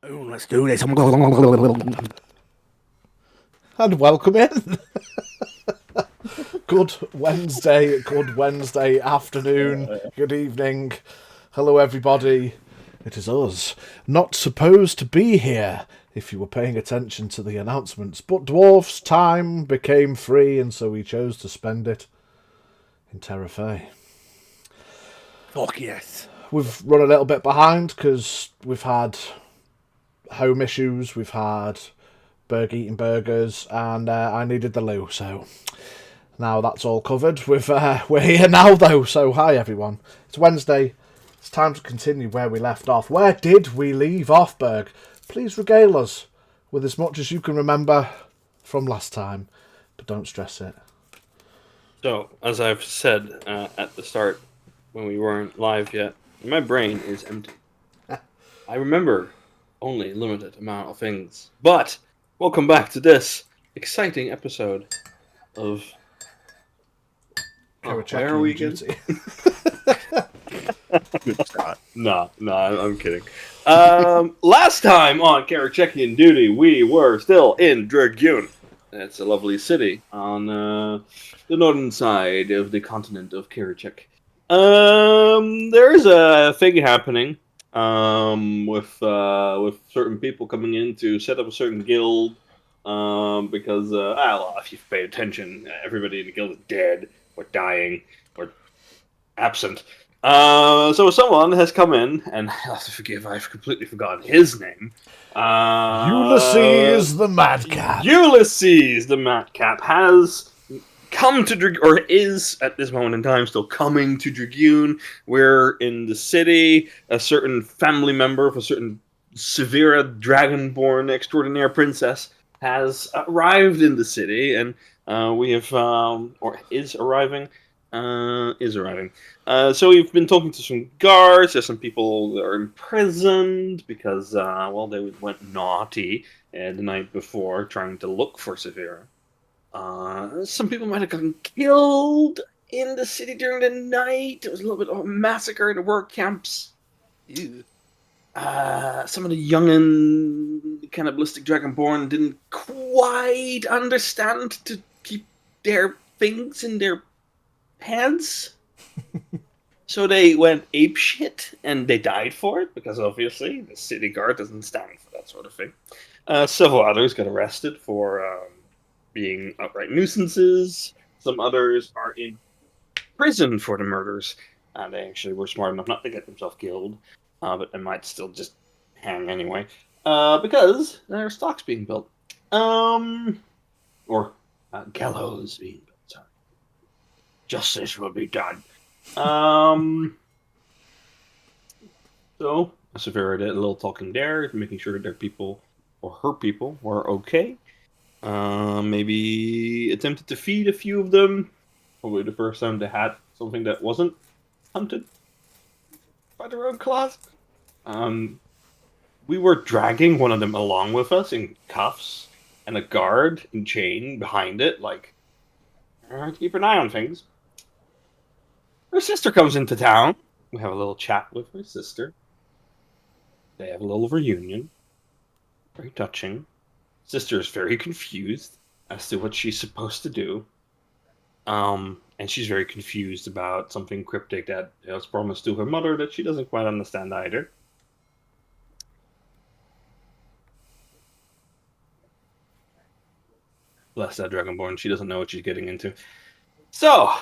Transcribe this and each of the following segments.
Oh, let's do this. And welcome in. Good Wednesday afternoon, good evening. Hello, everybody. It is us. Not supposed to be here, if you were paying attention to the announcements, but Dwarf's time became free, and so we chose to spend it in Terrafae. Fuck yes. We've run a little bit behind because we've had home issues, we've had eating burgers, and I needed the loo, so now that's all covered. We're here now, though, so hi everyone. It's Wednesday. It's time to continue where we left off. Where did we leave off, Berg? Please regale us with as much as you can remember from last time, but don't stress it. So, as I've said at the start, when we weren't live yet, my brain is empty. I remember only a limited amount of things. But, welcome back to this exciting episode of... Kerecekian where are we again? duty. Good start. No, I'm kidding. Last time on Kerecekian duty, we were still in Dragoon. It's a lovely city on the northern side of the continent of Kerecek. There's a thing happening with certain people coming in to set up a certain guild. Because well, if you've paid attention, everybody in the guild is dead, or dying, or absent. So someone has come in, and I'll have to forgive, I've completely forgotten his name. Ulysses the Madcap. Ulysses the Madcap has come to or is at this moment in time still coming to Dragoon. We're in the city. A certain family member of a certain Zephyra dragonborn extraordinaire princess has arrived in the city, and we have or is arriving. So we've been talking to some guards. There's some people that are imprisoned because, well, they went naughty the night before trying to look for Zephyra. Some people might have gotten killed in the city during the night. It was a little bit of a massacre in the work camps. Ew. Some of the youngin' cannibalistic dragonborn didn't quite understand to keep their things in their heads. So they went apeshit, and they died for it, because obviously the city guard doesn't stand for that sort of thing. Several others got arrested for being outright nuisances. Some others are in prison for the murders. They actually were smart enough not to get themselves killed, but they might still just hang anyway, because their stock's being built. Or gallows being built, sorry. Justice will be done. So, Zephyra did a little talking there, making sure their people, or her people, were okay. Maybe attempted to feed a few of them. Probably the first time they had something that wasn't hunted by their own claws. We were dragging one of them along with us in cuffs, and a guard in chain behind it, like, keep an eye on things. Her sister comes into town. We have a little chat with her sister. They have a little reunion. Very touching. Sister is very confused as to what she's supposed to do. And she's very confused about something cryptic that was promised to her mother that she doesn't quite understand either. Bless that Dragonborn, she doesn't know what she's getting into. So,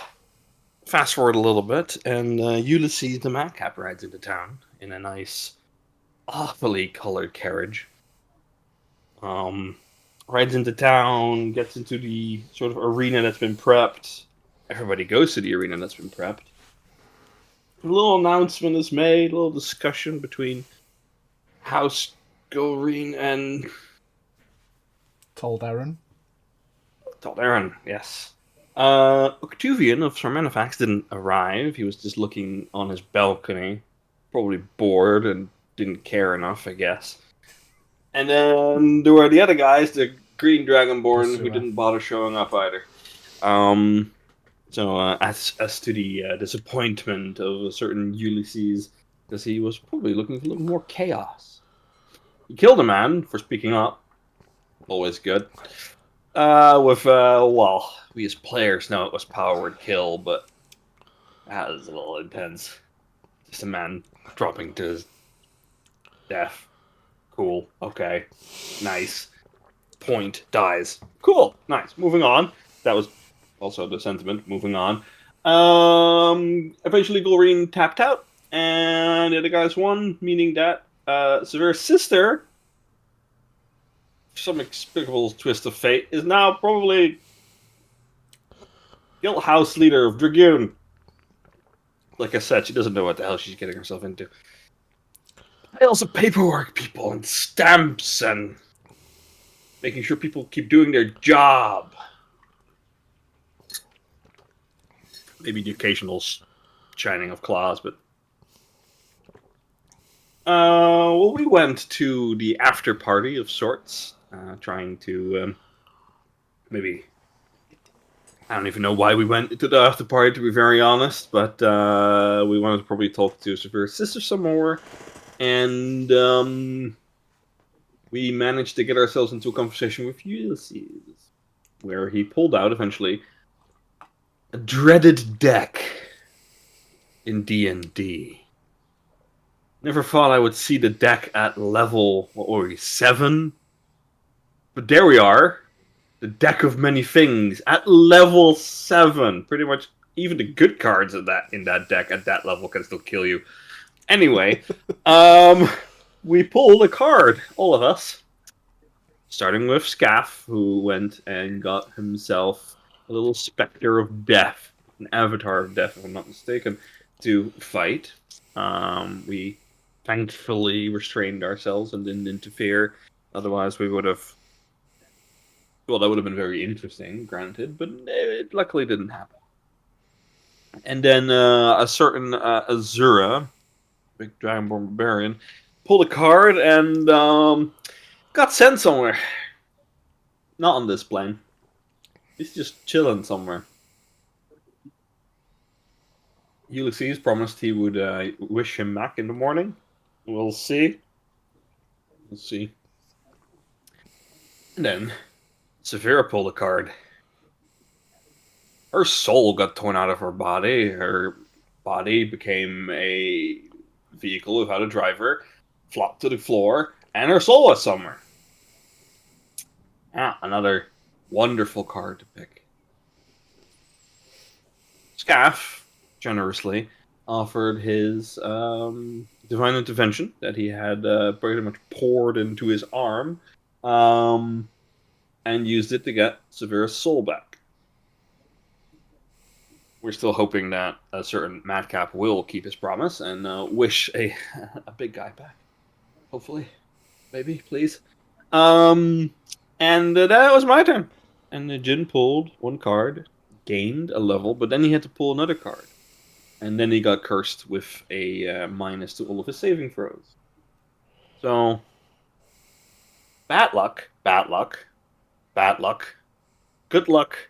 fast forward a little bit, and Ulysses the Madcap rides into town in a nice, awfully colored carriage. Rides into town, gets into the sort of arena that's been prepped. Everybody goes to the arena that's been prepped. A little announcement is made, a little discussion between House Golreen and Taldarin, yes. Octavian of Sarmenifax didn't arrive. He was just looking on his balcony, probably bored and didn't care enough, I guess. And then there were the other guys, the Green Dragonborn, who didn't bother showing up either. So as to the disappointment of a certain Ulysses, because he was probably looking for a little more chaos. You killed a man for speaking up. Always good. Well, we as players know it was power word kill, but that was a little intense. Just a man dropping to his death. Cool. Okay. Nice. Point dies. Cool. Nice. Moving on. That was also the sentiment. Moving on. Eventually Glorine tapped out, and the other guys won, meaning that Zephyra's sister, for some inexplicable twist of fate, is now probably Guild House leader of Dragoon. Like I said, she doesn't know what the hell she's getting herself into. Piles of paperwork, people, and stamps, and making sure people keep doing their job. Maybe the occasional shining of claws, but... well, we went to the after party of sorts, trying to maybe... I don't even know why we went to the after party, to be very honest, but we wanted to probably talk to Zephyra's sister some more, and we managed to get ourselves into a conversation with Ulysses, where he pulled out, eventually, a dreaded deck in D&D. Never thought I would see the deck at level, what were we, 7? But there we are. The deck of many things at level 7. Pretty much even the good cards in that deck at that level can still kill you. Anyway, we pulled a card, all of us. Starting with Scath, who went and got himself a little specter of death, an avatar of death, if I'm not mistaken, to fight. We thankfully restrained ourselves and didn't interfere. Otherwise, we would have... Well, that would have been very interesting, granted, but it luckily didn't happen. And then a certain Azura, big Dragonborn Barbarian, pulled a card and got sent somewhere. Not on this plane. He's just chilling somewhere. Ulysses promised he would wish him back in the morning. We'll see. We'll see. And then Zephyra pulled a card. Her soul got torn out of her body. Her body became a vehicle without a driver, flopped to the floor, and her soul was somewhere. Ah, another wonderful card to pick. Scath generously offered his divine intervention that he had pretty much poured into his arm, and used it to get Zephyra's soul back. We're still hoping that a certain Madcap will keep his promise and wish a big guy back. Hopefully. Maybe, please. And that was my turn. And Jin pulled one card, gained a level, but then he had to pull another card. And then he got cursed with a minus to all of his saving throws. So, bad luck, bad luck, bad luck, good luck,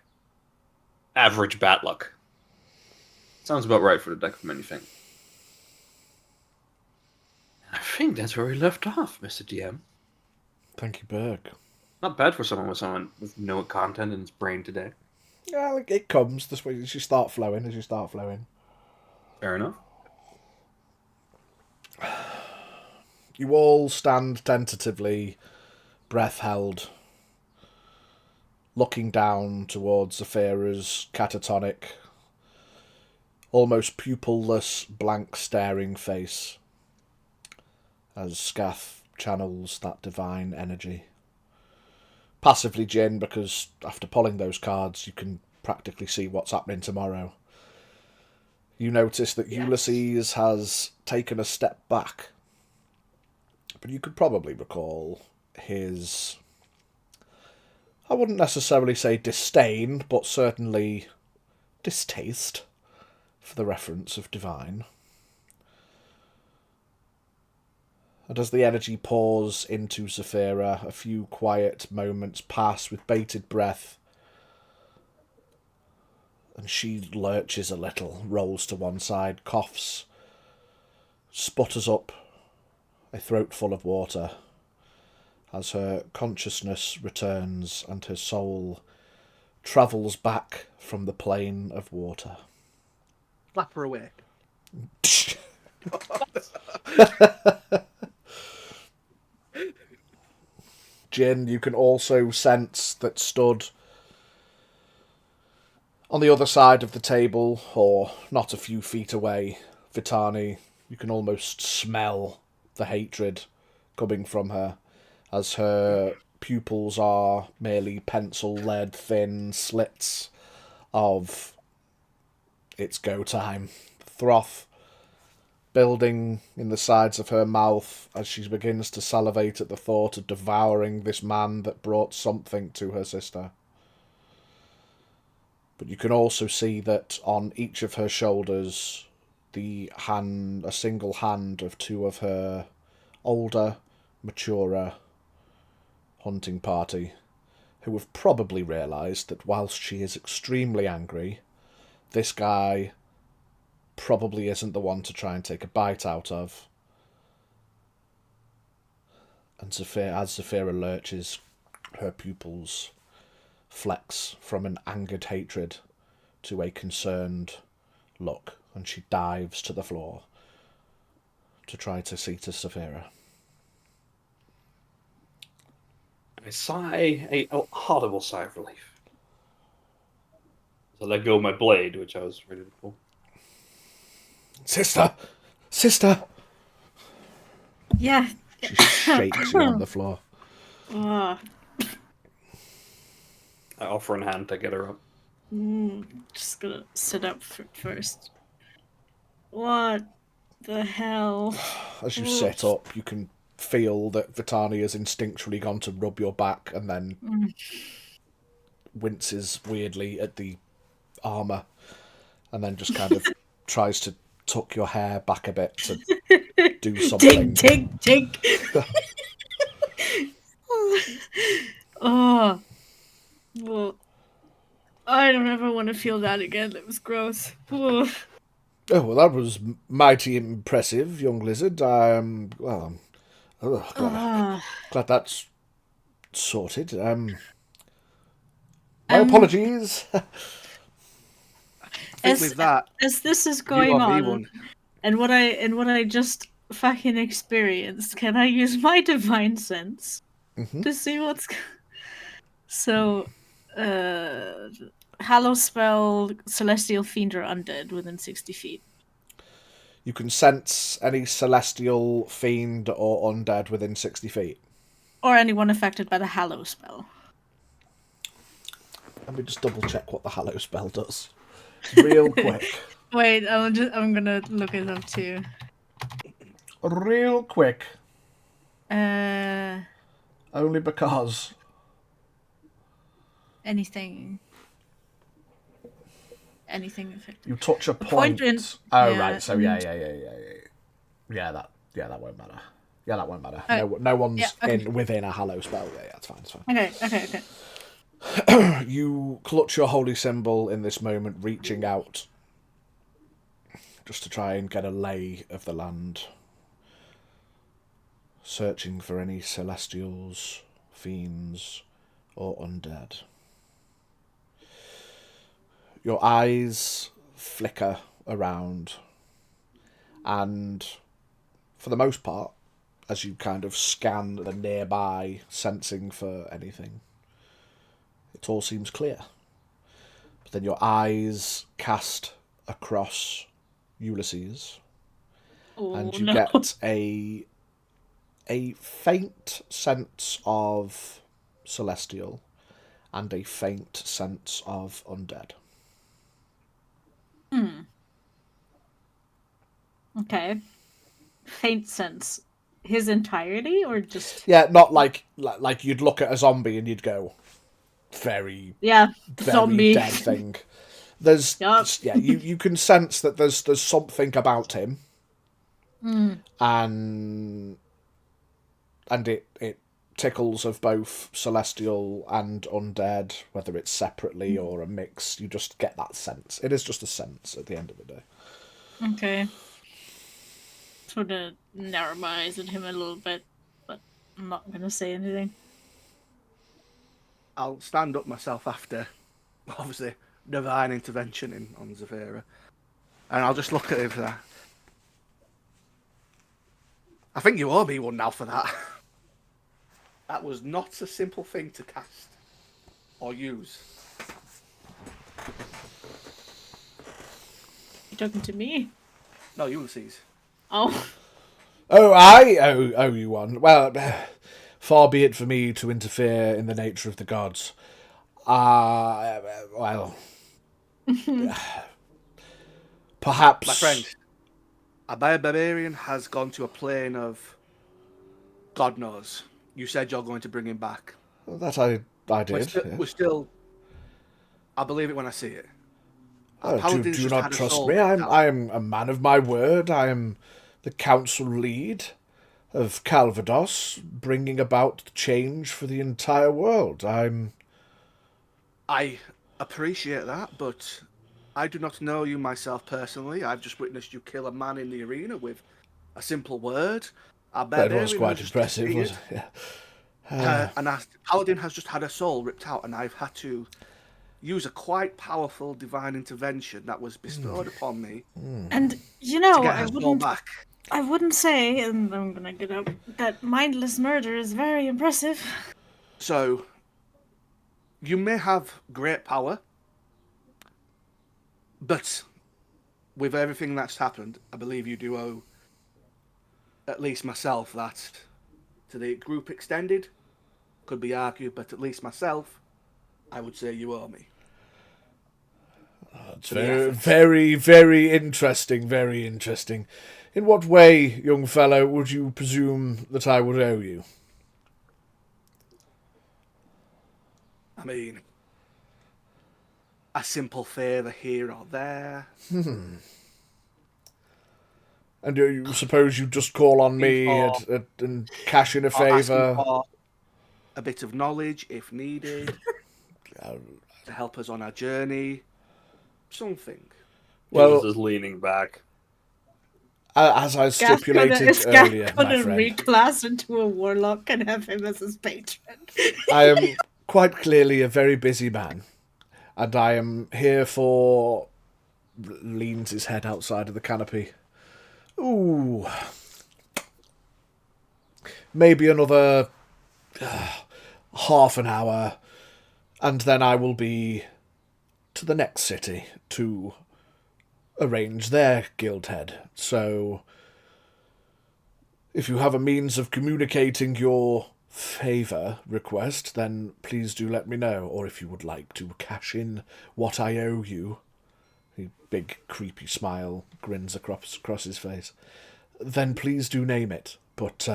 average bad luck. Sounds about right for the deck of many things. I think that's where we left off, Mr. DM. Thank you, Berg. Not bad for someone with no content in his brain today. Yeah, like it comes this way as you start flowing. Fair enough. You all stand tentatively, breath held, looking down towards Zephyra's catatonic, almost pupilless, blank staring face as Scath channels that divine energy. Passively, Jin, because after pulling those cards, you can practically see what's happening tomorrow. You notice that Ulysses has taken a step back, but you could probably recall his, I wouldn't necessarily say disdain, but certainly distaste for the reference of divine. And as the energy pours into Zephyra, a few quiet moments pass with bated breath, and she lurches a little, rolls to one side, coughs, sputters up a throat full of water, as her consciousness returns and her soul travels back from the plane of water. Slap her awake. Jin, you can also sense that stood on the other side of the table, or not a few feet away, Vitani, you can almost smell the hatred coming from her, as her pupils are merely pencil-lead thin slits of it's go time. Froth building in the sides of her mouth as she begins to salivate at the thought of devouring this man that brought something to her sister. But you can also see that on each of her shoulders, a single hand of two of her older, maturer hunting party, who have probably realised that whilst she is extremely angry, this guy probably isn't the one to try and take a bite out of. And as Zephyra lurches, her pupils flex from an angered hatred to a concerned look, and she dives to the floor to try to see to Zephyra. I sigh a audible sigh of relief. So I let go of my blade, which I was ready to pull. Sister! Sister! Yeah. She shakes you on the floor. Oh. I offer a hand to get her up. Just gonna sit up first. What the hell? As you sit up, you can feel that Vitani has instinctually gone to rub your back and then winces weirdly at the armour and then just kind of tries to tuck your hair back a bit to do something. Tink. Oh. Well, I don't ever want to feel that again. That was gross. Oh. Oh, well, that was mighty impressive, young lizard. Glad that's sorted. My apologies. I think with that, as this is you going are on, V1. and what I just fucking experienced, can I use my divine sense to see what's? So, Hallow spell, celestial fiend or undead within 60 feet. You can sense any celestial fiend or undead within 60 feet. Or anyone affected by the Hallow spell. Let me just double check what the Hallow spell does. Real quick. Wait, I'm gonna look it up too. Real quick. Anything Only because. Anything affected. You touch a point. Right. So yeah. That won't matter. Yeah, that won't matter. No one's within a Hallow spell. Yeah, it's fine. It's fine. Okay. You clutch your holy symbol in this moment, reaching out just to try and get a lay of the land, searching for any celestials, fiends, or undead. Your eyes flicker around, and for the most part, as you kind of scan the nearby, sensing for anything, it all seems clear. But then your eyes cast across Ulysses, and you get a faint sense of celestial and a faint sense of undead. Okay. Faint sense. His entirety, or just... Yeah, not like you'd look at a zombie and you'd go, very zombie dead thing. There's you can sense that there's something about him, and it tickles of both celestial and undead, whether it's separately or a mix. You just get that sense. It is just a sense at the end of the day. Okay. Sort of narrow my eyes at him a little bit, but I'm not gonna say anything. I'll stand up myself after, obviously, divine intervention on Zephyra. And I'll just look at him for that. I think you owe me one now for that. That was not a simple thing to cast or use. You talking to me? No, Ulysses. Oh. Oh, I owe you one. Well, far be it for me to interfere in the nature of the gods. Well, perhaps... My friend, a barbarian has gone to a plane of God knows. You said you're going to bring him back. That I did. We're still... I believe it when I see it. Our Do paladins you just not had a trust soul me? ripped out. I am a man of my word. I am the council lead of Calvados, bringing about change for the entire world. I appreciate that, but I do not know you myself personally. I've just witnessed you kill a man in the arena with a simple word. Our It was barbarian quite has just impressive, disappeared, wasn't it? Yeah. and our paladin has just had a soul ripped out, and I've had to use a quite powerful divine intervention that was bestowed upon me And you to know, get her soul back. I wouldn't say, and I'm gonna get up, that mindless murder is very impressive. So, you may have great power, but with everything that's happened, I believe you do owe at least myself that. To the group extended, could be argued, but at least myself, I would say you owe me. It's For the very, efforts. very, very interesting, very interesting. In what way, young fellow, would you presume that I would owe you? I mean, a simple favour here or there. And you suppose you just call on me and cash in a Or asking favour? for a bit of knowledge if needed to help us on our journey. Something. Jules Well, is leaning back. as I stipulated earlier, my gonna friend, reclass into a warlock and have him as his patron. I am quite clearly a very busy man, and I am here for... leans his head outside of the canopy. Ooh. Maybe another half an hour, and then I will be to the next city to arrange their guild head. So, if you have a means of communicating your favour request, then please do let me know. Or if you would like to cash in what I owe you, a big creepy smile grins across his face, then please do name it. But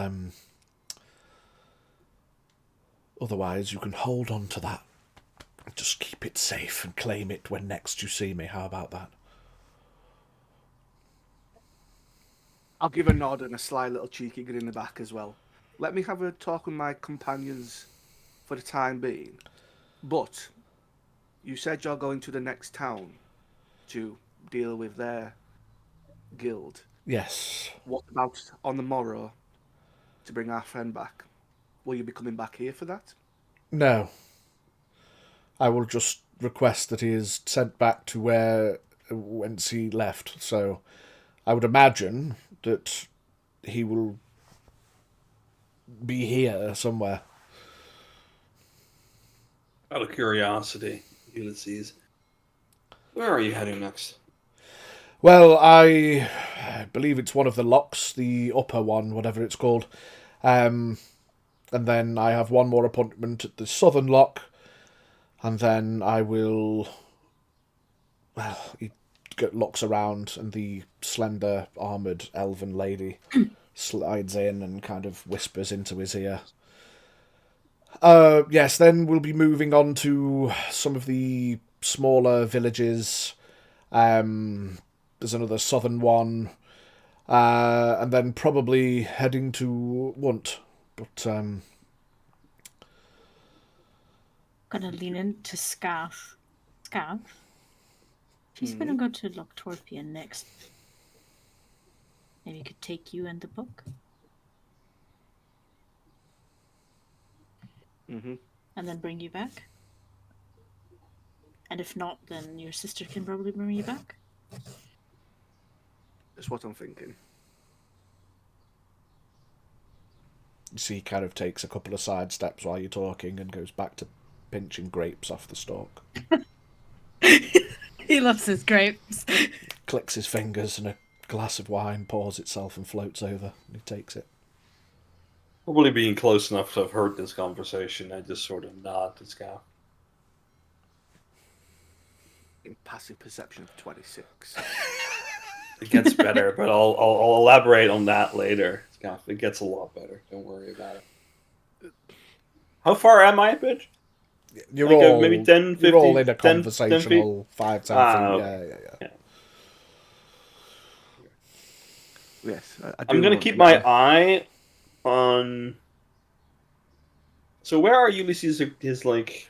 otherwise, you can hold on to that. Just keep it safe and claim it when next you see me. How about that? I'll give a nod and a sly little cheeky grin in the back as well. Let me have a talk with my companions for the time being. But you said you're going to the next town to deal with their guild. Yes. What about on the morrow to bring our friend back? Will you be coming back here for that? No. I will just request that he is sent back to whence he left. So I would imagine that he will be here somewhere. Out of curiosity, Ulysses, where are you heading next? Well, I believe it's one of the locks, the upper one, whatever it's called. And then I have one more appointment at the southern lock. And then I will... Well, he looks around and the slender, armoured, elven lady slides in and kind of whispers into his ear. Yes, then we'll be moving on to some of the smaller villages. There's another southern one. And then probably heading to Wunt. But, Gonna lean into Scath. Scath? She's gonna go to Locktorpia next. Maybe could take you and the book. Mm-hmm. and then bring you back. And if not, then your sister can probably bring you back. That's what I'm thinking. You see, he kind of takes a couple of side steps while you're talking and goes back to pinching grapes off the stalk. He loves his grapes. Clicks his fingers and a glass of wine pours itself and floats over, and he takes it. Probably being close enough to have heard this conversation, I just sort of nod to Scath. In passive perception of 26. It gets better, but I'll elaborate on that later. Scath, it gets a lot better. Don't worry about it. How far am I, bitch? You're Like all maybe 10, 15, you're all in a 10 conversational 5-10 feet. okay. Yeah. Yes, I do I'm gonna want keep to my get the- eye on. So where are Ulysses' his like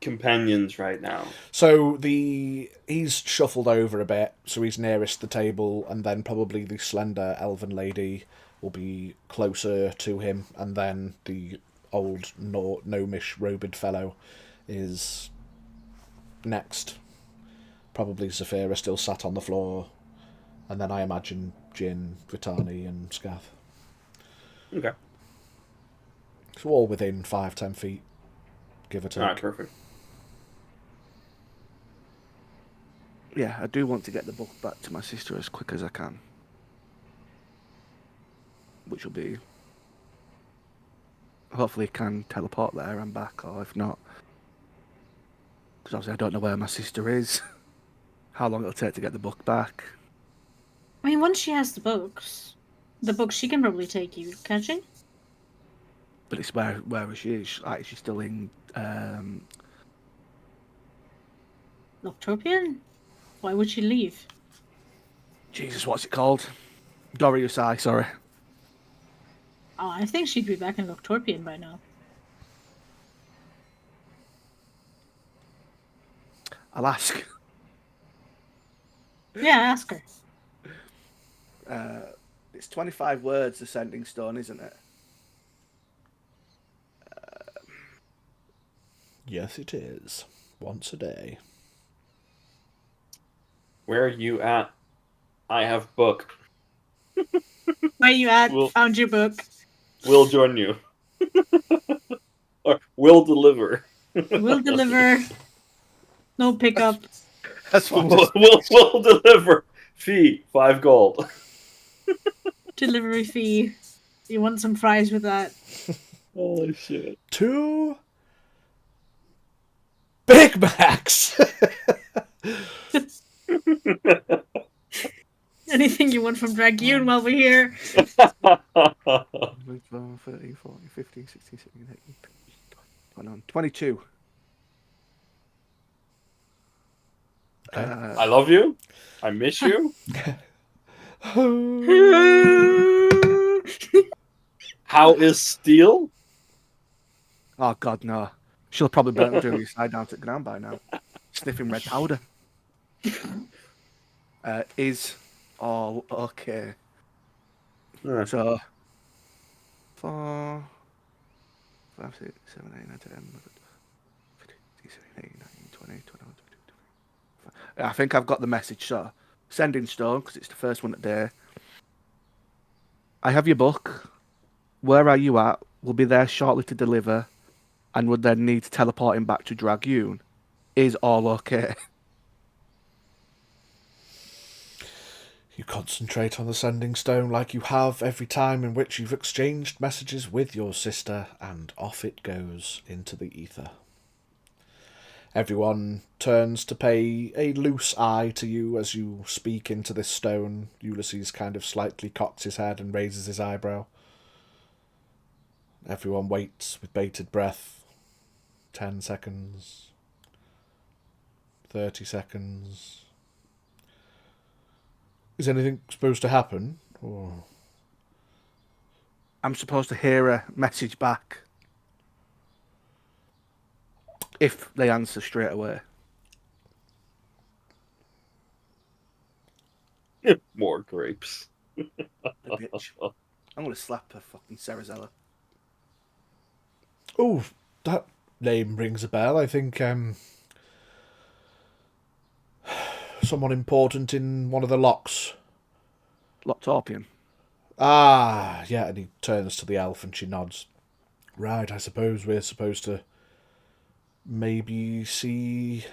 companions right now? So he's shuffled over a bit, so he's nearest the table, and then probably the slender elven lady will be closer to him, and then the old gnomish robed fellow is next. Probably Zephyra still sat on the floor, and then I imagine Jin, Vitani, and Scath. Okay. So all within 5-10 feet, give or take. All right. Perfect. Yeah, I do want to get the book back to my sister as quick as I can. Which will be... Hopefully can teleport there and back, or if not... Because obviously I don't know where my sister is. How long it'll take to get the book back. I mean, once she has the books she can probably take you, can't she? But it's where is she? Is she still in... Loctopian? Why would she leave? Jesus, what's it called? Doro Yosai, sorry. Oh, I think she'd be back in Loctorpian by now. I'll ask. Yeah, ask her. It's 25 words, the sending stone, isn't it? Yes, it is. Once a day. Where are you at? I have book. Where you at? Well- Found your book. We'll join you. Or we'll deliver. We'll deliver. No pickup. That's what We'll deliver. Fee 5 gold. Delivery fee. You want some fries with that? Holy shit. 2 Big Macs! Anything you want from Dragoon while we're here? 12, 13, 14, 15, 16, 17, 18, 19, 22. Okay. I love you. I miss you. How is Steel? Oh, God, no. She'll probably burn the Doro Yosai down to the ground by now. Sniffing red powder. Is all okay. So, 4, 5, 6, 7, 8, 9, 10, 11, 15, 16, 17, 18, 19, 20, 21, 22, 23. I think I've got the message. So, sending stone, because it's the first one today. I have your book. Where are you at? We'll be there shortly to deliver, and would then need to teleport him back to Dragoon. Is all okay? You concentrate on the sending stone like you have every time in which you've exchanged messages with your sister, and off it goes into the ether. Everyone turns to pay a loose eye to you as you speak into this stone. Ulysses kind of slightly cocks his head and raises his eyebrow. Everyone waits with bated breath. 10 seconds. 30 seconds. Is anything supposed to happen? Or... I'm supposed to hear a message back if they answer straight away. More grapes. The bitch. I'm going to slap her fucking Sarazella. Oh, That name rings a bell. I think someone important in one of the locks. Loctorpian. Ah, yeah, and he turns to the elf and she nods. Right, I suppose we're supposed to maybe see...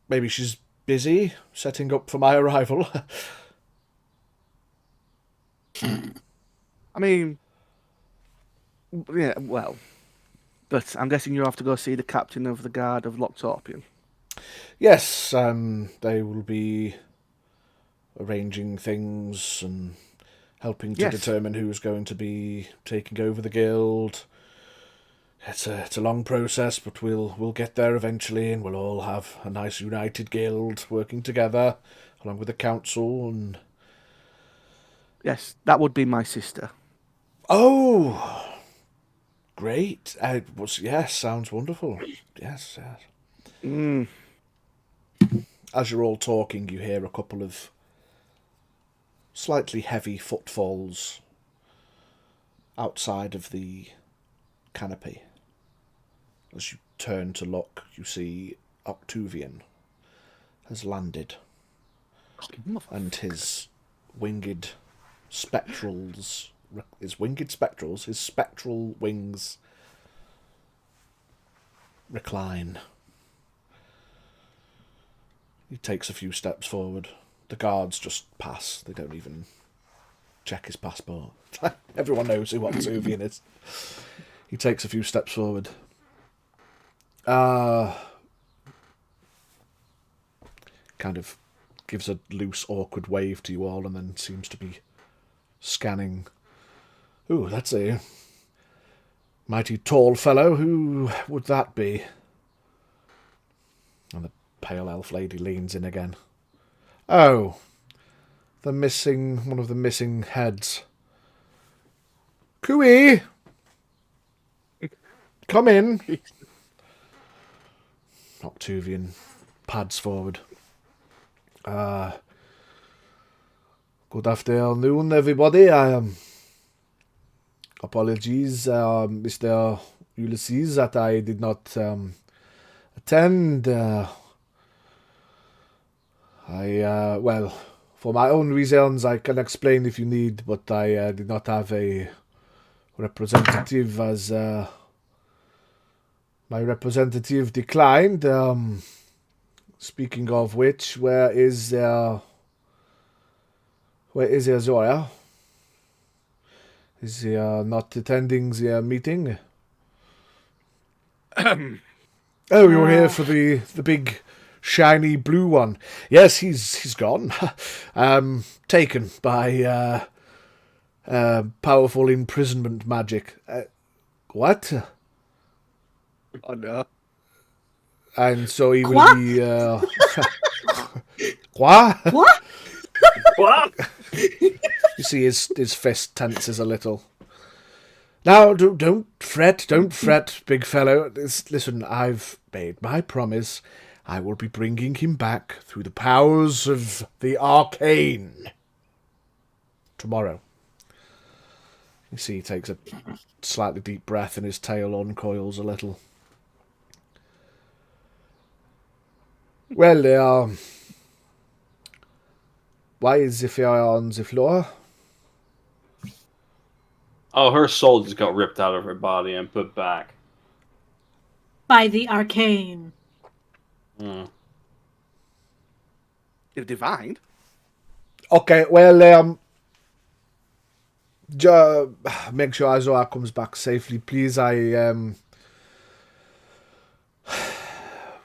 Maybe she's busy setting up for my arrival. I mean, yeah, well, but I'm guessing you have to go see the captain of the guard of Loctorpian. Yes, they will be arranging things and helping to Yes. determine who's going to be taking over the guild. It's a long process, but we'll get there eventually, and we'll all have a nice united guild working together, along with the council. And Yes, that would be my sister. oh, great! Yes, sounds wonderful. Yes, yes. Mm. As you're all talking, you hear a couple of slightly heavy footfalls outside of the canopy. As you turn to look, you see Octavian has landed, and his spectral wings recline. He takes a few steps forward. The guards just pass. They don't even check his passport. Everyone knows who Octavian is. He takes a few steps forward. Kind of gives a loose, awkward wave to you all and then seems to be scanning. Ooh, that's a mighty tall fellow. Who would that be? And the pale elf lady leans in again. Oh, one of the missing heads. Cooey! Come in! Octavian pads forward. Good afternoon, everybody. Apologies, Mr. Ulysses, that I did not attend. Well, for my own reasons, I can explain if you need, but I did not have a representative as my representative declined. Speaking of which, where is Azura? Is he not attending the meeting? Oh, you're here for the big shiny blue one. Yes, he's gone. Taken by powerful imprisonment magic. What? Oh no. And so he will be what? What? What? You see his fist tenses a little. Now, don't fret, big fellow. Listen, I've made my promise. I will be bringing him back through the powers of the arcane. Tomorrow. You see he takes a slightly deep breath and his tail uncoils a little. Well, why is Zephyra on the floor? Oh, her soul just got ripped out of her body and put back. By the arcane. Hmm. You're divine. Okay, well, make sure Azura comes back safely, please. I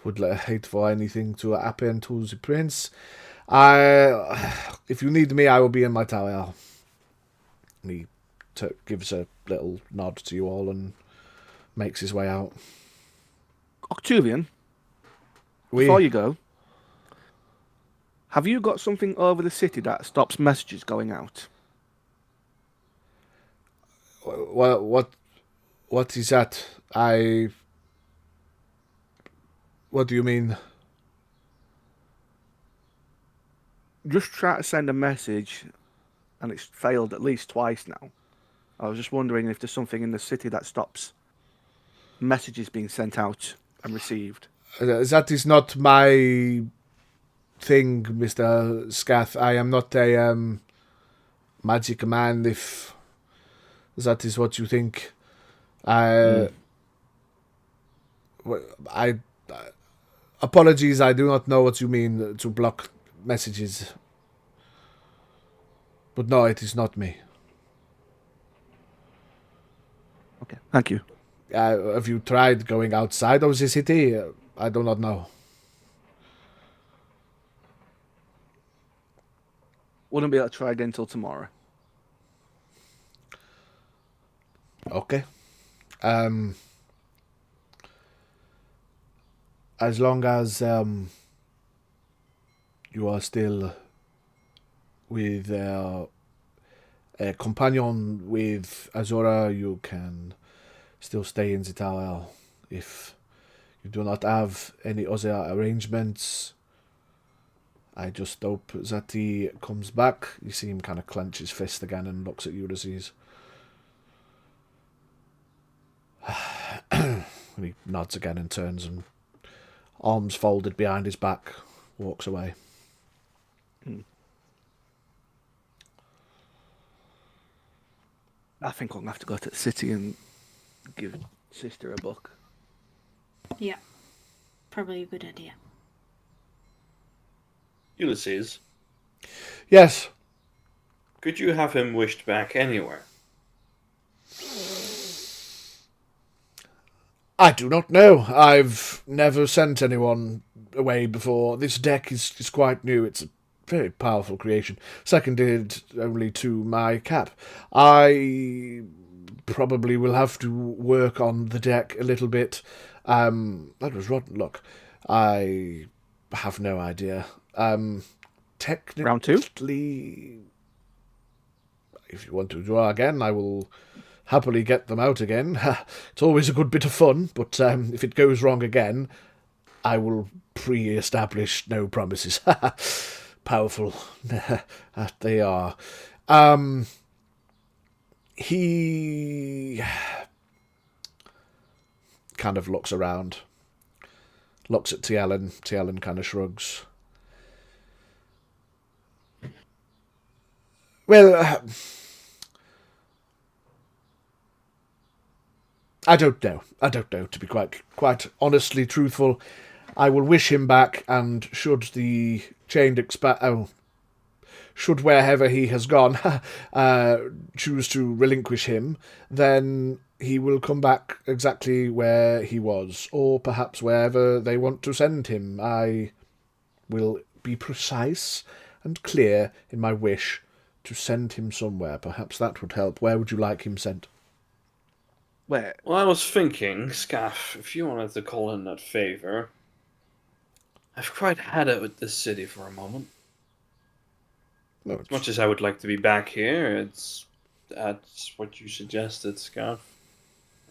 would hate for anything to happen to the prince. If you need me, I will be in my tower. And he gives a little nod to you all and makes his way out. Octavian, before you go, have you got something over the city that stops messages going out? What is that? What do you mean? Just try to send a message, and it's failed at least twice now. I was just wondering if there's something in the city that stops messages being sent out and received. That is not my thing, Mr. Scath. I am not a magic man, if that is what you think. I apologies, I do not know what you mean to block messages. But no, it is not me. Okay, thank you. Have you tried going outside of the city? I do not know. Wouldn't be able to try again till tomorrow. Okay. As long as you are still with a companion with Azura, you can still stay in the tower. If you do not have any other arrangements, I just hope that he comes back. You see him kind of clench his fist again and looks at Ulysses. And he nods again and turns and, arms folded behind his back, walks away. I think I'm going to have to go to the city and give Sister a book. Yeah. Probably a good idea. Ulysses, Yes. could you have him wished back anywhere? I do not know. I've never sent anyone away before. This deck is quite new. It's a very powerful creation. Seconded only to my cap. I probably will have to work on the deck a little bit. That was rotten luck. I have no idea. Technically, Round two? if you want to draw again, I will happily get them out again. It's always a good bit of fun, but if it goes wrong again, I will pre-establish no promises. Powerful. They are. He kind of looks around, looks at Tielen. Tielen kind of shrugs. Well, I don't know. To be quite honestly truthful. I will wish him back, and should the chained should wherever he has gone choose to relinquish him, then he will come back exactly where he was, or perhaps wherever they want to send him. I will be precise and clear in my wish to send him somewhere. Perhaps that would help. Where would you like him sent? Where? Well, I was thinking, Scath, if you wanted to call in that favor, I've quite had it with this city for a moment. No, As much as I would like to be back here, that's what you suggested, Scath.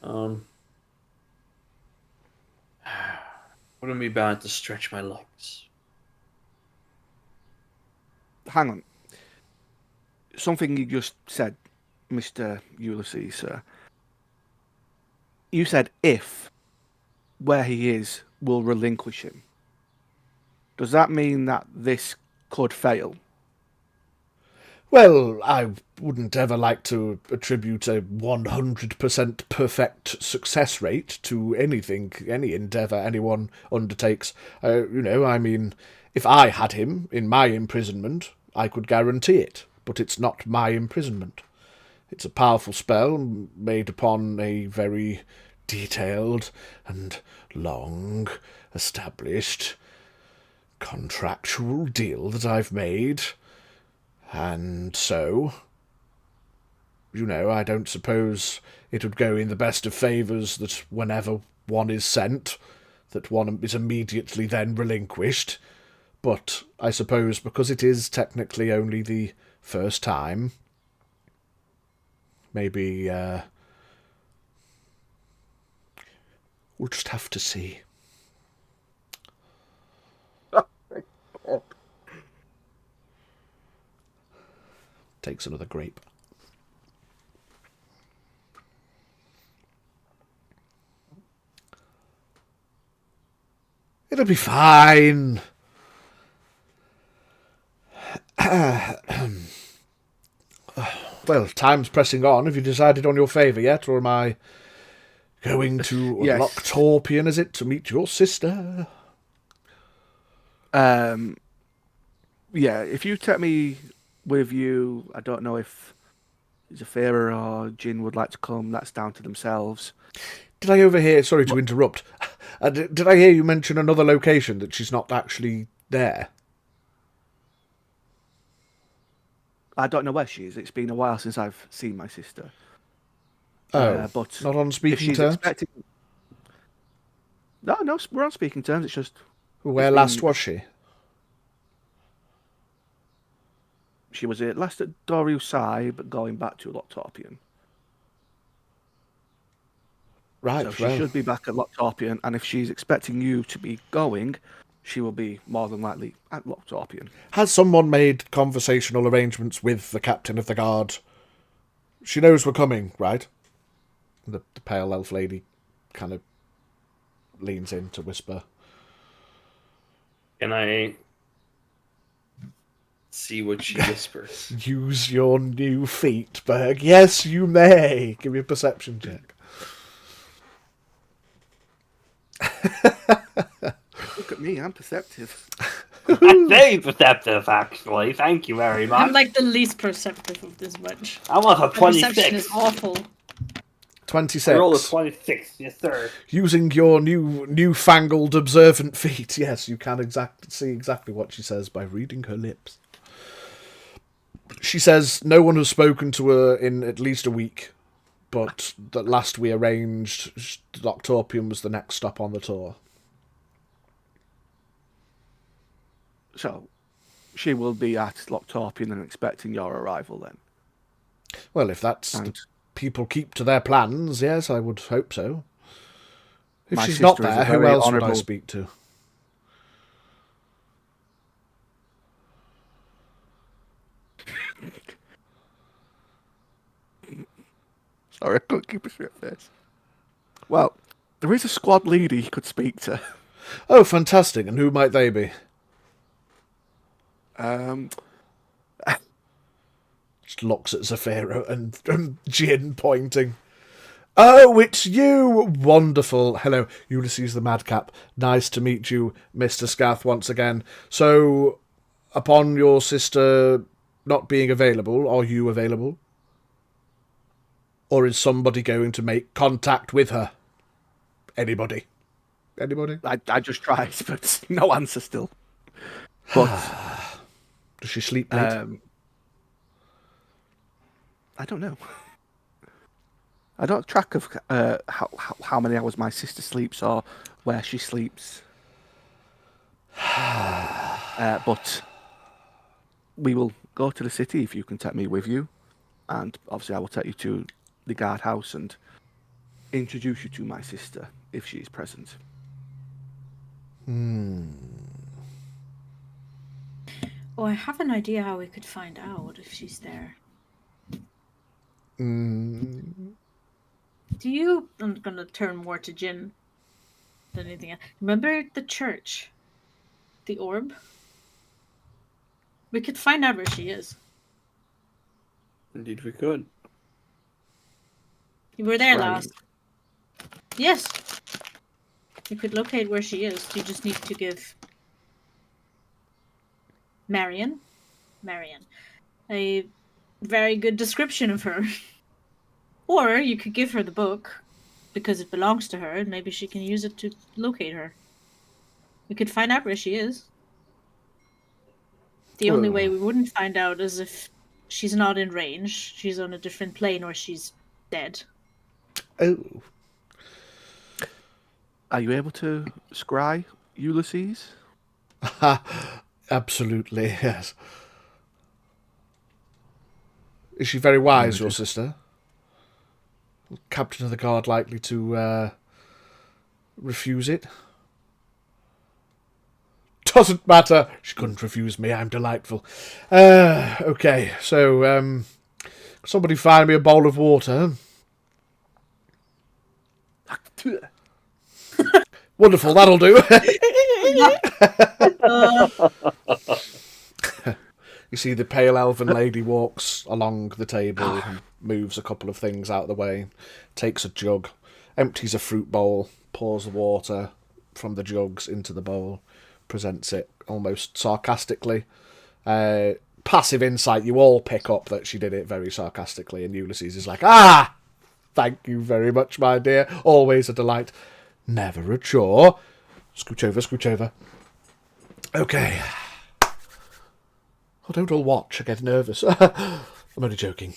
Wouldn't be bad to stretch my legs. Hang on. Something you just said, Mr. Ulysses, sir. You said if where he is will relinquish him. Does that mean that this could fail? Well, I wouldn't ever like to attribute a 100% perfect success rate to anything, any endeavour anyone undertakes. I mean, if I had him in my imprisonment, I could guarantee it, but it's not my imprisonment. It's a powerful spell made upon a very detailed and long established contractual deal that I've made. And so, I don't suppose it would go in the best of favours that whenever one is sent, that one is immediately then relinquished. But I suppose because it is technically only the first time, maybe we'll just have to see. Takes another grape. It'll be fine. Well, time's pressing on. Have you decided on your favour yet, or am I going to Yes. Locktorpian, is it, to meet your sister? Yeah, if you take me with you, I don't know if Zephyra or Jin would like to come. That's down to themselves. Did I overhear... Sorry to interrupt. Did I hear you mention another location that she's not actually there? I don't know where she is. It's been a while since I've seen my sister. Oh, but not on if speaking she's terms? expecting... No, we're on speaking terms. It's just... Where it's last been- was she? She was at last at Doro Yosai, but going back to Locktorpian. Right, So she well... should be back at Locktorpian, and if she's expecting you to be going, she will be more than likely at Locktorpian. Has someone made conversational arrangements with the captain of the guard? She knows we're coming, right? The pale elf lady kind of leans in to whisper. Can I see what she whispers? Use your new feet, Berg. Yes, you may. Give me a perception check. Look at me, I'm perceptive. I'm very perceptive, actually. Thank you very much. I'm like the least perceptive of this bunch. I want a My perception 26. is awful. 26. I rolled a 26, yes sir. Using your newfangled observant feet, yes, you can see exactly what she says by reading her lips. She says no one has spoken to her in at least a week, but that last we arranged, Locktorpian was the next stop on the tour. So, she will be at Locktorpian and expecting your arrival then. Well, if that's the people keep to their plans, yes, I would hope so. If My she's not sister is a there, who very else would I honourable- speak to? Sorry, I couldn't keep a straight face. Well, there is a squad leader you could speak to. Oh, fantastic. And who might they be? Just looks at Zephyra and Jin pointing. Oh, it's you! Wonderful. Hello, Ulysses the Madcap. Nice to meet you, Mr. Scath, once again. So, upon your sister not being available, are you available? Or is somebody going to make contact with her? Anybody? Anybody? I just tried, but no answer still. But Does she sleep late? I don't know. I don't track of how many hours my sister sleeps or where she sleeps. But we will go to the city if you can take me with you, and obviously I will take you to the guardhouse and introduce you to my sister if she is present. Oh, I have an idea how we could find out if she's there. Do you... I'm gonna turn more to Jin than anything else. Remember the church? The orb? We could find out where she is. Indeed we could. You were there Right. last. Yes. You could locate where she is. You just need to give Marion a very good description of her. Or you could give her the book because it belongs to her and maybe she can use it to locate her. We could find out where she is. The only way we wouldn't find out is if she's not in range, she's on a different plane, or she's dead. Oh. Are you able to scry Ulysses? Absolutely, yes. Is she very wise, your sister? Captain of the guard likely to refuse it? Doesn't matter. She couldn't refuse me. I'm delightful. Okay, so somebody find me a bowl of water. Wonderful, that'll do. You see the pale elven lady walks along the table, moves a couple of things out of the way, takes a jug, empties a fruit bowl, pours the water from the jugs into the bowl, presents it almost sarcastically. Passive insight, you all pick up that she did it very sarcastically, and Ulysses is like, "Ah! Thank you very much, my dear. Always a delight. Never a chore." Scooch over, scooch over. Okay. Oh, don't all watch. I get nervous. I'm only joking.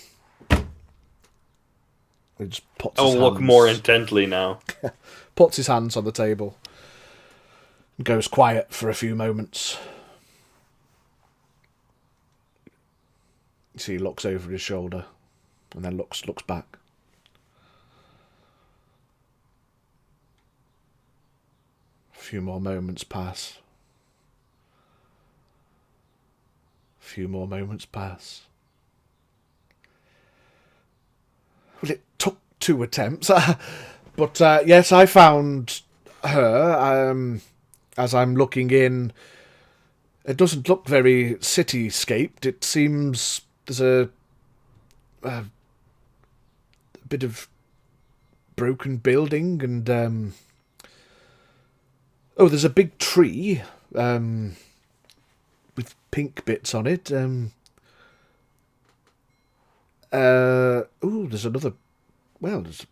He just puts I'll his look hands, more intently now. puts his hands on the table and goes quiet for a few moments. You see, he looks over his shoulder and then looks back. A few more moments pass. A few more moments pass. Well, it took 2 attempts. But yes, I found her. As I'm looking in, it doesn't look very cityscaped. It seems there's a bit of broken building and oh, there's a big tree with pink bits on it. Oh, there's another. Well, there's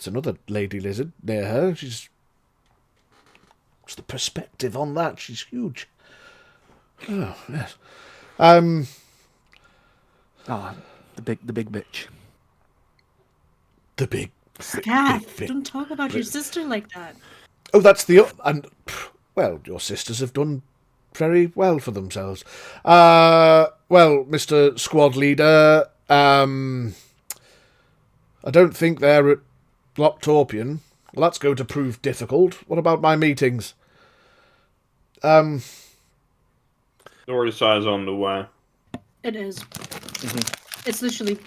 another lady lizard near her. She's. What's the perspective on that? She's huge. Oh yes. Oh, the big bitch. The big. Scath, big- don't talk about your sister like that. Oh, that's the. And well, your sisters have done very well for themselves. Well, Mr. Squad Leader, I don't think they're at Locktorpian. Well, that's going to prove difficult. What about my meetings? Doro Yosai's on the way. It is. It's literally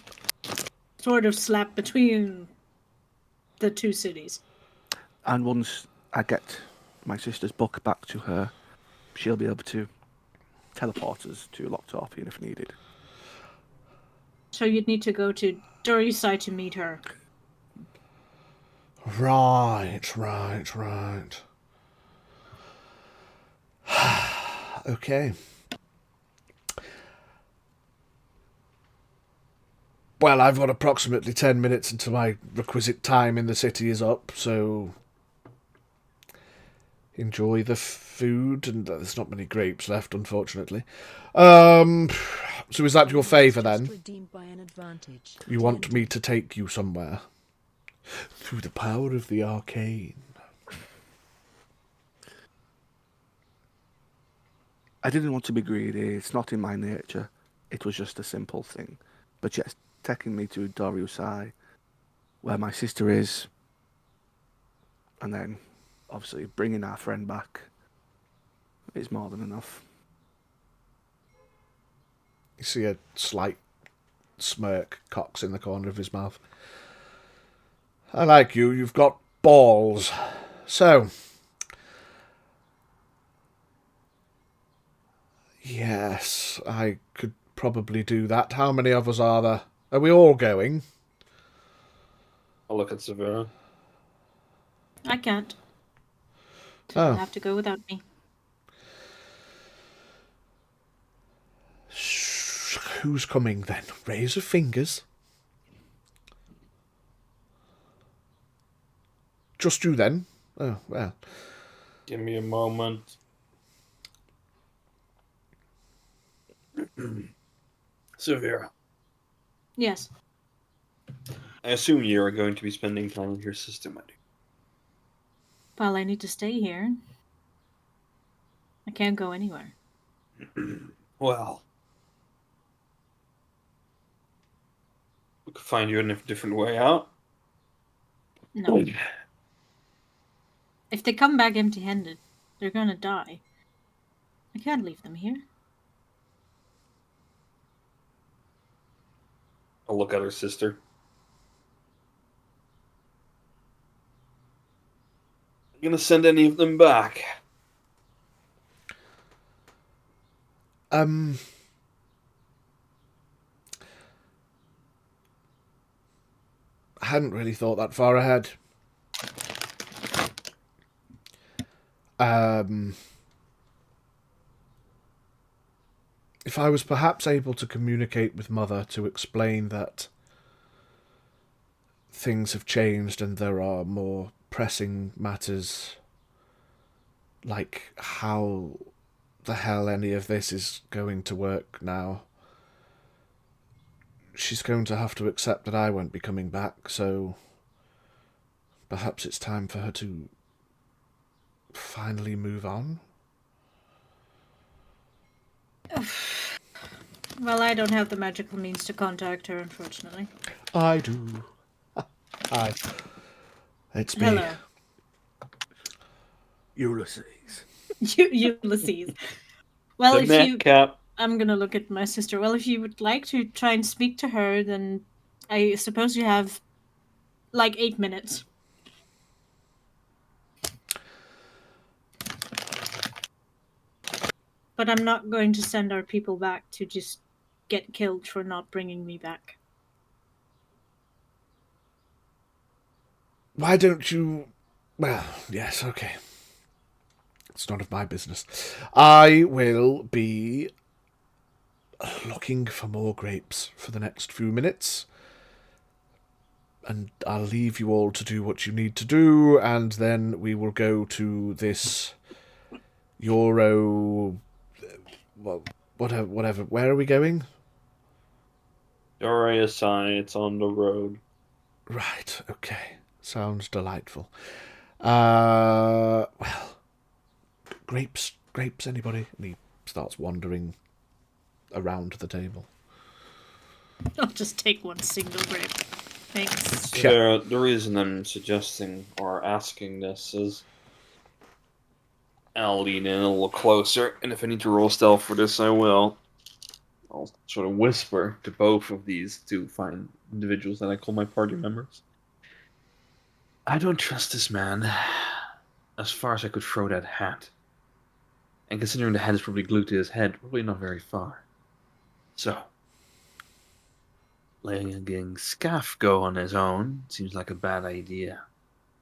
sort of slapped between the two cities. And once I get my sister's book back to her, she'll be able to teleport us to Locktorpian if needed. So you'd need to go to Doro Yosai to meet her. Right. Okay. Well, I've got approximately 10 minutes until my requisite time in the city is up, so enjoy the food, and there's not many grapes left, unfortunately. So is that your favour, then? Redeemed by an advantage. You want me to take you somewhere? Through the power of the arcane. I didn't want to be greedy. It's not in my nature. It was just a simple thing. But yes, taking me to Doro Yosai, where my sister is, and then obviously bringing our friend back is more than enough. You see a slight smirk cocks in the corner of his mouth. I like you. You've got balls. So, yes, I could probably do that. How many of us are there? Are we all going? I'll look at Zephyra. I can't. Oh. You'll have to go without me. Who's coming then? Raise of fingers. Just you then? Oh, well. Give me a moment. Zephyra, Yes. I assume you are going to be spending time with your sister, my Well, I need to stay here. I can't go anywhere. dear. Well, we could find you a different way out. No. If they come back empty-handed, they're gonna die. I can't leave them here. I'll look at her sister. You gonna send any of them back? I hadn't really thought that far ahead. If I was perhaps able to communicate with Mother to explain that things have changed and there are more pressing matters, like how the hell any of this is going to work now. She's going to have to accept that I won't be coming back, so perhaps it's time for her to finally move on. Well, I don't have the magical means to contact her, unfortunately. I do. Hi. It's me. Hello. Ulysses. Ulysses. Well, The if you... madcap. I'm gonna look at my sister. Well, if you would like to try and speak to her, then I suppose you have like 8 minutes. But I'm not going to send our people back to just get killed for not bringing me back. Why don't you... Well, yes, okay. It's none of my business. I will be looking for more grapes for the next few minutes. And I'll leave you all to do what you need to do, and then we will go to this Euro... Well, whatever. Where are we going? Doro Yosai, it's on the road. Right, okay. Sounds delightful. Well, grapes, anybody? And he starts wandering around the table. I'll just take one single grape. Thanks. So the reason I'm suggesting or asking this is I'll lean in a little closer, and if I need to roll stealth for this, I will. I'll sort of whisper to both of these two fine individuals that I call my party members. I don't trust this man as far as I could throw that hat. And considering the hat is probably glued to his head, probably not very far. So, letting Scath go on his own seems like a bad idea.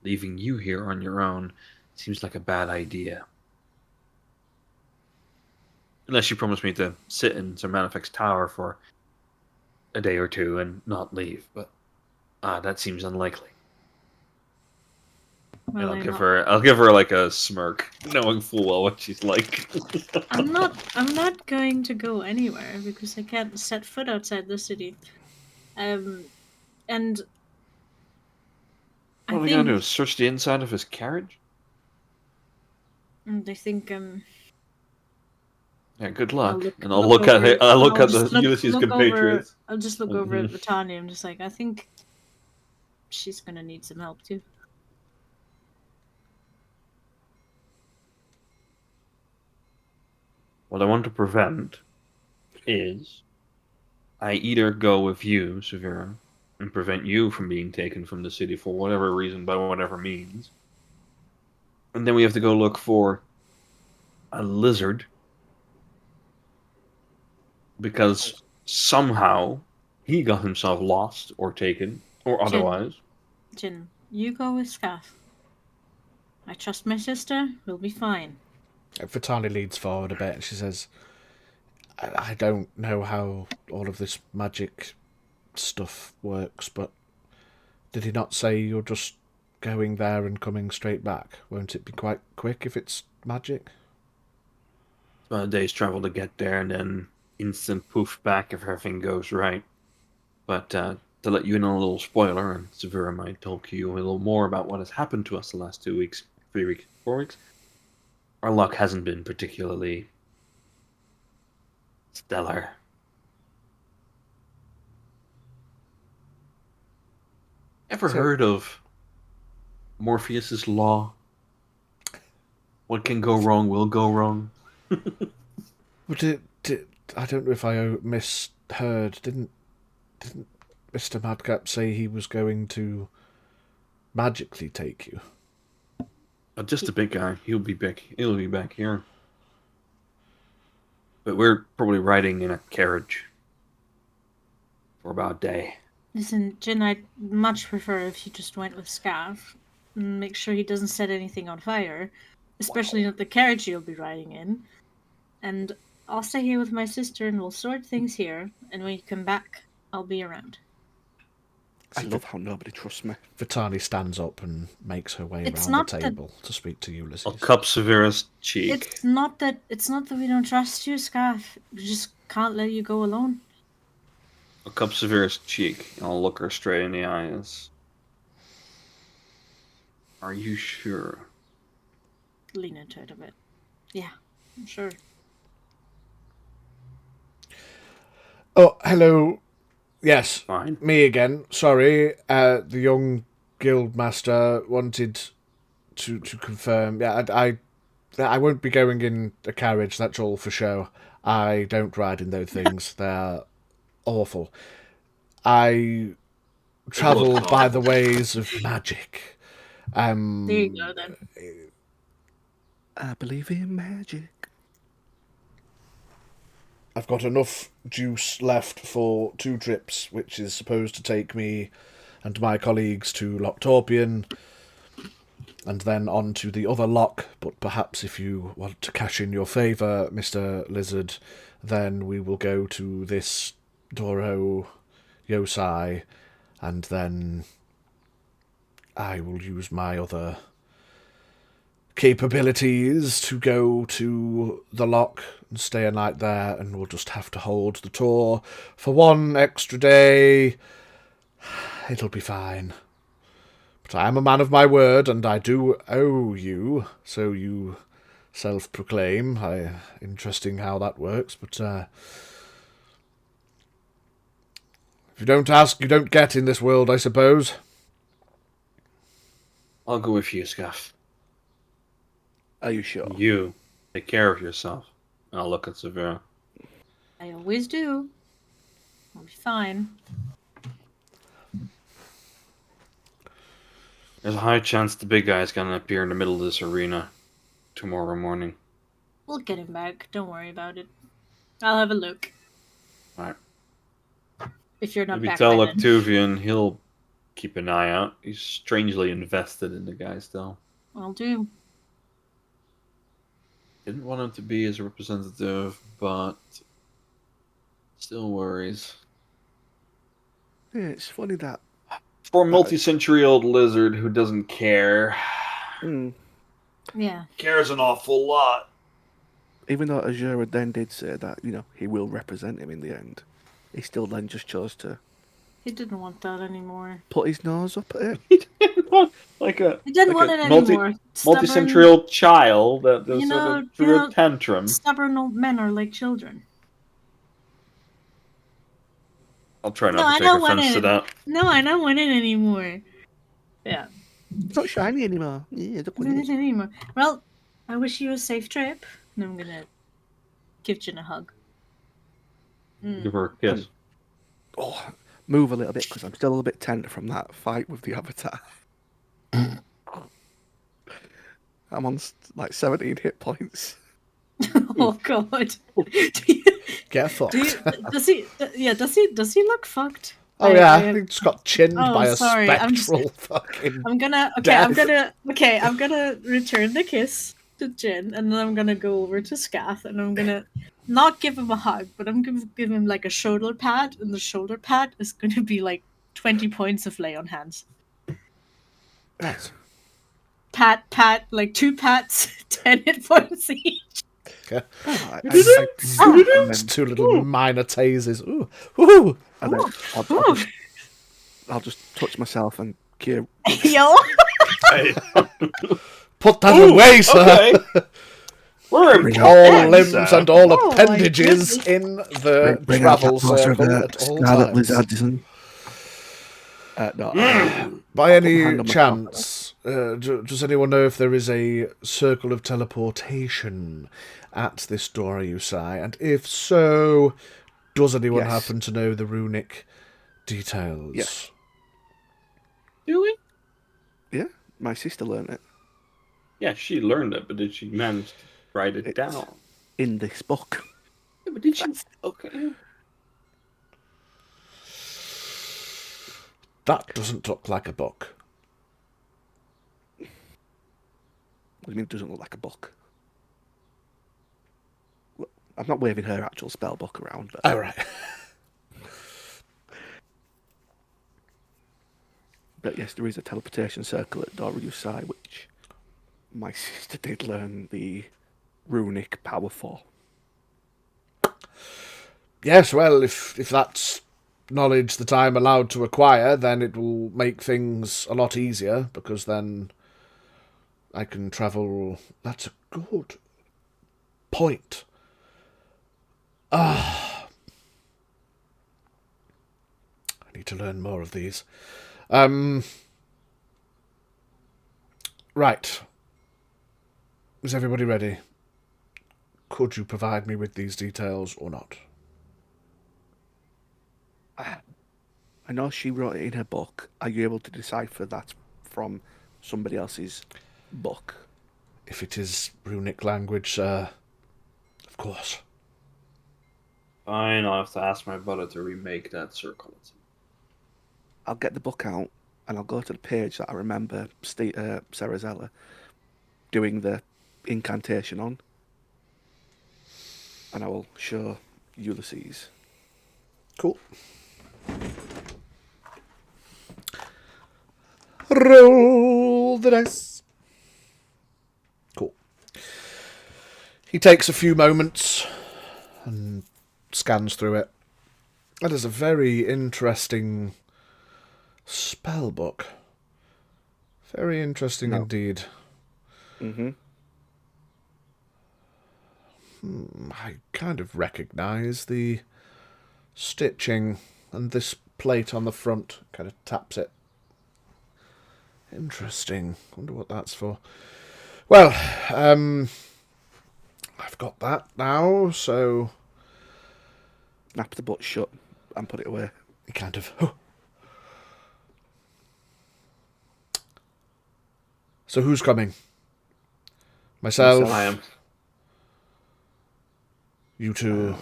Leaving you here on your own seems like a bad idea. Unless you promise me to sit in Sir Manifex Tower for a day or two and not leave, but that seems unlikely. Well, And I'll give her like a smirk, knowing full well what she's like. I'm not going to go anywhere because I can't set foot outside the city. And What are we gonna do? Search the inside of his carriage? I think Yeah, good luck. I'll look at the Ulysses compatriots. I'll just look over at Vitani. I'm just like, I think she's gonna need some help too. What I want to prevent is I either go with you, Zephyra, and prevent you from being taken from the city for whatever reason, by whatever means. And then we have to go look for a lizard. Because somehow he got himself lost or taken, or otherwise. Jin, you go with Scath. I trust my sister. We'll be fine. Vitali leads forward a bit and she says, I don't know how all of this magic stuff works, but did he not say you're just going there and coming straight back? Won't it be quite quick if it's magic? About a day's travel to get there, and then instant poof back if everything goes right. But to let you in on a little spoiler, and Zephyra might talk to you a little more about what has happened to us the last 2 weeks, 3 weeks, 4 weeks, our luck hasn't been particularly stellar. Ever heard of Morpheus's law? What can go wrong will go wrong. But I don't know if I misheard. Didn't Mr. Madcap say he was going to magically take you? Just a big guy. He'll be back. He'll be back here. But we're probably riding in a carriage for about a day. Listen, Jin, I'd much prefer if you just went with Scath. Make sure he doesn't set anything on fire, especially not the carriage you'll be riding in. And I'll stay here with my sister and we'll sort things here. And when you come back, I'll be around. I love how nobody trusts me. Vitani stands up and makes her way It's around not the that- table to speak to Ulysses. I'll cup Severa's cheek. It's not that we don't trust you, Scath. We just can't let you go alone. I'll cup Severa's cheek. And I'll look her straight in the eyes. Are you sure? Lean into it a bit. Yeah, I'm sure. Oh, hello. Yes, Fine. me again. Sorry. The young guildmaster wanted to confirm. Yeah, I won't be going in a carriage. That's all for show. I don't ride in those things. They're awful. I travel by the ways of magic. There you go, then. I believe in magic. I've got enough juice left for 2 trips, which is supposed to take me and my colleagues to Locktorpian, and then on to the other lock. But perhaps if you want to cash in your favour, Mr. Lizard, then we will go to this Doro Yosai, and then I will use my other capabilities to go to the lock and stay a night there, and we'll just have to hold the tour for 1 extra day. It'll be fine. But I am a man of my word, and I do owe you, so you self-proclaim. Interesting how that works, but if you don't ask, you don't get in this world, I suppose. I'll go with you, Scath. Are you sure? You take care of yourself. And I'll look at Severa. I always do. I'll be fine. There's a high chance the big guy's gonna appear in the middle of this arena tomorrow morning. We'll get him back. Don't worry about it. I'll have a look. Alright. If you're not Maybe back tell by then. Octavian he'll keep an eye out. He's strangely invested in the guy still. I'll do. Didn't want him to be his representative, but still worries. Yeah, it's funny that. For a multi-century-old lizard who doesn't care, Yeah. cares an awful lot. Even though Azura then did say that, he will represent him in the end, he still then just chose to He didn't want that anymore. put his nose up at it. He didn't want like a He didn't want it anymore. multi-century-old child that You sort know- of threw a tantrum. Stubborn old men are like children. I'll try No, not I to take don't want offense to it. that. No, I don't want it anymore. Yeah. It's not shiny anymore. Yeah, look I what don't it want is. it anymore. Well, I wish you a safe trip. And I'm gonna give Jin a hug. Give her a kiss. Oh, move a little bit because I'm still a little bit tender from that fight with the Avatar. I'm on like 17 hit points. Oh God. Get fucked. Does he? Yeah. Does he look fucked? Oh yeah, he just got chinned Oh, by a sorry, I'm spectral fucking... I'm gonna. Okay. Death. I'm gonna return the kiss to Jin, and then I'm gonna go over to Scath, and I'm gonna not give him a hug, but I'm gonna give him like a shoulder pad, and the shoulder pad is gonna be like 20 points of lay on hands. Right. Pat, like 2 pats, 10 hit points each. It's 2 little minor tases. Ooh. Ooh. And then I'll just touch myself and cure. Yo. Put that away, sir. Okay. We're in All limbs and all Oh, my appendages goodness. in the Bring out travel that poster of circle the at all Scarlet times. Lizards and... no. By I'll put my any hand on my chance, does anyone know if there is a circle of teleportation at this Doro Yosai? And if so, does anyone Yes. happen to know the runic details? Yes. Do we? Yeah, my sister learned it Yeah, she learned it, but did she manage to write it It's- down? in this book. Yeah, but did she? Okay. That doesn't look like a book. What do you mean it doesn't look like a book? Look, I'm not waving her actual spell book around, but Oh, right. but yes, there is a teleportation circle at Doro Yosai, which my sister did learn the runic power for. Yes, well, if that's knowledge that I'm allowed to acquire, then it will make things a lot easier, because then I can travel... That's a good point. I need to learn more of these. Right. Is everybody ready? Could you provide me with these details or not? I know she wrote it in her book. Are you able to decipher that from somebody else's book? If it is runic language, sir, of course. Fine, I'll have to ask my brother to remake that circle. I'll get the book out and I'll go to the page that I remember Sarazella doing the incantation on, and I will show Ulysses. Cool. Roll the dice. Cool. He takes a few moments and scans through it. That is a very interesting spell book. Very interesting indeed. Mm-hmm. I kind of recognise the stitching, and this plate on the front kind of taps it. Interesting. Wonder what that's for. Well, I've got that now, so Snap the book shut and put it away. he kind of... So who's coming? Myself. I am. You two,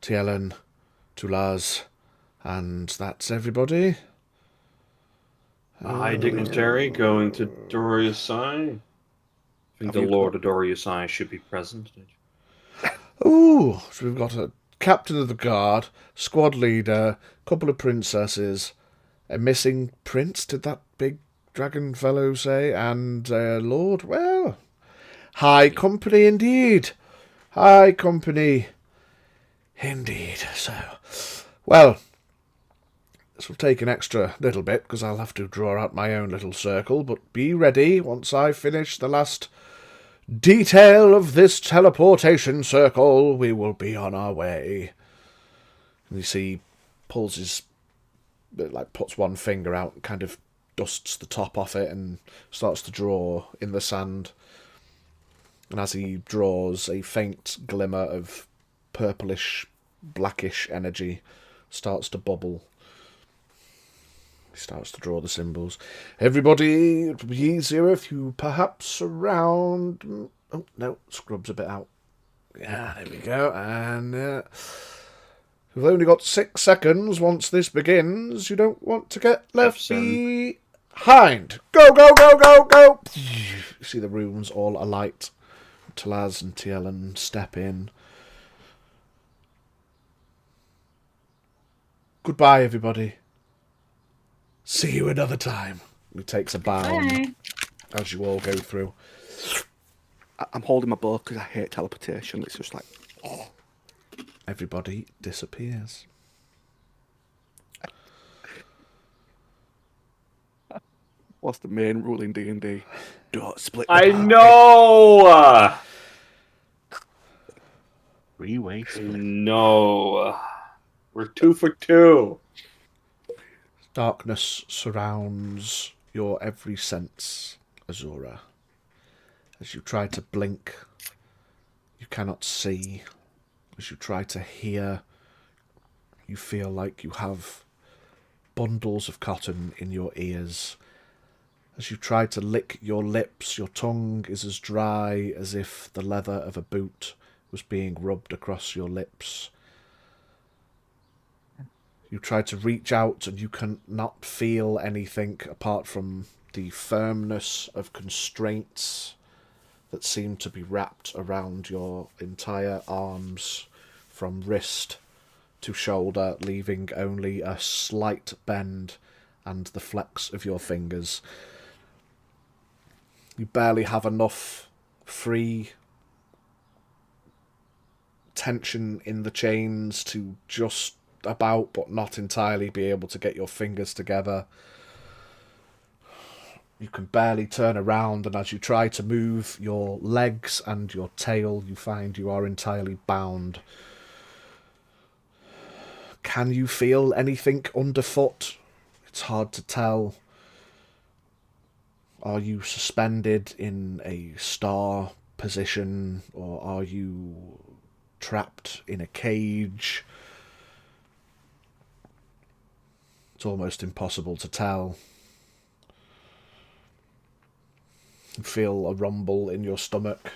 Tielen, Tulaz, and that's everybody. A high dignitary going to Doro Yosai. I think the Lord of Doro Yosai should be present. Ooh, so we've got a captain of the guard, squad leader, couple of princesses, a missing prince, did that big dragon fellow say, and Lord. Well, high company indeed. High company indeed. So, well, this will take an extra little bit because I'll have to draw out my own little circle, but be ready once I finish the last detail of this teleportation circle. We will be on our way. And you see, pulls his, like, puts one finger out and kind of dusts the top off it and starts to draw in the sand. And as he draws, a faint glimmer of purplish, blackish energy starts to bubble. He starts to draw the symbols. Everybody, it would be easier if you perhaps around... Oh, no, scrubs a bit out. Yeah, there we go. And we've only got 6 seconds once this begins. You don't want to get left behind. Go, go, go, go, go! You see the runes all alight. Talaz and Tielen step in. Goodbye, everybody. See you another time. He takes a bound as you all go through. I'm holding my bow because I hate teleportation. It's just like, oh. Everybody disappears. What's the main rule in D&D? Don't split the I party. know! Three-way split. No. We're 2 for 2. Darkness surrounds your every sense, Azura. As you try to blink, you cannot see. As you try to hear, you feel like you have bundles of cotton in your ears. As you try to lick your lips, your tongue is as dry as if the leather of a boot was being rubbed across your lips. You try to reach out and you cannot feel anything apart from the firmness of constraints that seem to be wrapped around your entire arms from wrist to shoulder, leaving only a slight bend and the flex of your fingers. You barely have enough free tension in the chains to just about but not entirely be able to get your fingers together. You can barely turn around, and as you try to move your legs and your tail, you find you are entirely bound. Can you feel anything underfoot? It's hard to tell. Are you suspended in a star position, or are you trapped in a cage? It's almost impossible to tell. You feel a rumble in your stomach.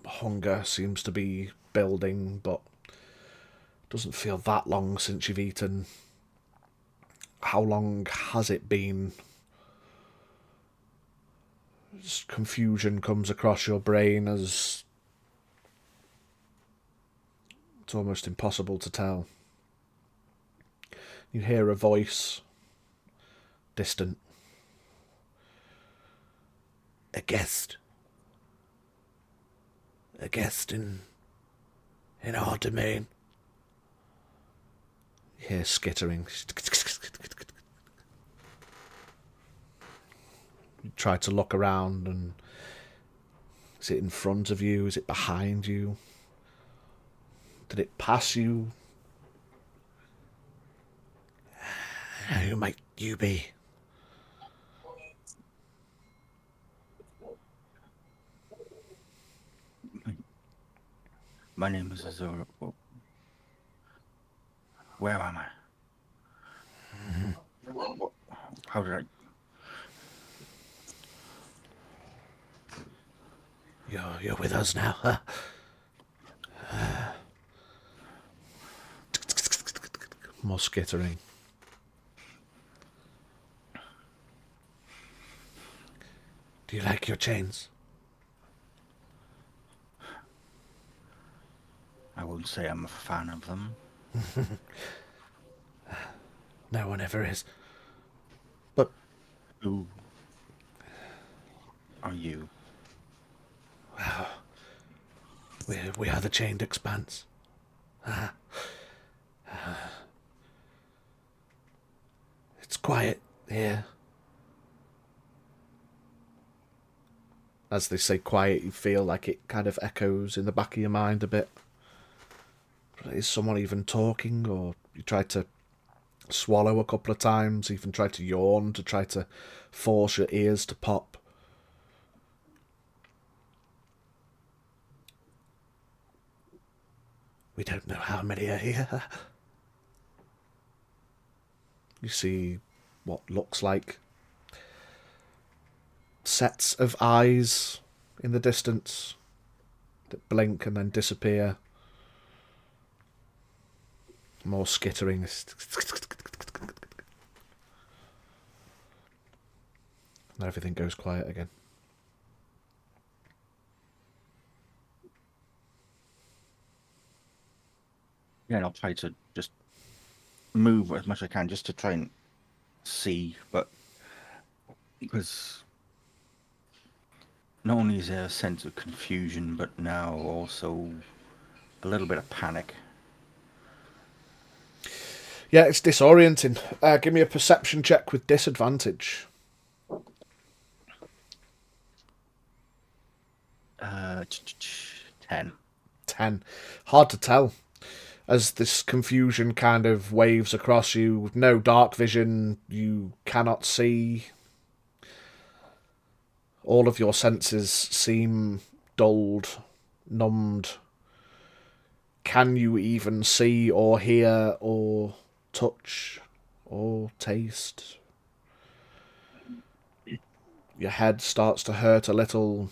Hunger seems to be building, but it doesn't feel that long since you've eaten. How long has it been? Just confusion comes across your brain as it's almost impossible to tell. You hear a voice, distant. A guest. A guest in our domain. You hear skittering. You try to look around, and is it in front of you? Is it behind you? Did it pass you? Who might you be? My name is Azura. Where am I? How did I... You're with us now, huh? More skittering. Do you like your chains? I wouldn't say I'm a fan of them. No one ever is. But Who are you? we are the chained expanse. It's quiet here. As they say quiet, you feel like it kind of echoes in the back of your mind a bit. But is someone even talking? Or you try to swallow a couple of times, even try to yawn to try to force your ears to pop. We don't know how many are here. You see what looks like sets of eyes in the distance that blink and then disappear. More skittering. And everything goes quiet again. Yeah, and I'll try to just move as much as I can just to try and see, but because not only is there a sense of confusion, but now also a little bit of panic. Yeah, it's disorienting. Give me a perception check with disadvantage. 10. 10. Hard to tell. As this confusion kind of waves across you, with no dark vision, you cannot see. All of your senses seem dulled, numbed. Can you even see or hear or touch or taste? Your head starts to hurt a little.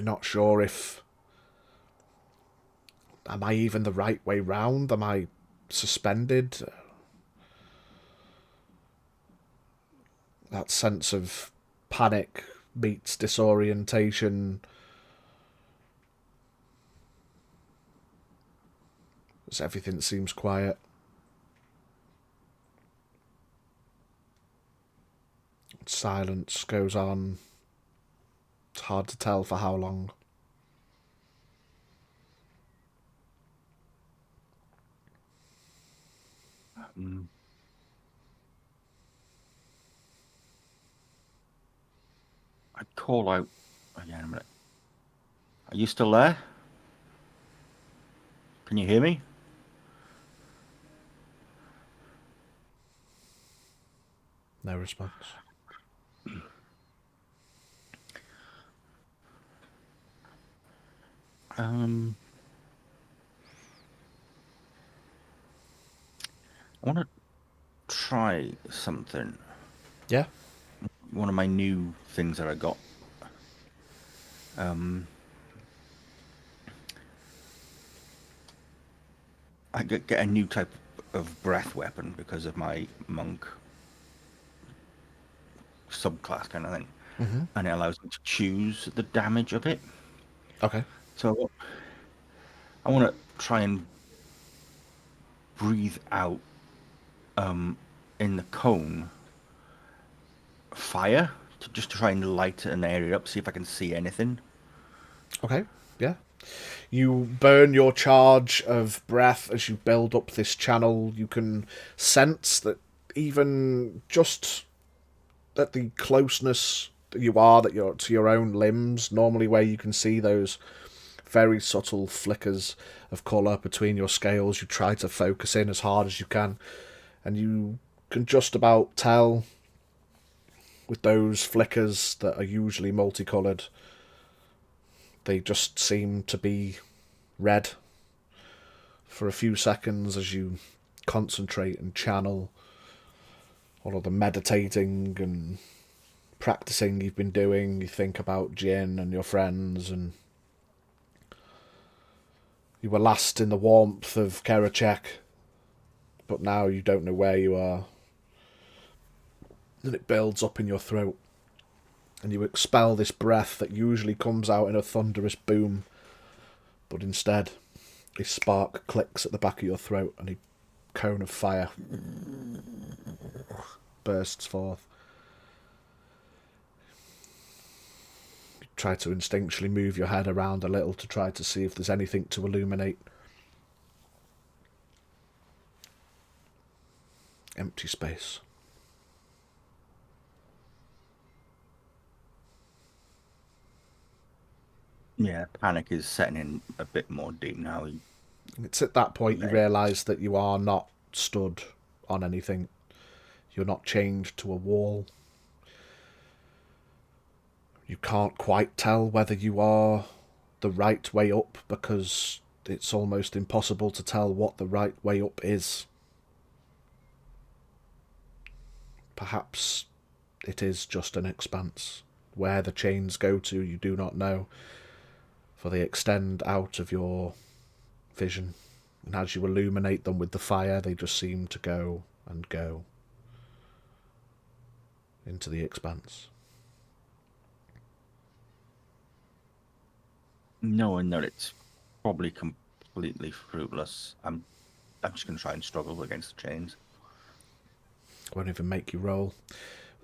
You're not sure if... Am I even the right way round? Am I suspended? That sense of panic meets disorientation as everything seems quiet. Silence goes on. It's hard to tell for how long. I'd call out again a minute. Are you still there? Can you hear me? No response. I want to try something. Yeah? One of my new things that I got. I get a new type of breath weapon because of my monk subclass kind of thing. Mm-hmm. And it allows me to choose the damage of it. Okay. So I want to try and breathe out in the cone fire just to try and light an area up, see if I can see anything. Okay. Yeah. You burn your charge of breath as you build up this channel. You can sense that even just at the closeness that you are that you're to your own limbs, normally where you can see those very subtle flickers of colour between your scales, you try to focus in as hard as you can, and you can just about tell with those flickers that are usually multicoloured, they just seem to be red for a few seconds as you concentrate and channel all of the meditating and practicing you've been doing. You think about Jin and your friends, and you were last in the warmth of Kerecekian, but now you don't know where you are. And it builds up in your throat, and you expel this breath that usually comes out in a thunderous boom, but instead a spark clicks at the back of your throat and a cone of fire bursts forth. You try to instinctually move your head around a little to try to see if there's anything to illuminate. Empty space. Yeah, panic is setting in a bit more deep now. It's at that point you realise that you are not stood on anything. You're not chained to a wall. You can't quite tell whether you are the right way up because it's almost impossible to tell what the right way up is. Perhaps it is just an expanse. Where the chains go to, you do not know, for they extend out of your vision, and as you illuminate them with the fire, they just seem to go and go into the expanse. Knowing that it's probably completely fruitless, I'm just going to try and struggle against the chains. Won't even make you roll.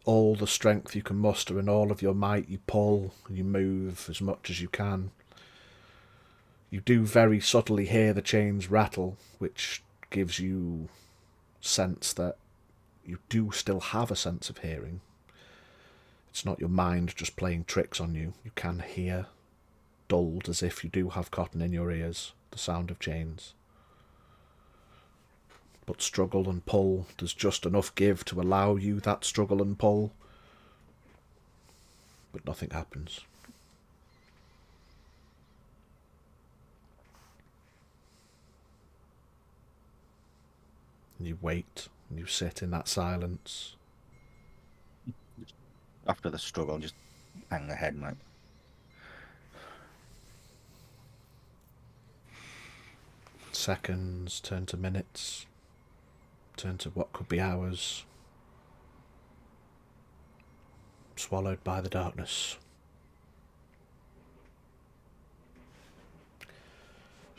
All the strength you can muster and all of your might, you pull and you move as much as you can. You do very subtly hear the chains rattle, which gives you sense that you do still have a sense of hearing. It's not your mind just playing tricks on you. You can hear, dulled as if you do have cotton in your ears, the sound of chains. But struggle and pull, there's just enough give to allow you that struggle and pull. But nothing happens. And you wait, and you sit in that silence. After the struggle, just hang the head like, Seconds turn to minutes, turn to what could be hours. Swallowed by the darkness.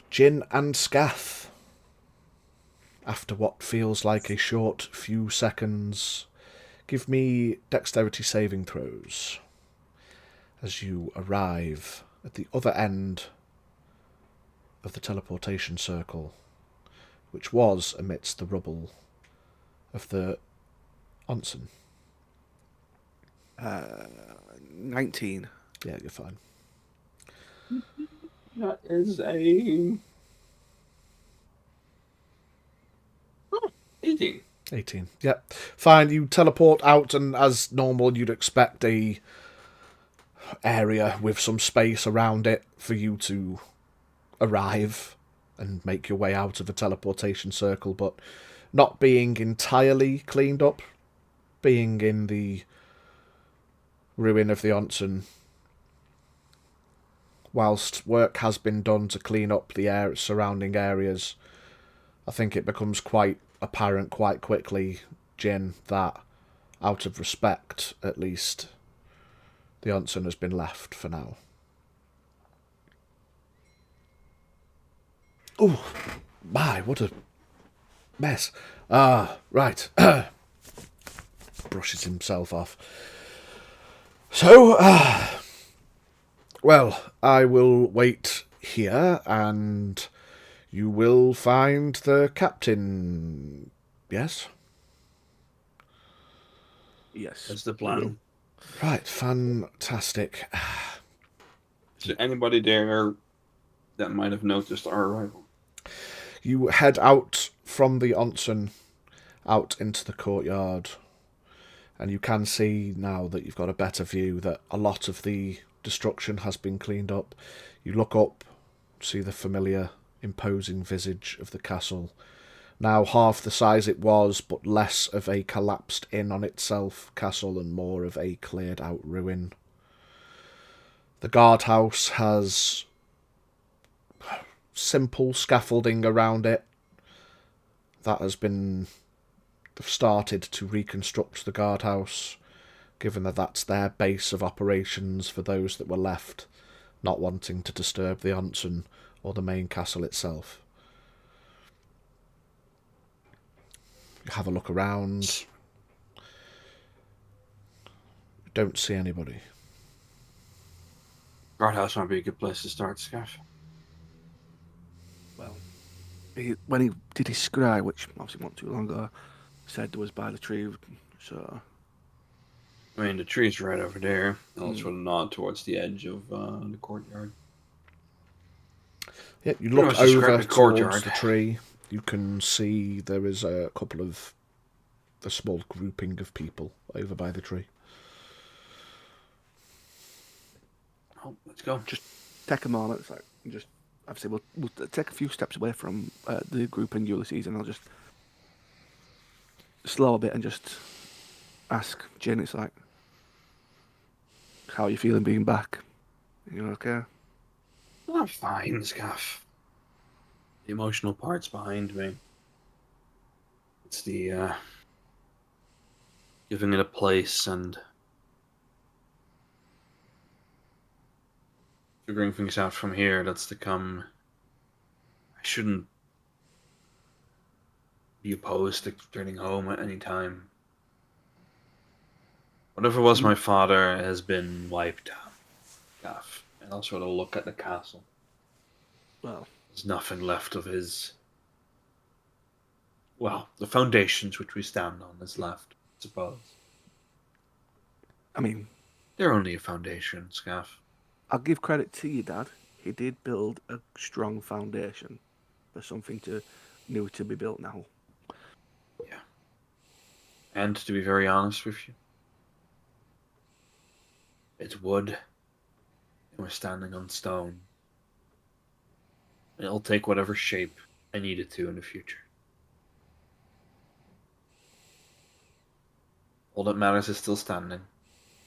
Jin and Scath, after what feels like a short few seconds, give me dexterity saving throws as you arrive at the other end of the teleportation circle, which was amidst the rubble of the onsen. 19. Yeah, you're fine. That is a 18. 18. Yep. Fine, you teleport out, and as normal, you'd expect a area with some space around it for you to arrive and make your way out of a teleportation circle, but not being entirely cleaned up, being in the ruin of the onsen, whilst work has been done to clean up the surrounding areas, I think it becomes quite apparent quite quickly, Jin, that out of respect, at least, the onsen has been left for now. Oh, my, what a mess. Right. Brushes himself off. So, well, I will wait here, and you will find the captain. Yes? Yes. That's the we will. plan. Right, fantastic. Is there anybody there that might have noticed our arrival? You head out from the onsen, out into the courtyard, and you can see now that you've got a better view that a lot of the destruction has been cleaned up. You look up, see the familiar, imposing visage of the castle. Now half the size it was, but less of a collapsed in on itself castle and more of a cleared out ruin. The guardhouse has simple scaffolding around it that has been started to reconstruct the guardhouse, given that that's their base of operations for those that were left, not wanting to disturb the onsen or the main castle itself. You have a look around. Don't see anybody. Guardhouse might be a good place to start, Scath. Well, when he did his scry, which obviously wasn't too long ago, said it was by the tree, so... I mean, the tree's right over there. I'll sort of nod towards the edge of the courtyard. Yeah, you Pretty look much describe over the towards courtyard. the tree. You can see there is a small grouping of people over by the tree. Oh, let's go. Just take a moment. It's like, just obviously we'll take a few steps away from the group and Ulysses, and I'll just slow a bit and just ask Jin. It's like, how are you feeling being back? You okay? I'm fine, Scaff. The emotional part's behind me. It's the giving it a place and figuring things out from here that's to come. I shouldn't be opposed to returning home at any time. Whatever was my father has been wiped out. Scaff. And I'll sort of look at the castle. Well, There's nothing left of his. Well, the foundations which we stand on is left, I suppose. I mean, They're only a foundation, Scaff. I'll give credit to your dad. He did build a strong foundation for something new to be built now. Yeah. And to be very honest with you, it's wood, and we're standing on stone. It'll take whatever shape I need it to in the future. All that matters is still standing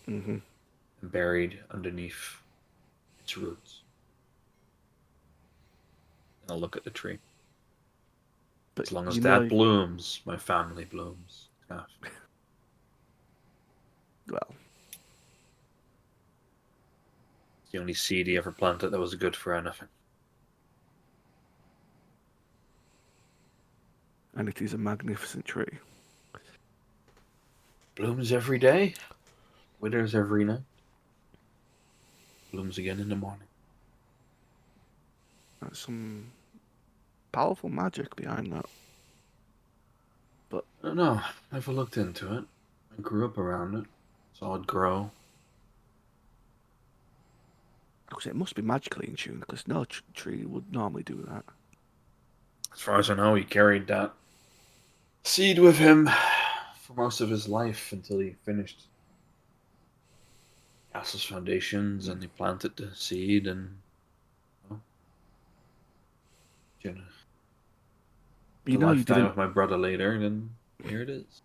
Mm-hmm. and buried underneath its roots. And I'll look at the tree. But As long as you that know, blooms, my family blooms. Yeah. well, It's the only seed he ever planted that was good for anything. and it is a magnificent tree. Blooms every day, withers every night, blooms again in the morning. That's some powerful magic behind that. I don't know. Never looked into it. I grew up around it. Saw it grow. Because it must be magically in tune, because no tree would normally do that. As far as I know, he carried that seed with him for most of his life until he finished Castle's foundations and he planted the seed and you know, You the know you lifetime didn't. of my brother later, and then here it is.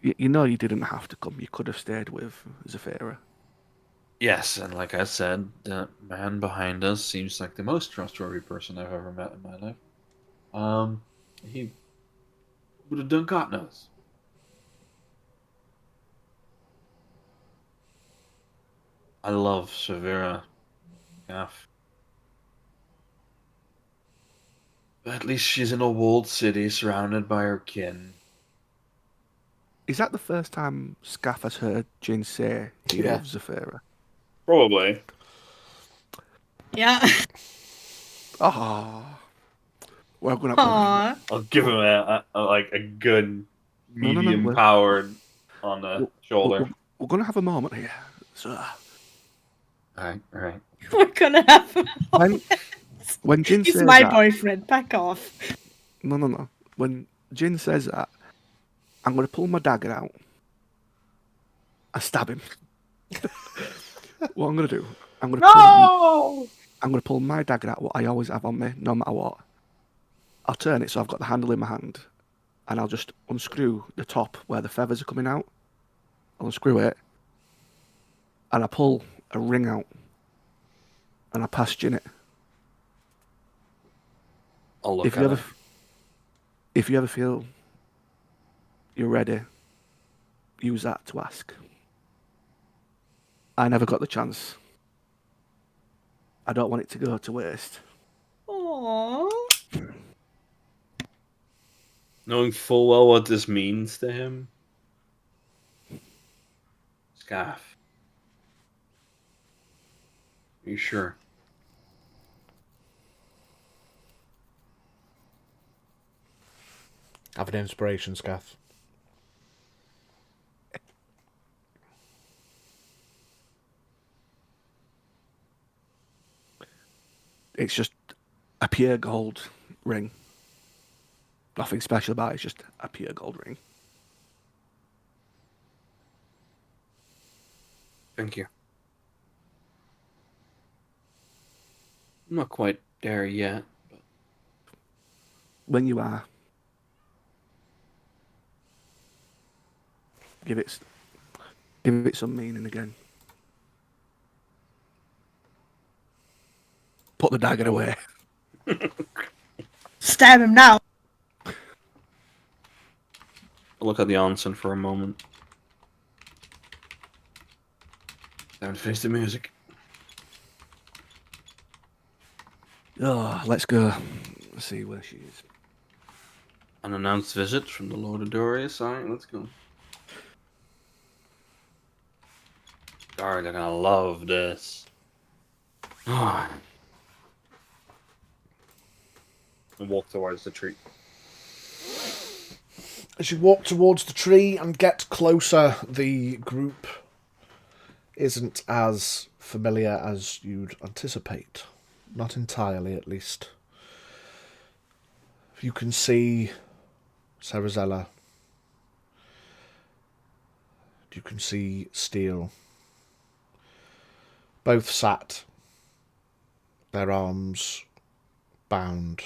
You know you didn't have to come. You could have stayed with Zephyra. Yes, and like I said, the man behind us seems like the most trustworthy person I've ever met in my life. He would have done God knows. I love Severa, Gaff. But at least she's in a walled city surrounded by her kin. Is that the first time Scath has heard Jin say he Yeah. loves Zephyra? Probably. Yeah. Oh. We're gonna have Aww. I'll give him a good No, medium powered on the shoulder. we're gonna have a moment here. So Alright, alright. We're gonna have him. when Jin He's says my that, boyfriend. Back off. no. When Jin says that, I'm gonna pull my dagger out and stab him. What I'm gonna do? I'm gonna pull my dagger out. What I always have on me, no matter what. I'll turn it so I've got the handle in my hand, and I'll just unscrew the top where the feathers are coming out. I'll unscrew it, and I pull a ring out, and I pass Jin it. I'll look If at you it. ever, if you ever feel you're ready, use that to ask. I never got the chance. I don't want it to go to waste. Aww. Knowing full well what this means to him. Scaff. Are you sure? Have an inspiration, Scath. It's just a pure gold ring. Nothing special about it, it's just a pure gold ring. Thank you. I'm not quite there yet. But When you are, give it some meaning again. Put the dagger away. Stab him now. I'll look at the onsen for a moment. Time to face the music. Oh, let's go. Let's see where she is. Unannounced visit from the Lord of Doro Yosai. Let's go. Darn, they're gonna love this. And walk towards the tree. As you walk towards the tree and get closer, the group isn't as familiar as you'd anticipate. Not entirely, at least. You can see Sarazella. You can see Steel. Both sat, their arms bound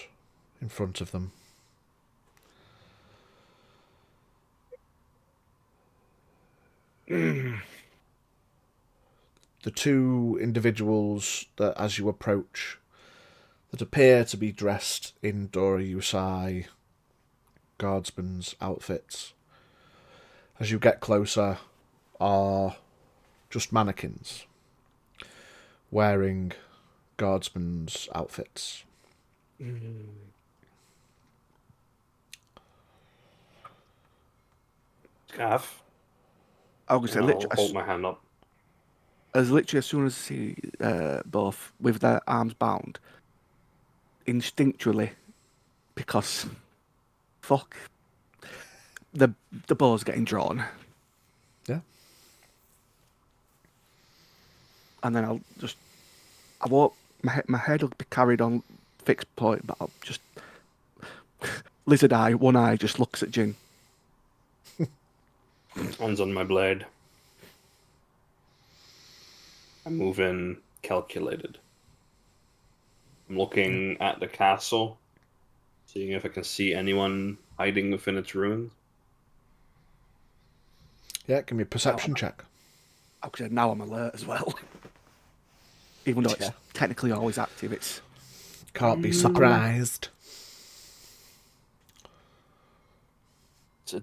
in front of them. The two individuals that, as you approach, that appear to be dressed in Doro Yosai guardsmen's outfits. As you get closer, are just mannequins wearing guardsmen's outfits. Scath. I was And gonna say, I'll hold my hand up. literally as soon as I see both with their arms bound, instinctually, because fuck, the bow's getting drawn, Yeah. and then I won't. My head will be carried on fixed point, but I'll just lizard eye, one eye just looks at Jin. Hands on my blade. I move in calculated. I'm looking at the castle, seeing if I can see anyone hiding within its ruins. Yeah, give me a perception check. I would say now I'm alert as well. Even though it's Yeah. technically always active, it's Can't be surprised. It's a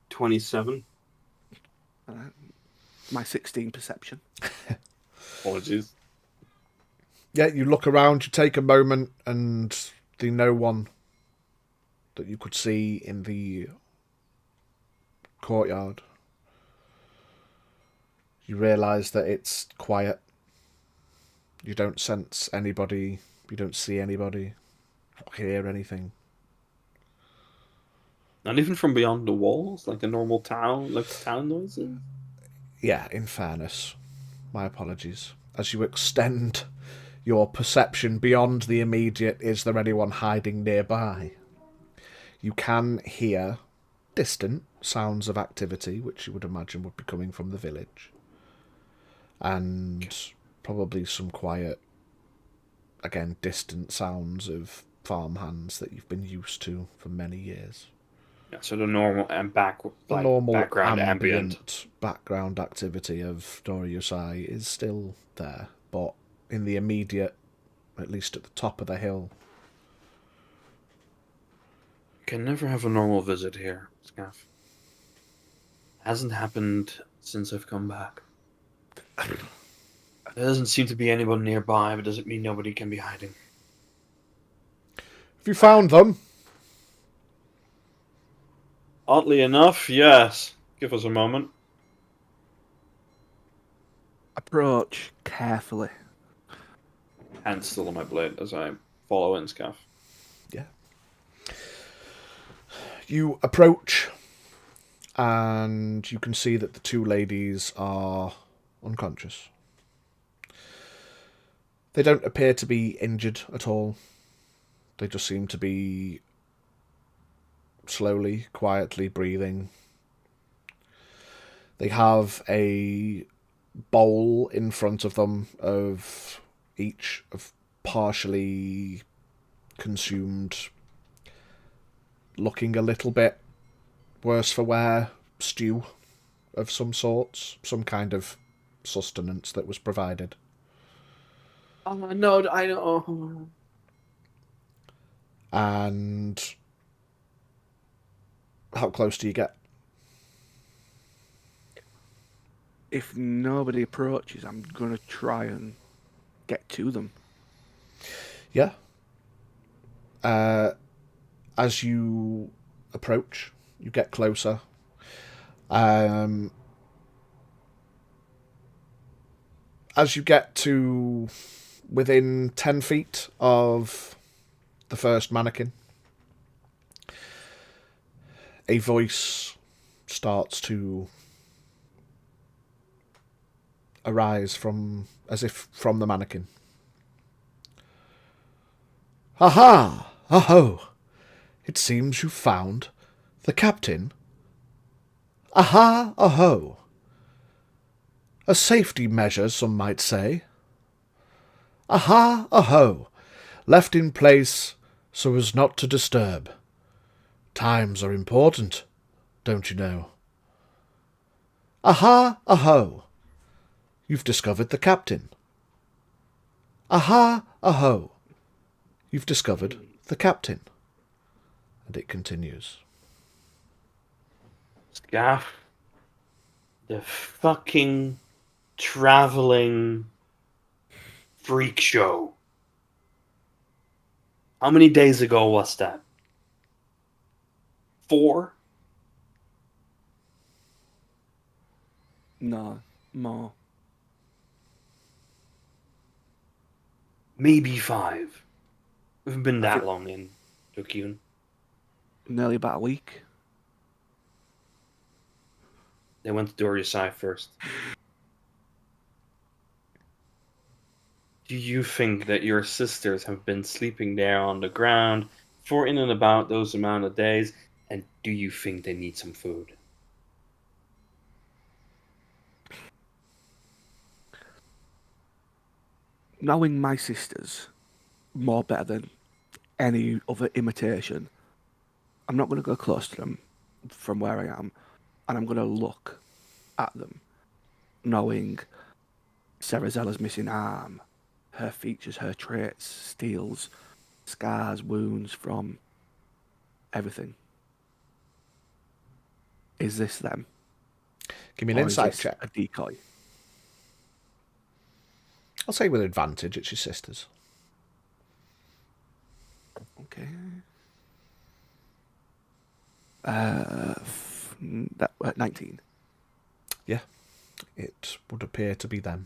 27. my 16 perception. Apologies. Yeah, you look around, you take a moment, and the no one that you could see in the courtyard. You realise that it's quiet. You don't sense anybody, you don't see anybody, hear anything. Not even from beyond the walls, like a normal town, like town noises? Yeah, in fairness, my apologies. As you extend your perception beyond the immediate, is there anyone hiding nearby? You can hear distant sounds of activity, which you would imagine would be coming from the village. And probably some quiet, again, distant sounds of farmhands that you've been used to for many years. Yeah, so the normal and The normal background ambient background activity of Doro Yosai is still there, but in the immediate, at least at the top of the hill. Can never have a normal visit here, Scath. Hasn't happened since I've come back. There doesn't seem to be anyone nearby, but doesn't mean nobody can be hiding. Have you found them? Oddly enough, yes. Give us a moment. Approach carefully. Hand still on my blade as I follow in Scath. Yeah. You approach, and you can see that the two ladies are unconscious. They don't appear to be injured at all. They just seem to be slowly, quietly breathing. They have a bowl in front of them of each of partially consumed, looking a little bit worse for wear, stew of some sorts, some kind of sustenance that was provided. Oh, no, I know. And how close do you get? If nobody approaches, I'm going to try and get to them. Yeah. As you approach, you get closer. As you get to within 10 feet of the first mannequin, a voice starts to arise from, as if from the mannequin. Aha! Aho! It seems you found the captain. Aha! Aho! A safety measure, some might say. Aha! Aho! Left in place so as not to disturb. Times are important, don't you know? Aha! Aho! You've discovered the captain. Aha! Aho! You've discovered the captain. And it continues. Scath, the fucking traveling freak show. How many days ago was that? 4? No, more. Maybe 5. We've been I that think- long in Tokyo. Nearly about a week. They went to Doro Yosai first. Do you think that your sisters have been sleeping there on the ground for in and about those amount of days? And do you think they need some food? Knowing my sisters more better than any other imitation, I'm not going to go close to them from where I am, and I'm going to look at them, knowing Sarazella's missing arm, her features, her traits, steals, scars, wounds from everything. Is this them? Give me an Or is insight this check. a decoy? I'll say with advantage, it's your sisters. Okay. 19. Yeah, it would appear to be them.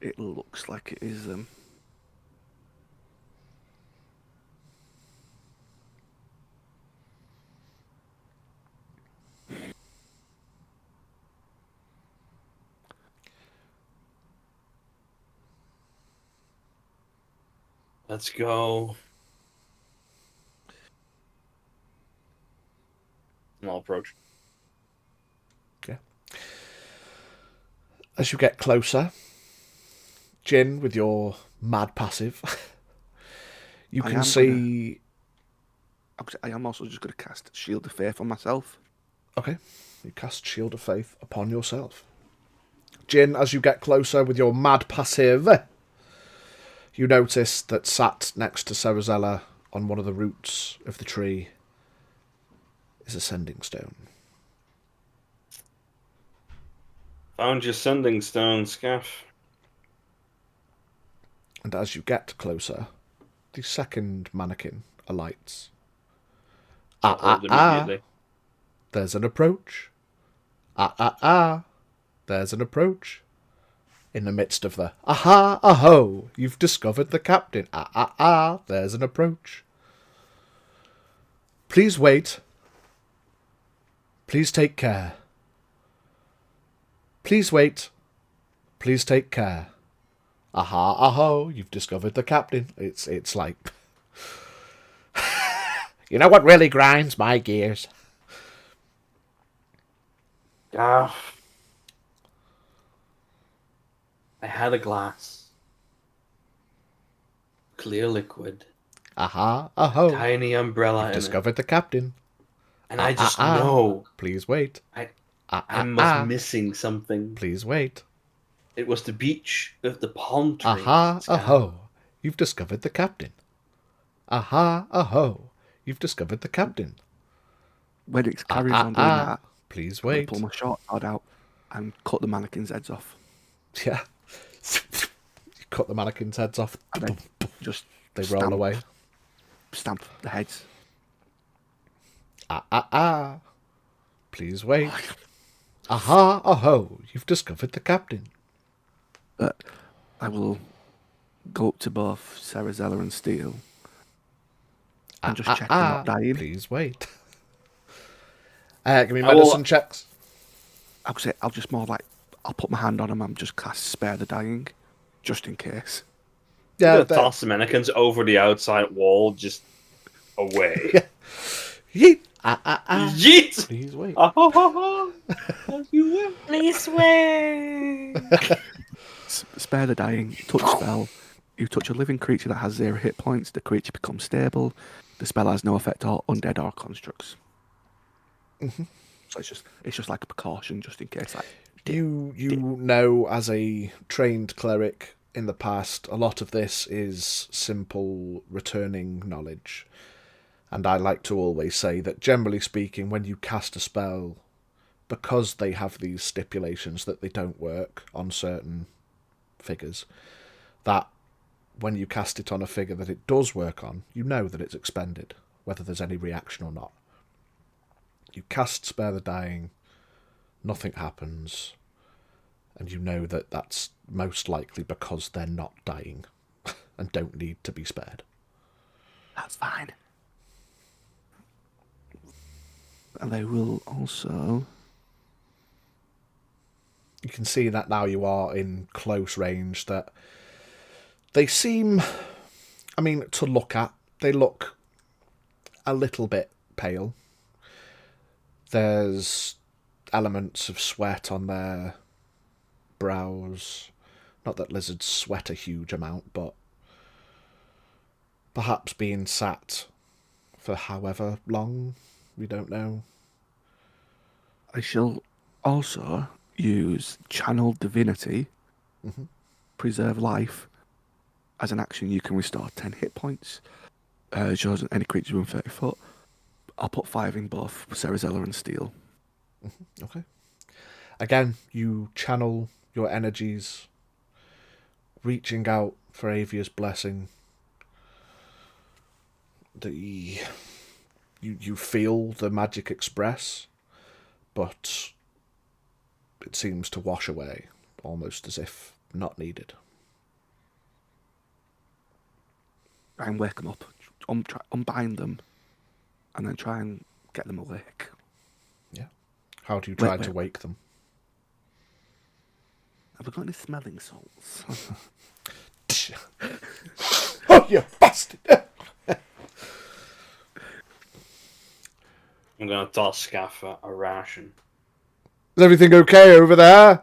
It looks like it is them. Let's go. And I'll approach. Okay. As you get closer, Jin, with your mad passive, you I can am see... I am also just going to cast Shield of Faith on myself. Okay, you cast Shield of Faith upon yourself. Jin, as you get closer with your mad passive, you notice that sat next to Sarazella on one of the roots of the tree is a sending stone. Found your sending stone, Scath. And as you get closer, the second mannequin alights. I'll hold immediately. There's an approach. There's an approach. In the midst of the aha, aho, you've discovered the captain. There's an approach. Please wait. Please take care. Please wait. Please take care. Aha, aho, you've discovered the captain. It's like... You know what really grinds my gears? Scath. I had a glass. Clear liquid. Aha, aho, Tiny umbrella you've in discovered the captain. it. And I just know Please wait. I was missing something. Please wait. It was the beach of the palm tree. Aha, Scath. aho, you've discovered the captain. Aha, aho, you've discovered the captain. When it carries on doing that, Please I'm going wait. to pull my short sword out and cut the mannequins' heads off. Yeah. You cut the mannequins' heads off. And then just They roll away. Stamp the heads. Please wait. Aha, aho, you've discovered the captain. But I will go up to both Sarazella and Steel and just check they're not dying. Please wait. Give me I will- medicine checks. I'll just more like, I'll put my hand on them and just cast Spare the Dying, just in case. Yeah, Yeah, toss the mannequins over the outside wall, just away. Yeet. Yeet! Please wait. As you will. Please swear. Spare the Dying, touch spell. You touch a living creature that has 0 hit points, the creature becomes stable. The spell has no effect on undead or constructs. So it's just like a precaution, just in case. Like, You know, as a trained cleric in the past, a lot of this is simple returning knowledge. And I like to always say that, generally speaking, when you cast a spell, because they have these stipulations that they don't work on certain figures, that when you cast it on a figure that it does work on, you know that it's expended, whether there's any reaction or not. You cast Spare the Dying, nothing happens, and you know that that's most likely because they're not dying and don't need to be spared. That's fine. And they will also... You can see that now you are in close range, that they seem, I mean, to look at, they look a little bit pale. There's elements of sweat on their brows. Not that lizards sweat a huge amount, but perhaps being sat for however long, we don't know. I shall also use Channel Divinity, Preserve Life. As an action, you can restore 10 hit points. Shows any creature within 30 foot. I'll put 5 in both Cerizella and Steel. Okay. Again, you channel your energies, reaching out for Avia's blessing. You feel the magic express, but it seems to wash away, almost as if not needed. Try and wake them up. Unbind them, and then try and get them awake. Yeah. How do you try Wait. to wake them? Have we got any smelling salts? Oh, you bastard! I'm going to toss Scath a ration. Is everything okay over there?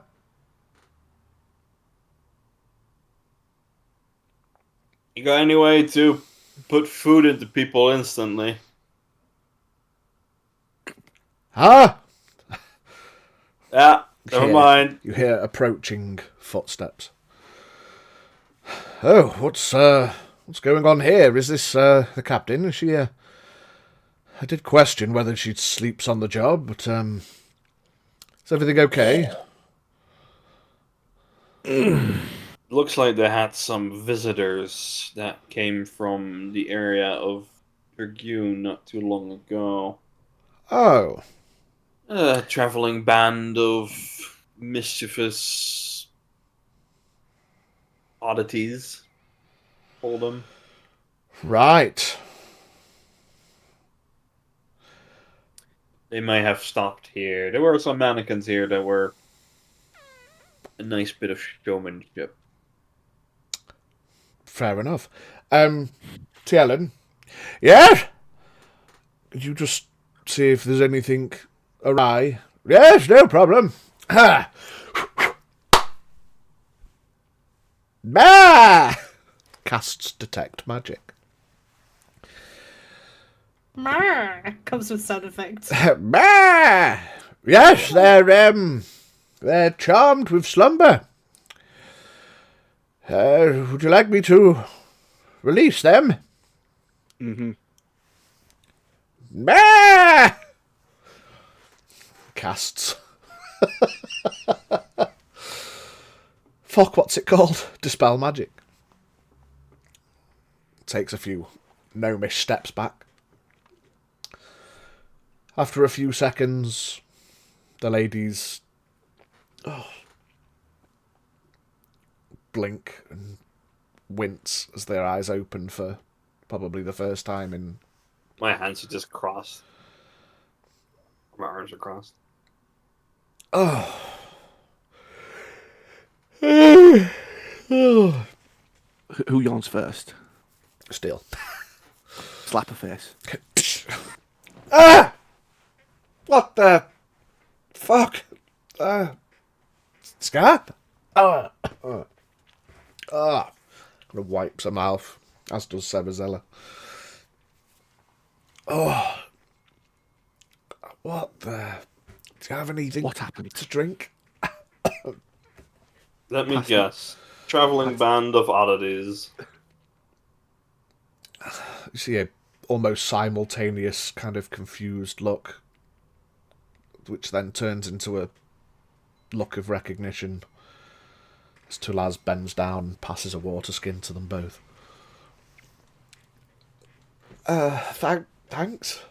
You got any way to put food into people instantly? Huh? Yeah, never mind. You hear approaching footsteps. Oh, what's going on here? Is this the captain? Is she? I did question whether she sleeps on the job, but is everything okay? Looks like they had some visitors that came from the area of Bergune not too long ago. Oh, A traveling band of mischievous oddities. Hold them. right. They may have stopped here. There were some mannequins here that were a nice bit of showmanship. Fair enough. Tielen? Yes? Could you just see if there's anything awry? Yes, no problem. Ha! Bah! Casts Detect Magic. Comes with sound effects. Bah! Yes, they're charmed with slumber. Would you like me to release them? Mm-hmm. Bah! Casts. Fuck, what's it called? Dispel Magic. Takes a few gnomish steps back. After a few seconds, the ladies blink and wince as their eyes open for probably the first time in... My hands are just crossed. My arms are crossed. Oh. Who yawns first? Still. Slap her face. Ah! What the fuck? Scath? Wipes her mouth, as does Cerizella. Oh. What the... Do you have anything What happened? to drink? Let me Pass it. guess. Traveling band of oddities. You see a almost simultaneous kind of confused look, which then turns into a look of recognition as Tulaz bends down and passes a water skin to them both. Thanks.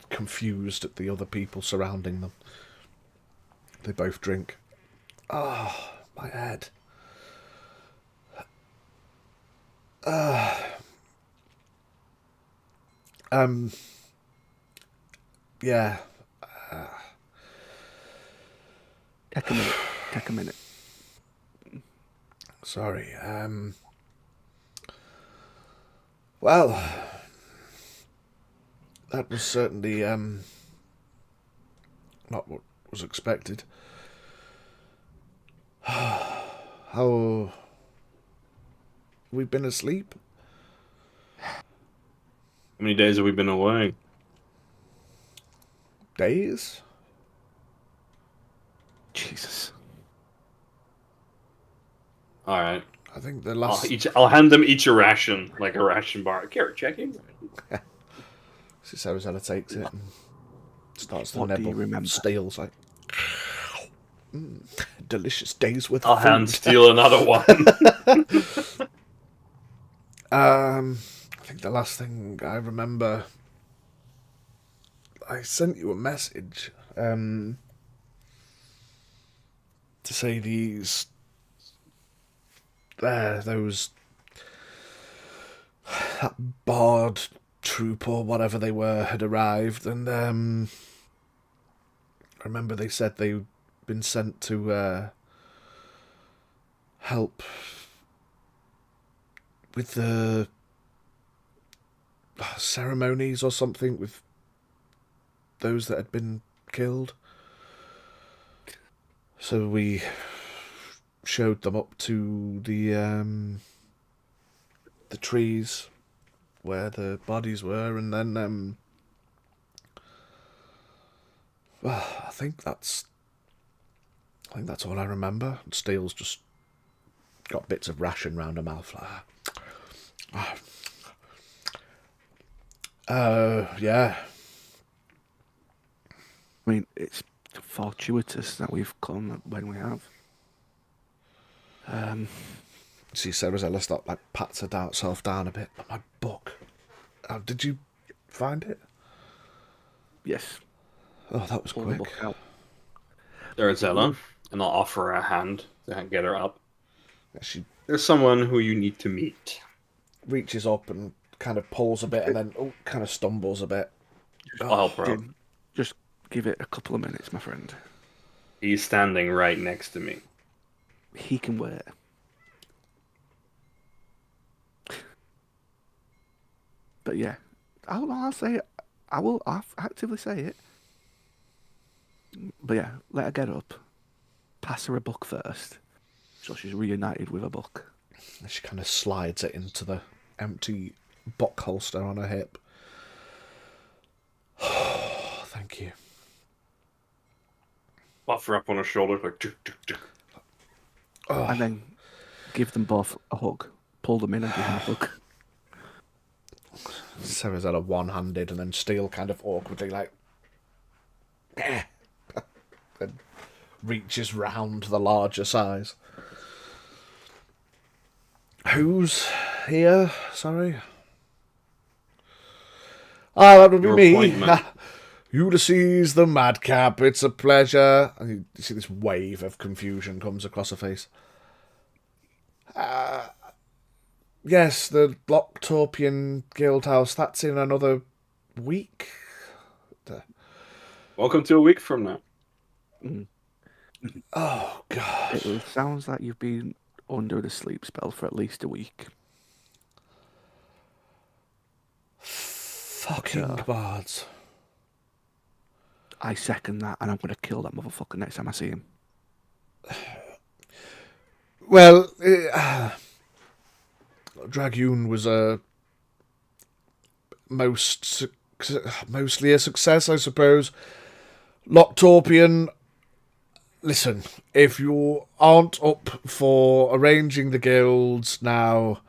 Confused at the other people surrounding them. They both drink. Oh, my head. Yeah. Take a minute. Take a minute. Sorry. Well, that was certainly not what was expected. How we've been asleep? How many days have we been away? Days? Jesus. All right. I think the last. I'll hand them each a ration, like a ration bar. Kerecekian. Sarah takes it and starts to What do you nibble. remember? Steals like delicious days with I'll food. hand steal another one. I think the last thing I remember, I sent you a message to say those that bard troop or whatever they were had arrived, and I remember they said they'd been sent to help with the ceremonies or something with those that had been killed. So we showed them up to the trees where the bodies were, and then well, I think that's all I remember. Steele's just got bits of ration round her mouth like that. Yeah. I mean, it's fortuitous that we've come when we have. See Sarah stop, like, pats herself down a bit. My book. Did you find it? Yes. Oh, that was Pull the quick. book out. There's Ella, and I'll offer her a hand to get her up. She There's someone who you need to meet. reaches up and kind of pulls a bit and then kind of stumbles a bit. I'll help her up. Jim, just give it a couple of minutes, my friend. He's standing right next to me. He can wait. But yeah, I'll say it. I'll actively say it. But yeah, let her get up. Pass her a book first, so she's reunited with a book. And she kind of slides it into the empty book holster on her hip. Thank you. Buff her up on her shoulder, like. Tuk, tuk, tuk. Oh, And then give them both a hug. Pull them in and give them a hug. Sarah's had a one-handed, and then Steele kind of awkwardly like, then reaches round the larger size. Who's here? Sorry. That would be Your me. appointment. Ulysses the Madcap. It's a pleasure. And you see this wave of confusion comes across her face. Yes, the Locktorpian Guildhouse. That's in another week. Welcome to a week from now. Oh, God. It sounds like you've been under the sleep spell for at least a week. Fucking Yeah. bards. I second that, and I'm going to kill that motherfucker next time I see him. Well, Dragoon was mostly a success, I suppose. Locktorpian, Listen, if you aren't up for arranging the guilds now,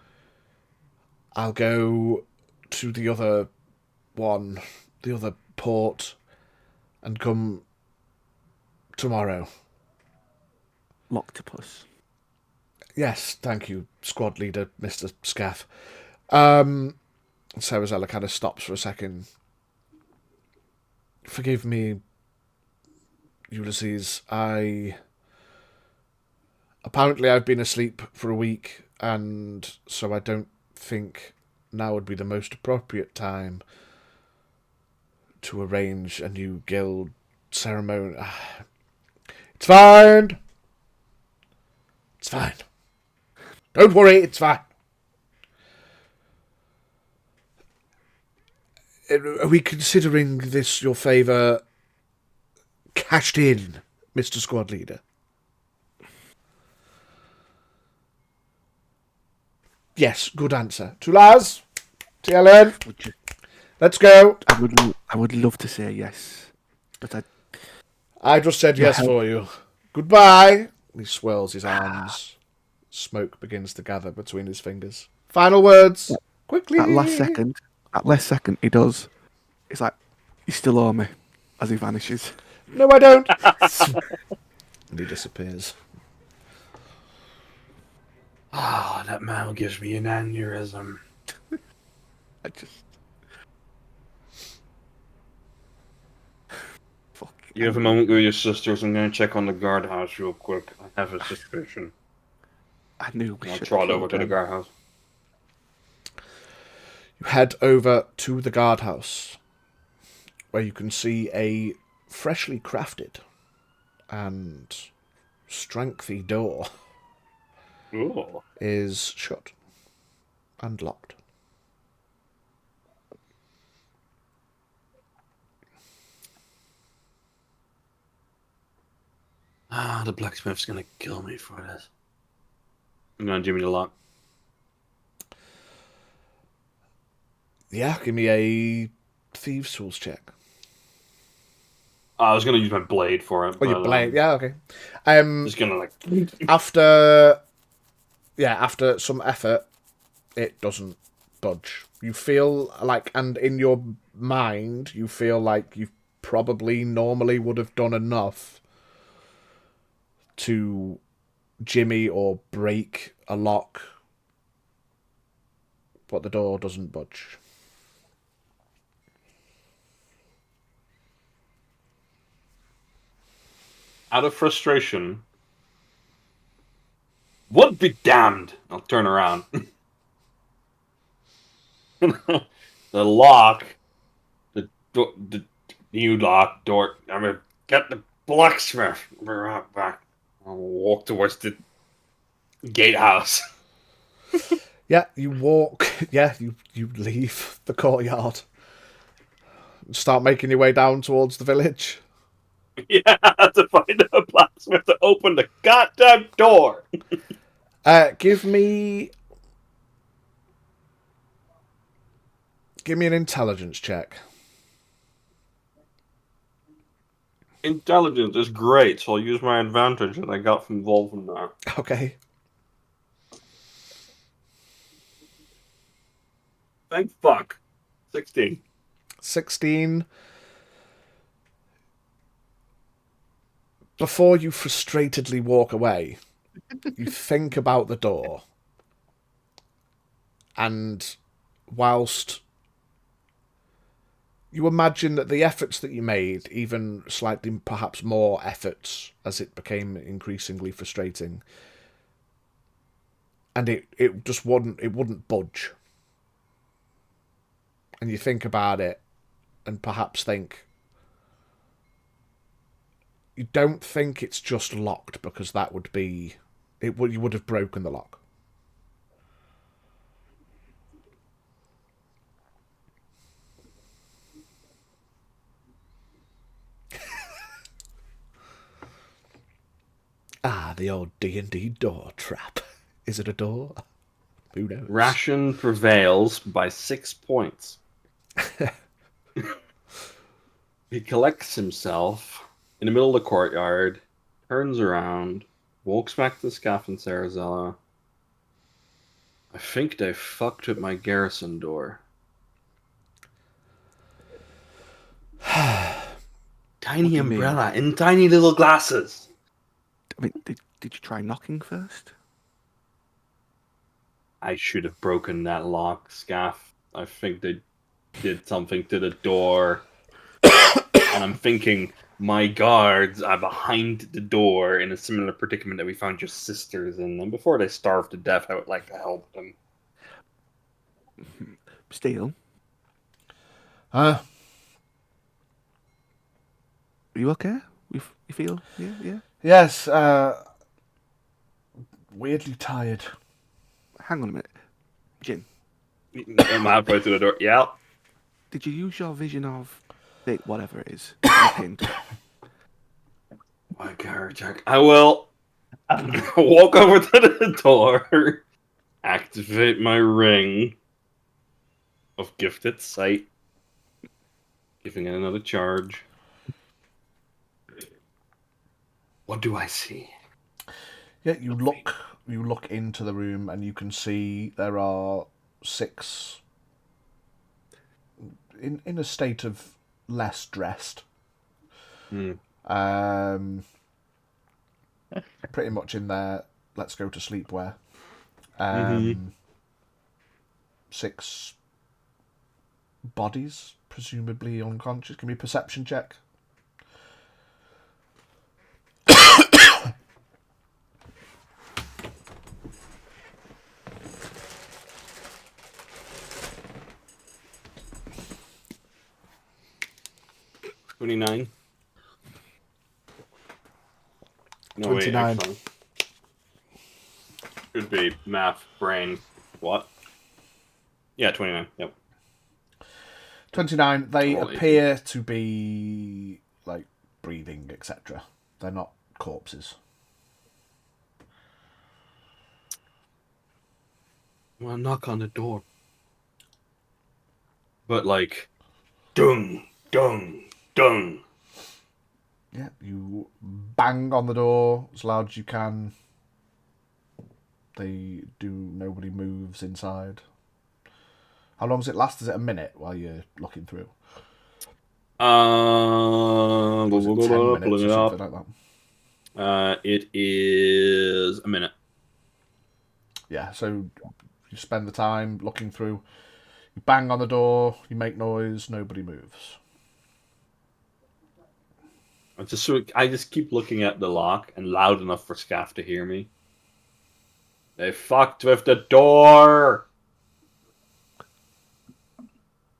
I'll go to the other one, the other port, and come tomorrow. Loctopus. Yes, thank you, squad leader, Mr. Scath. Sarahzella kind of stops for a second. Forgive me, Ulysses. Apparently I've been asleep for a week, and so I don't think now would be the most appropriate time to arrange a new guild ceremony. It's fine. It's fine. Don't worry, it's fine. Are we considering this your favour cashed in, Mr. Squad Leader? Yes, good answer. To Laz, TLN, let's go. I would love to say yes, but I just said yes help. for you. Goodbye. He swirls his arms. Smoke begins to gather between his fingers. Final words. Quickly. At last second, he does. It's like, you still owe me, as he vanishes. No, I don't. And he disappears. Ah, that man gives me an aneurysm. I just... Fuck. You have a moment with your sisters. I'm going to check on the guardhouse real quick. I have a suspicion. I knew we I'll should trot over to the guardhouse. You head over to the guardhouse, where you can see a freshly crafted and strengthy door Ooh. is shut and locked. Ah, the blacksmith's going to kill me for this. I'm going to give me the lock. Yeah, give me a thieves' tools check. I was going to use my blade for it. Oh, your blade. Yeah, okay. Just going to like... After some effort, it doesn't budge. You feel like, and in your mind, you feel like you probably normally would have done enough to jimmy or break a lock, but the door doesn't budge. Out of frustration, would be damned. I'll turn around. The lock, the new lock door. I'm gonna get the blacksmith. I'll be right back. I'll walk towards the gatehouse. Yeah, you walk. Yeah, you leave the courtyard. Start making your way down towards the village. Yeah, to find a blacksmith to open the goddamn door. Give me an intelligence check. Intelligence is great, so I'll use my advantage that I got from Volvendar. Okay. Thank fuck. 16. 16. Before you frustratedly walk away, you think about the door. And whilst you imagine that the efforts that you made, even slightly perhaps more efforts as it became increasingly frustrating, and it just wouldn't budge. And you think about it and perhaps think, you don't think it's just locked, because that would be... you would have broken the lock. The old D&D door trap. Is it a door? Who knows? Ration prevails by 6 points. He collects himself in the middle of the courtyard turns around, walks back to Scath and Sarazella. I think they fucked with my garrison door. What Tiny do you mean? umbrella in tiny little glasses. I mean, did you try knocking first? I should have broken that lock, Scath. I think they did something to the door. And I'm thinking my guards are behind the door in a similar predicament that we found your sisters in. And before they starved to death, I would like to help them. Steel, Huh? are you okay? You feel? Yeah. Yes, weirdly tired. Hang on a minute, Jin. I'm halfway through the door. Yeah. Did you use your vision of whatever it is? Looking to- My character. I will walk over to the door, activate my ring of gifted sight, giving it another charge. What do I see? Yeah, you look into the room and you can see there are 6 in a state of less dressed. Pretty much in their let's go to sleep wear. 6 bodies, presumably unconscious. Give me a perception check. $29. No, 29. wait, actually. Should be math, brain. What? Yeah, 29. Yep. 29. They Roll appear to be like breathing, etc. They're not corpses. Well, knock on the door. But like, dung, dung, dung. Yeah, you bang on the door as loud as you can. Nobody moves inside. How long does it last? Is it a minute while you're looking through? Or is it 10 minutes Pulling or it something up. like that? It is a minute. Yeah, so you spend the time looking through. You bang on the door, you make noise, nobody moves. I just keep looking at the lock and loud enough for Scath to hear me. They fucked with the door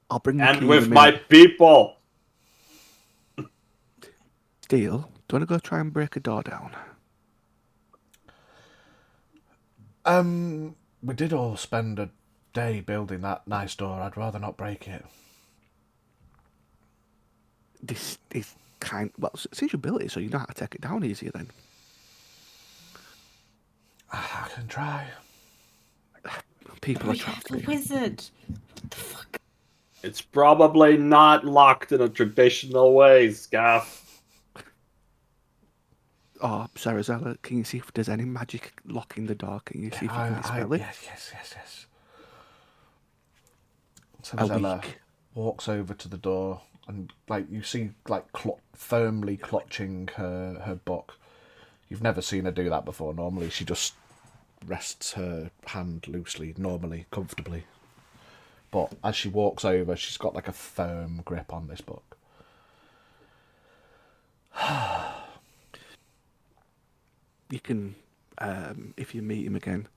I'll bring the and key in with a my minute. people. Steel, do you want to go try and break a door down? We did all spend a day building that nice door. I'd rather not break it. This is since you built it, so you know how to take it down easier then. I can try. People are We have the trapped. wizard. What the fuck? It's probably not locked in a traditional way, Scath. Oh, Sarazella, can you see if there's any magic locking the door? Can you see if you can dispel it? Yes. A Sarazella week. walks over to the door and you see firmly clutching her book. You've never seen her do that before. Normally she just rests her hand loosely, normally, comfortably. But as she walks over, she's got like a firm grip on this book. You can, if you meet him again,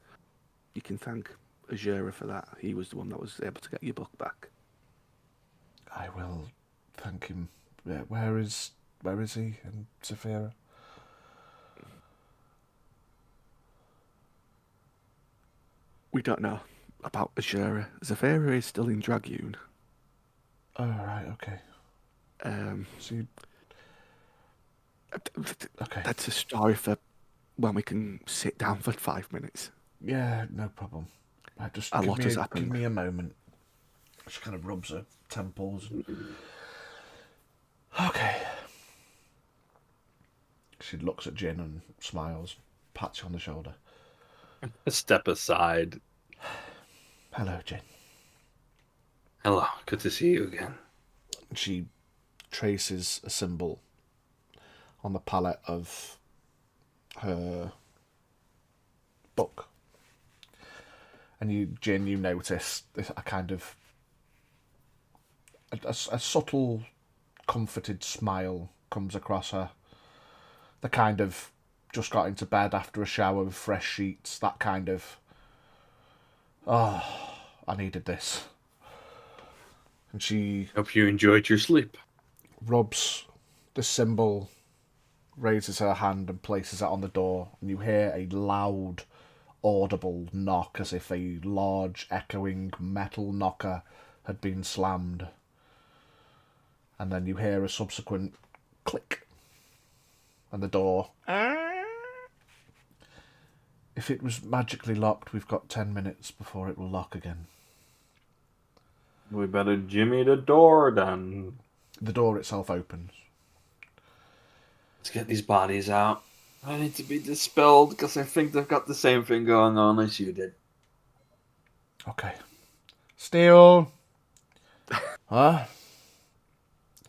you can thank Azura for that. He was the one that was able to get your book back. I will thank him. Yeah, where is he and Zephyra? We don't know about Azura. Zephyra is still in Dragoon. Oh, right, okay. So you... Okay. That's a story for when we can sit down for 5 minutes. Yeah, no problem. Right, just A lot has happened. give me a moment. She kind of rubs her temples. Okay. She looks at Jin and smiles, pats you on the shoulder. Step aside. Hello, Jin. Hello, good to see you again. She traces a symbol on the palette of her book. And you, Jin, you notice a kind of a subtle, comforted smile comes across her. The kind of just got into bed after a shower with fresh sheets. That kind of, oh, I needed this. And she Hope you enjoyed your sleep. rubs the symbol, raises her hand and places it on the door, and you hear a loud, audible knock as if a large, echoing metal knocker had been slammed. And then you hear a subsequent click, and the door. If it was magically locked, we've got 10 minutes before it will lock again. We better jimmy the door then. The door itself opens. Let's get these bodies out. I need to be dispelled because I think they've got the same thing going on as you did. Okay. Steel! Huh?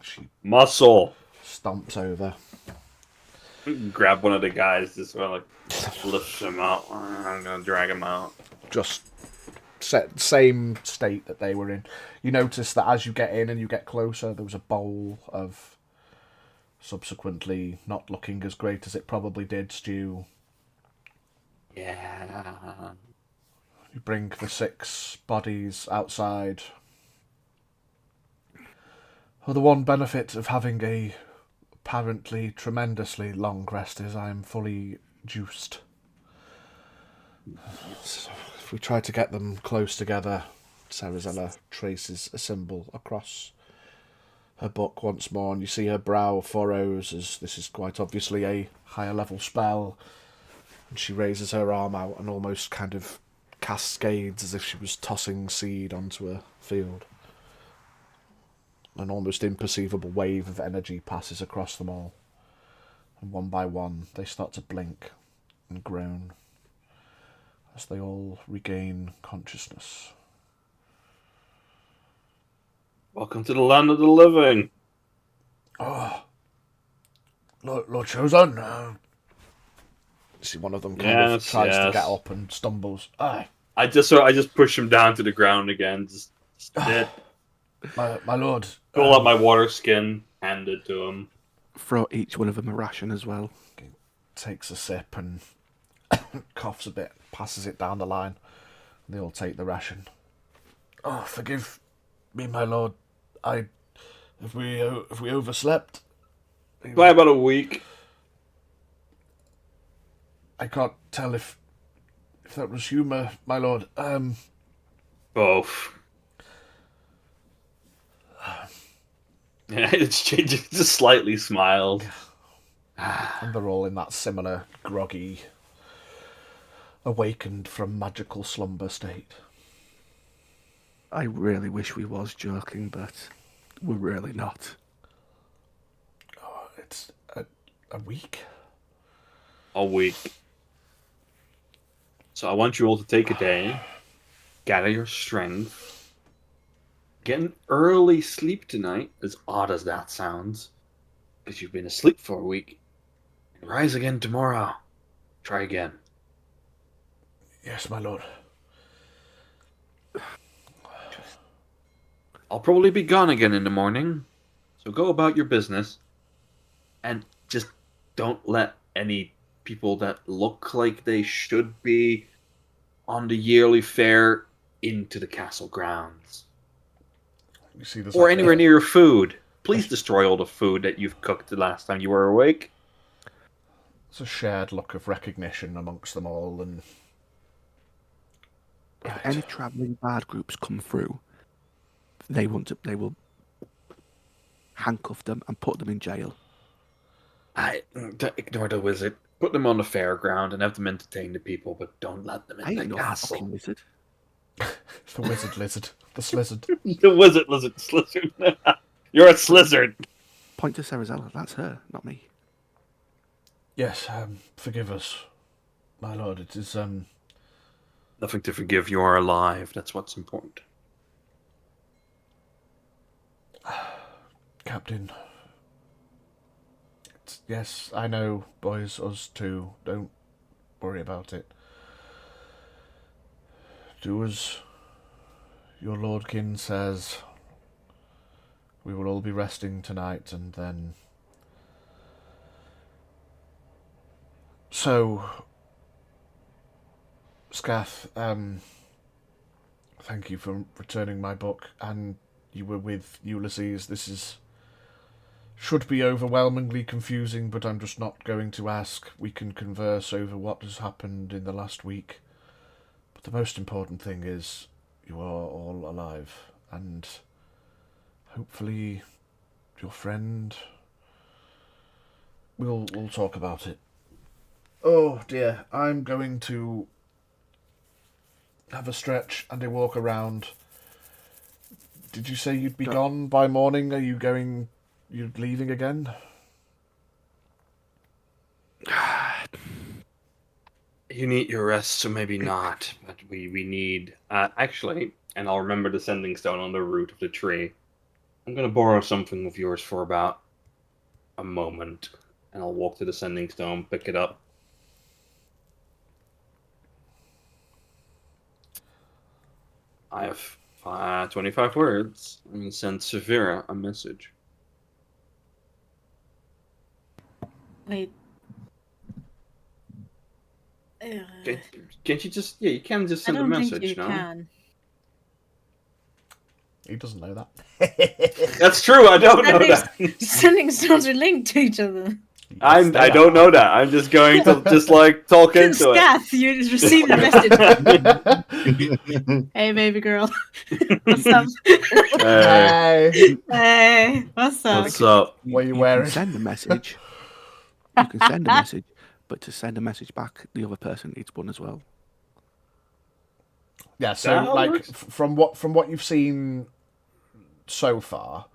She Muscle. stomps over. Grab one of the guys, just sort of like lifts him out. I'm gonna drag him out. Just same state that they were in. You notice that as you get in and you get closer, there was a bowl of subsequently not looking as great as it probably did stew. Yeah. You bring the 6 bodies outside. Well, the one benefit of having a apparently tremendously long rest is I am fully juiced. So if we try to get them close together, Sarazella traces a symbol across her book once more, and you see her brow furrows as this is quite obviously a higher level spell. And she raises her arm out and almost kind of cascades as if she was tossing seed onto a field. An almost imperceivable wave of energy passes across them all. And one by one, they start to blink and groan as they all regain consciousness. Welcome to the land of the living. Oh, Lord Chosen. You see one of them kind of tries to get up and stumbles. Aye. I just push him down to the ground again. Just dead. My lord. Pull out my water skin, hand it to him. Throw each one of them a ration as well. Takes a sip and coughs a bit, passes it down the line. They all take the ration. Oh, forgive me, my lord. If we overslept. By about a week. I can't tell if that was you, my lord. Both. Yeah, it's changing. Just slightly smiled. And they're all in that similar groggy, awakened from magical slumber state. I really wish we was joking, but we're really not. Oh, it's a week. A week. So I want you all to take a day, gather your strength, get an early sleep tonight, as odd as that sounds, because you've been asleep for a week, and rise again tomorrow. Try again. Yes, my lord. I'll probably be gone again in the morning, so go about your business, and just don't let any people that look like they should be on the yearly fair into the castle grounds. You see, there's Or like anywhere near your food. Please destroy all the food that you've cooked the last time you were awake. It's a shared look of recognition amongst them all, and If any travelling bard groups come through, they will handcuff them and put them in jail. Ignore the wizard. Put them on the fairground and have them entertain the people, but don't let them I in ain't the no castle. fucking wizard. the wizard lizard, the slizzard. The wizard, lizard, slizzard. You're a slizzard. Point to Sarazella. That's her, not me. Yes, forgive us, my lord. It is, Nothing to forgive. You are alive. That's what's important. Captain. Yes, I know, boys, us too. Don't worry about it. Do as your lordkin says. We will all be resting tonight, and then... So, Scath, thank you for returning my book, and you were with Ulysses. This should be overwhelmingly confusing, but I'm just not going to ask. We can converse over what has happened in the last week. But the most important thing is you are all alive, and hopefully your friend... We'll talk about it. Oh dear, I'm going to have a stretch and a walk around. Did you say you'd be gone by morning? Are you going... You're leaving again? You need your rest, so maybe not. But we need... actually, and I'll remember the sending stone on the root of the tree. I'm going to borrow something of yours for about a moment. And I'll walk to the sending stone, pick it up. I have 25 words. I'm going to send Zephyra a message. Wait. Can't you just... Yeah, you can just I send a don't message, think you no? can. He doesn't know that. That's true, I don't know that. Sending stones are linked to each other. I don't know that. I'm just going to just like talk into it. Scath, you received a message. Hey, baby girl. What's up? Hey. Hey, what's up? What's up? What are you You wearing? can send a message. You can send a message, but to send a message back, the other person needs one as well. Yeah, so That like works. from what you've seen so far,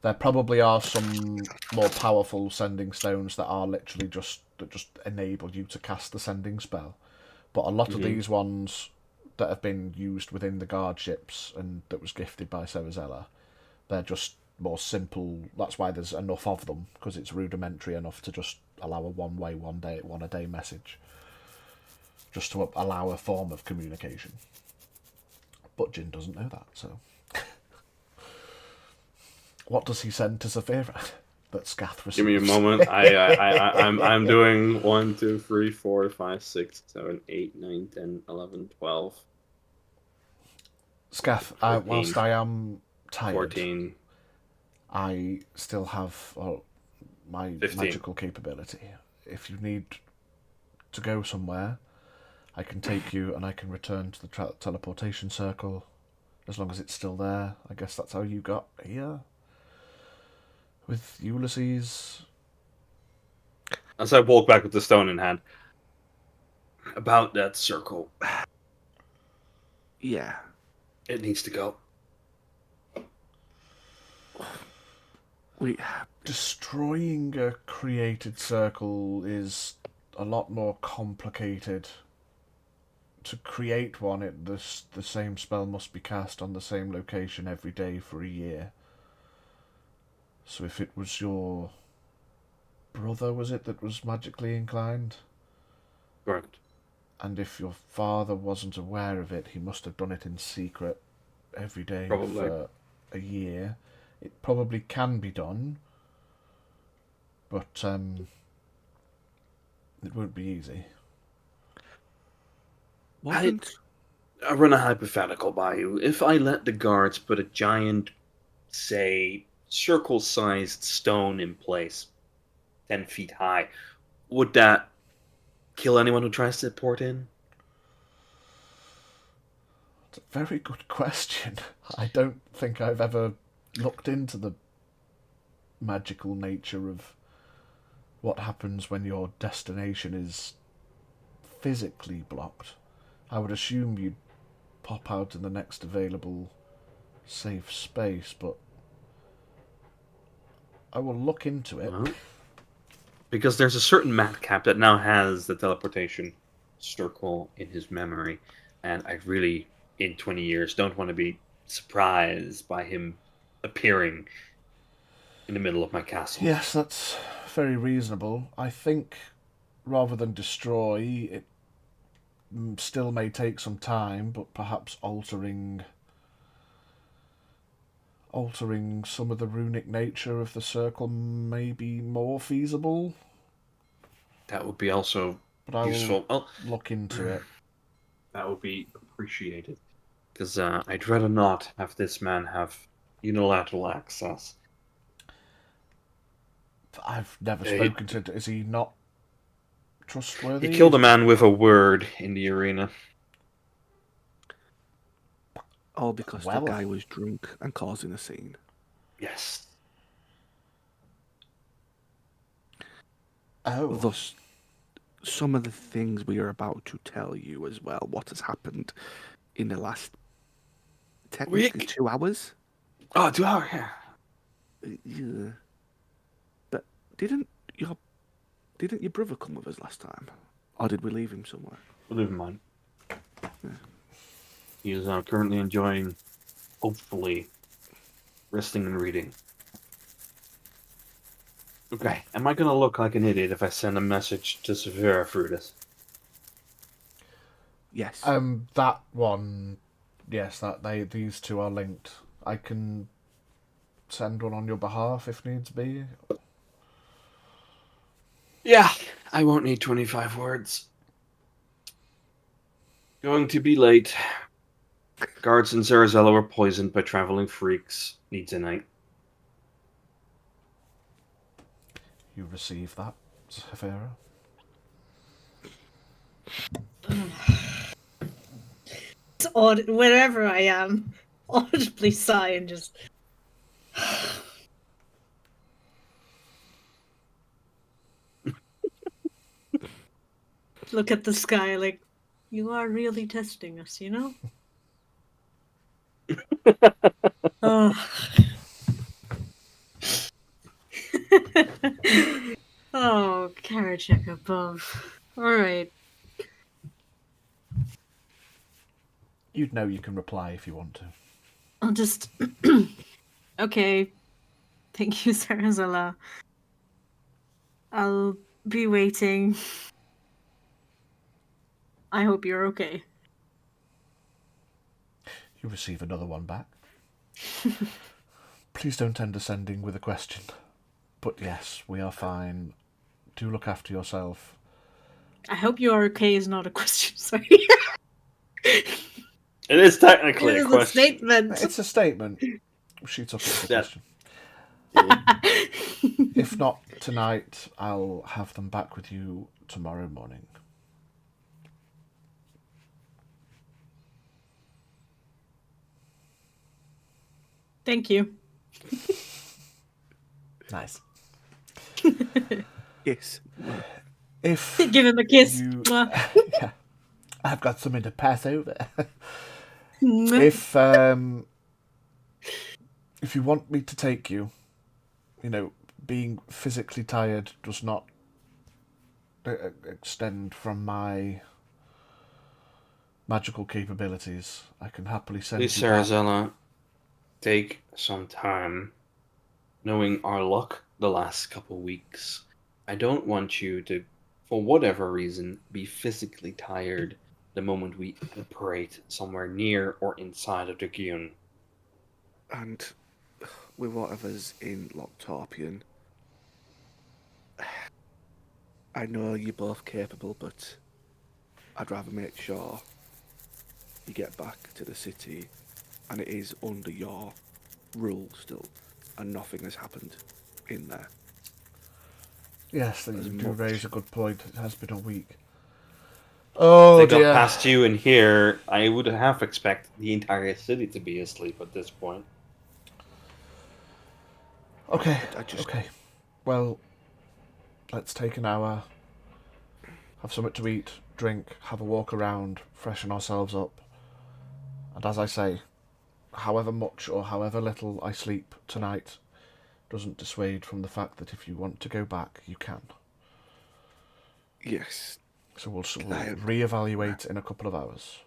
there probably are some more powerful sending stones that are literally just enable you to cast the sending spell. But a lot of these ones that have been used within the guard ships and that was gifted by Serazella, they're just more simple. That's why there's enough of them, because it's rudimentary enough to just allow a one a day message, just to allow a form of communication. But Jin doesn't know that, so what does he send to Zephyra that Scath receives? Give me a moment. I'm doing 1, 2, 3, 4, 5, 6, 7, 8, 9, 10, 11, 12. Scath, 14. whilst I am tired, 14. I still have my 15. magical capability. If you need to go somewhere, I can take you and I can return to the teleportation circle, as long as it's still there. I guess that's how you got here. With Ulysses. As I walk back with the stone in hand. About that circle. Yeah. It needs to go. Destroying a created circle is a lot more complicated. To create one, the same spell must be cast on the same location every day for a year. So if it was your brother, was it, that was magically inclined? Correct. And if your father wasn't aware of it, he must have done it in secret every day for a year. It probably can be done, but it won't be easy. I run a hypothetical by you. If I let the guards put a giant, say, circle-sized stone in place, 10 feet high, would that kill anyone who tries to port in? It's a very good question. I don't think I've ever looked into the magical nature of what happens when your destination is physically blocked. I would assume you'd pop out in the next available safe space, but I will look into it. Well, because there's a certain madcap that now has the teleportation circle in his memory, and I really, in 20 years, don't want to be surprised by him appearing in the middle of my castle. Yes, that's very reasonable. I think rather than destroy, it still may take some time, but perhaps altering some of the runic nature of the circle may be more feasible. That would be also But I useful. will look into it. That would be appreciated. Because I'd rather not have this man have unilateral access. I've never He- spoken to. Is he not trustworthy? He killed a man with a word in the arena. All because Well. the guy was drunk and causing a scene. Yes. Oh, Thus, some of the things we are about to tell you as well, what has happened in the last technically Week? 2 hours. Oh, 2 hours, yeah. Yeah. But didn't your brother come with us last time? Or did we leave him somewhere? Never mind. He is currently enjoying, hopefully, resting and reading. Okay, am I gonna look like an idiot if I send a message to Zephyra through this? Yes. that one. Yes, these two are linked. I can send one on your behalf if needs be. Yeah, I won't need 25 words. Going to be late. Guards in Zarazella were poisoned by traveling freaks. Needs a night. You receive that, Zephyra? It's odd. Wherever I am, audibly sigh and just. Look at the sky like, you are really testing us, you know? Oh. Oh, Kerecekian above. Alright. You'd know you can reply if you want to. I'll just. Okay. Thank you, Sarazala. I'll be waiting. I hope you're okay. You receive another one back. Please don't end a sending with a question. But yes, we are fine. Do look after yourself. I hope you are okay is not a question, sorry. It is technically It a is a question. statement. It's a statement. She took it as a Yeah. question. If not tonight, I'll have them back with you tomorrow morning. Thank you. Nice. Yes. If Give him a kiss. you... Mwah. Yeah, I've got something to pass over. Mwah. If you want me to take you, being physically tired does not extend from my magical capabilities. I can happily send Please, you back. Sarazella, take some time. Knowing our luck the last couple weeks, I don't want you to, for whatever reason, be physically tired the moment we operate somewhere near or inside of the Gyun. And with whatever's in Locktorpian, I know you're both capable, but I'd rather make sure you get back to the city and it is under your rule still, and nothing has happened in there. Yes, you As do much. raise a good point. It has been a week. Oh If they dear. got past you in here, I would have expected the entire city to be asleep at this point. Okay. I just Okay. Well, let's take an hour. Have something to eat, drink, have a walk around, freshen ourselves up. And as I say, however much or however little I sleep tonight doesn't dissuade from the fact that if you want to go back, you can. Yes. So we'll I- reevaluate in a couple of hours.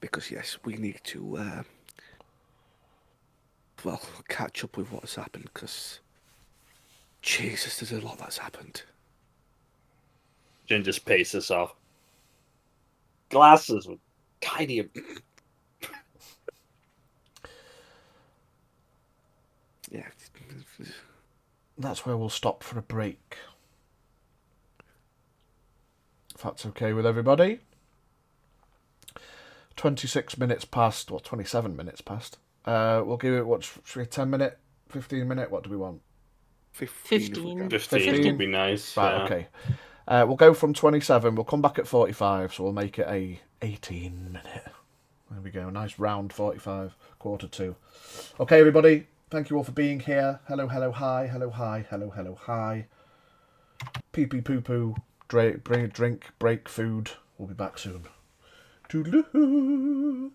Because, yes, we need to, well, catch up with what's happened, because, Jesus, there's a lot that's happened. Jin just paces off. Glasses with tiny. Yeah. That's where we'll stop for a break. If that's okay with everybody. 26 minutes past, 27 minutes past. We'll give it, what, should we 10 minute, 15 minute? What do we want? 15. 15 would be nice. Right, yeah. okay. We'll go from 27, we'll come back at 45, so we'll make it a 18 minute. There we go, nice round 45, quarter to. Okay, everybody, thank you all for being here. Hello, hello, hi, hello, hi, hello, hello, hi. Pee pee poo poo, bring a drink, break, food. We'll be back soon. Toodaloo.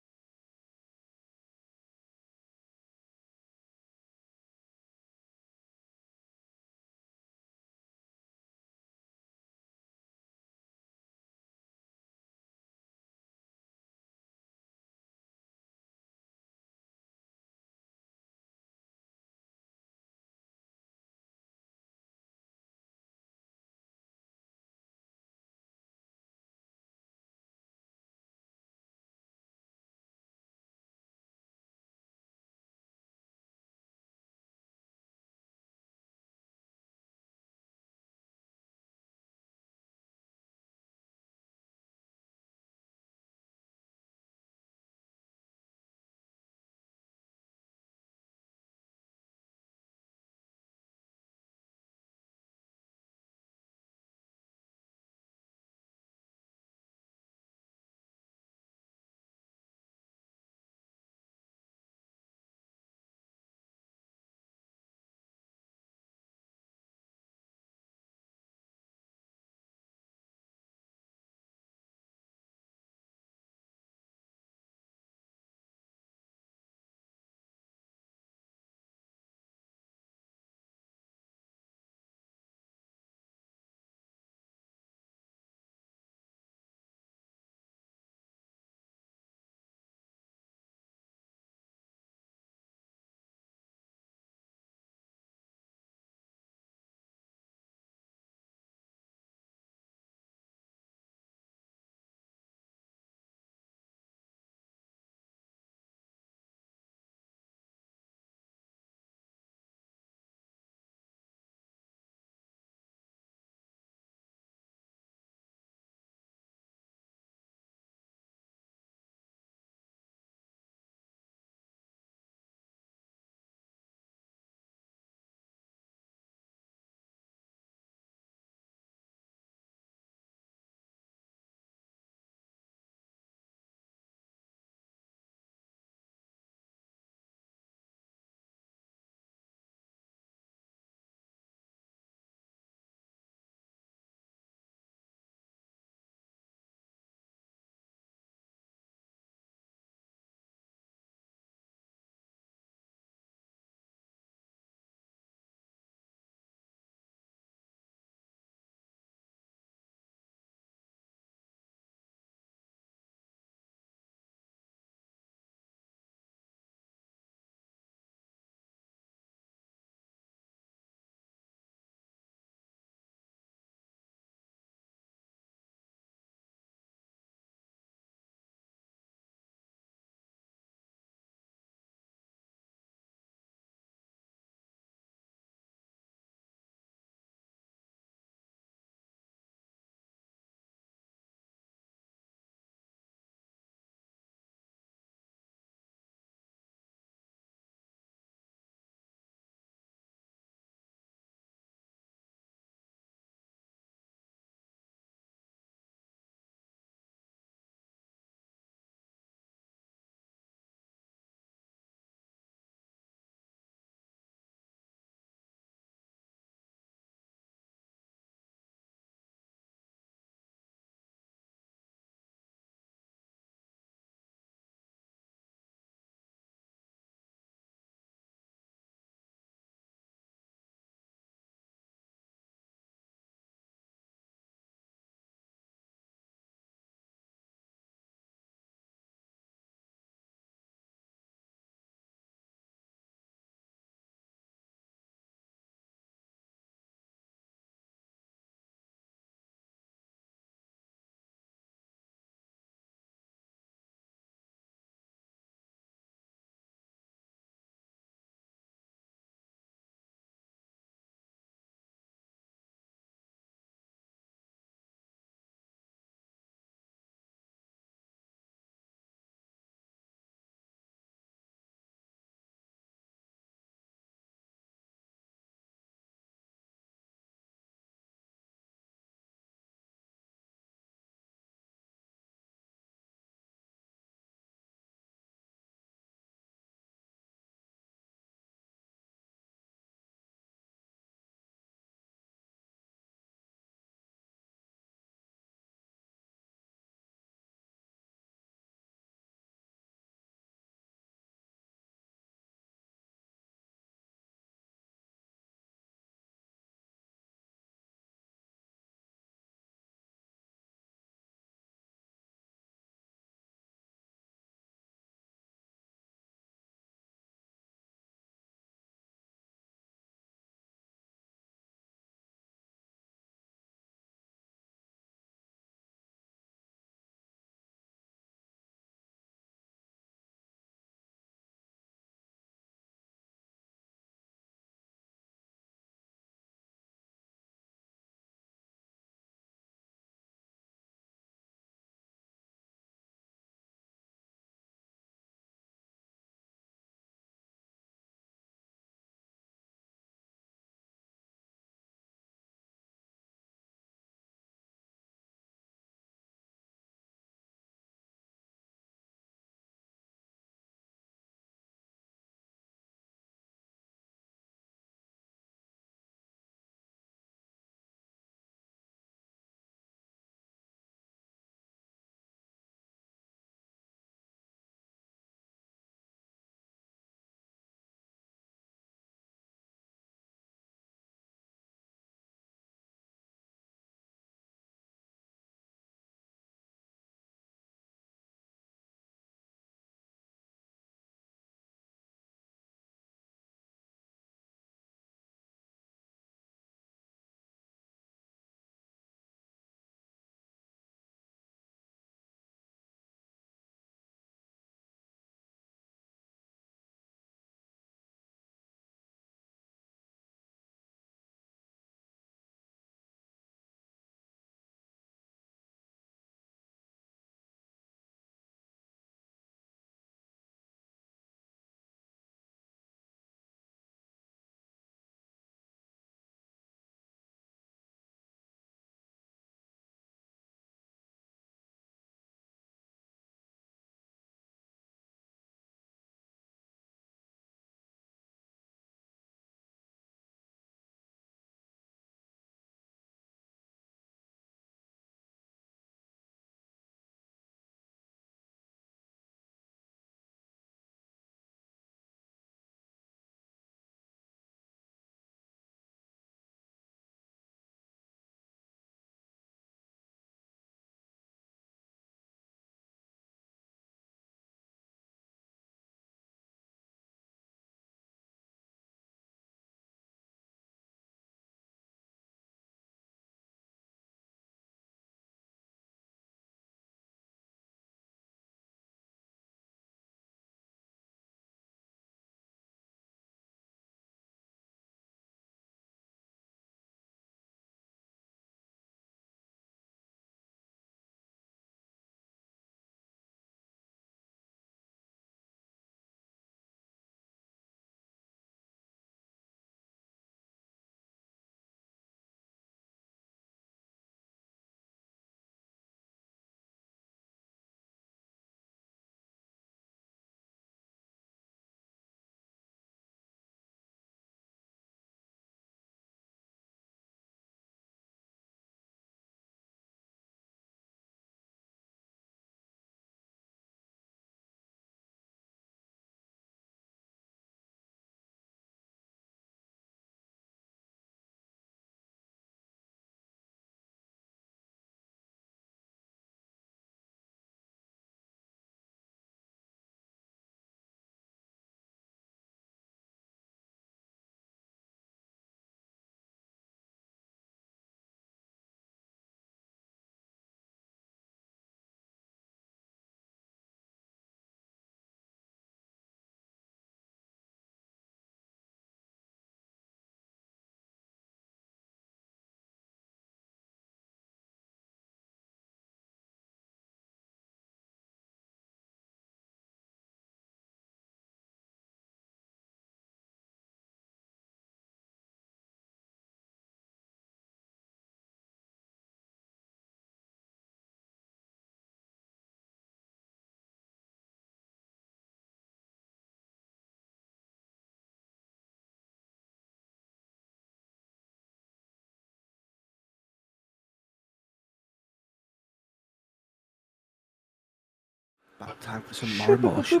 About time for some more emotion.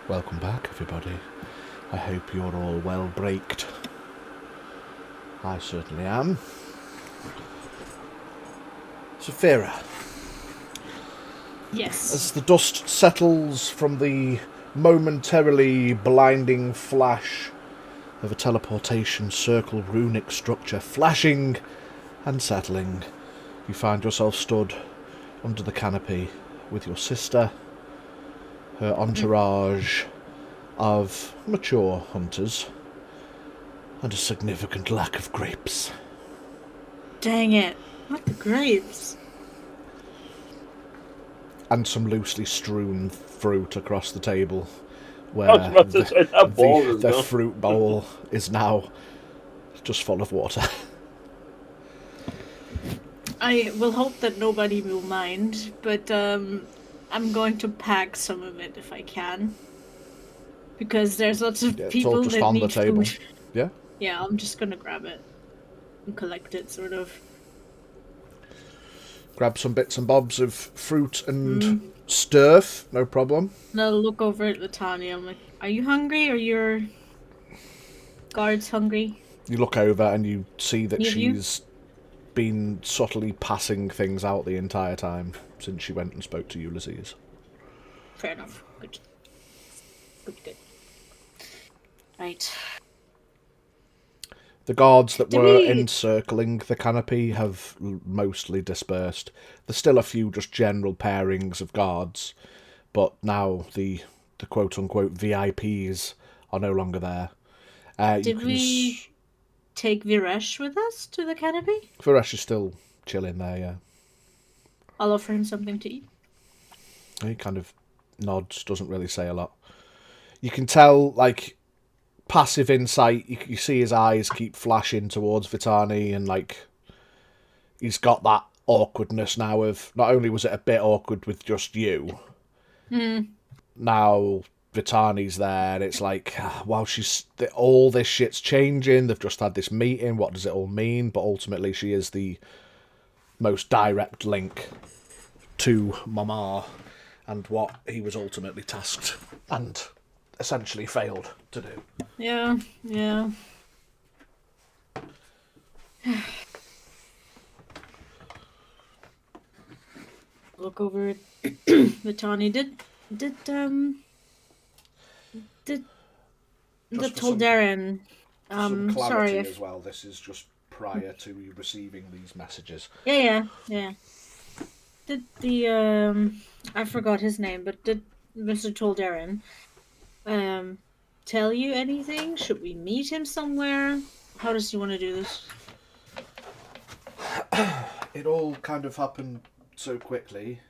Welcome back, everybody. I hope you're all well braked. I certainly am. Zephyra, Yes. as the dust settles from the momentarily blinding flash of a teleportation circle runic structure flashing and settling, you find yourself stood under the canopy with your sister, her entourage of mature hunters, and a significant lack of grapes. Dang it. What the grapes? And some loosely strewn fruit across the table, where I was about to say, that ball is the gone. fruit bowl is now just full of water. I will hope that nobody will mind, but I'm going to pack some of it if I can. Because there's lots of Yeah, it's all people just that on the need table. food. Yeah? Yeah, I'm just gonna grab it and collect it, sort of. Grab some bits and bobs of fruit and sturf, no problem. And I'll look over at Vitani. I'm like, are you hungry? Are your guards hungry? You look over and you see that Any of you? she's been subtly passing things out the entire time since she went and spoke to Ulysses. Fair enough. Good. Good. Right. The guards that Do were we- encircling the canopy have mostly dispersed. There's still a few just general pairings of guards, but now the quote-unquote VIPs are no longer there. Did we take Viresh with us to the canopy? Varesh is still chilling there, yeah. I'll offer him something to eat. He kind of nods, doesn't really say a lot. You can tell, like, passive insight, you see his eyes keep flashing towards Vitani, and, like, he's got that awkwardness now of, not only was it a bit awkward with just you, now Vitani's there, and it's like, well, all this shit's changing, they've just had this meeting, what does it all mean? But ultimately she is the most direct link to Mama and what he was ultimately tasked and essentially failed to do. Yeah. Look over at Vitani. Did the Just for some- Toldaren Some clarity sorry as well, this is just prior to you receiving these messages. yeah. Did the I forgot his name, but did Mr. Toldaren tell you anything? Should we meet him somewhere? How does he want to do this? It all kind of happened so quickly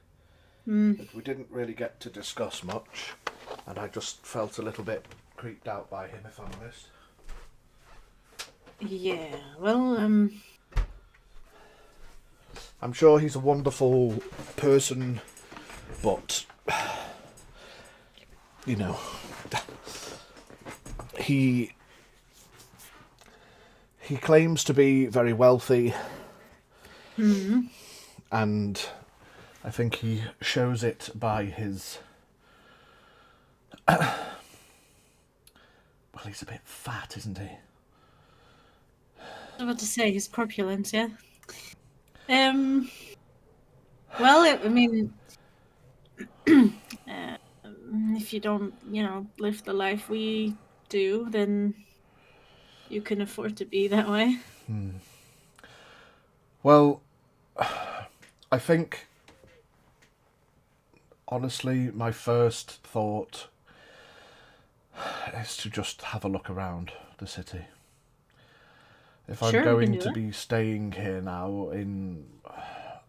that we didn't really get to discuss much, and I just felt a little bit creeped out by him, if I'm honest. Yeah, well, I'm sure he's a wonderful person, but, you know, he claims to be very wealthy, and I think he shows it by his... well, he's a bit fat, isn't he? I was about to say his corpulence, yeah. Well, I mean, if you don't, live the life we do, then you can afford to be that way. Well, I think, honestly, my first thought is to just have a look around the city. If I'm Sure, we can going do to that. be staying here now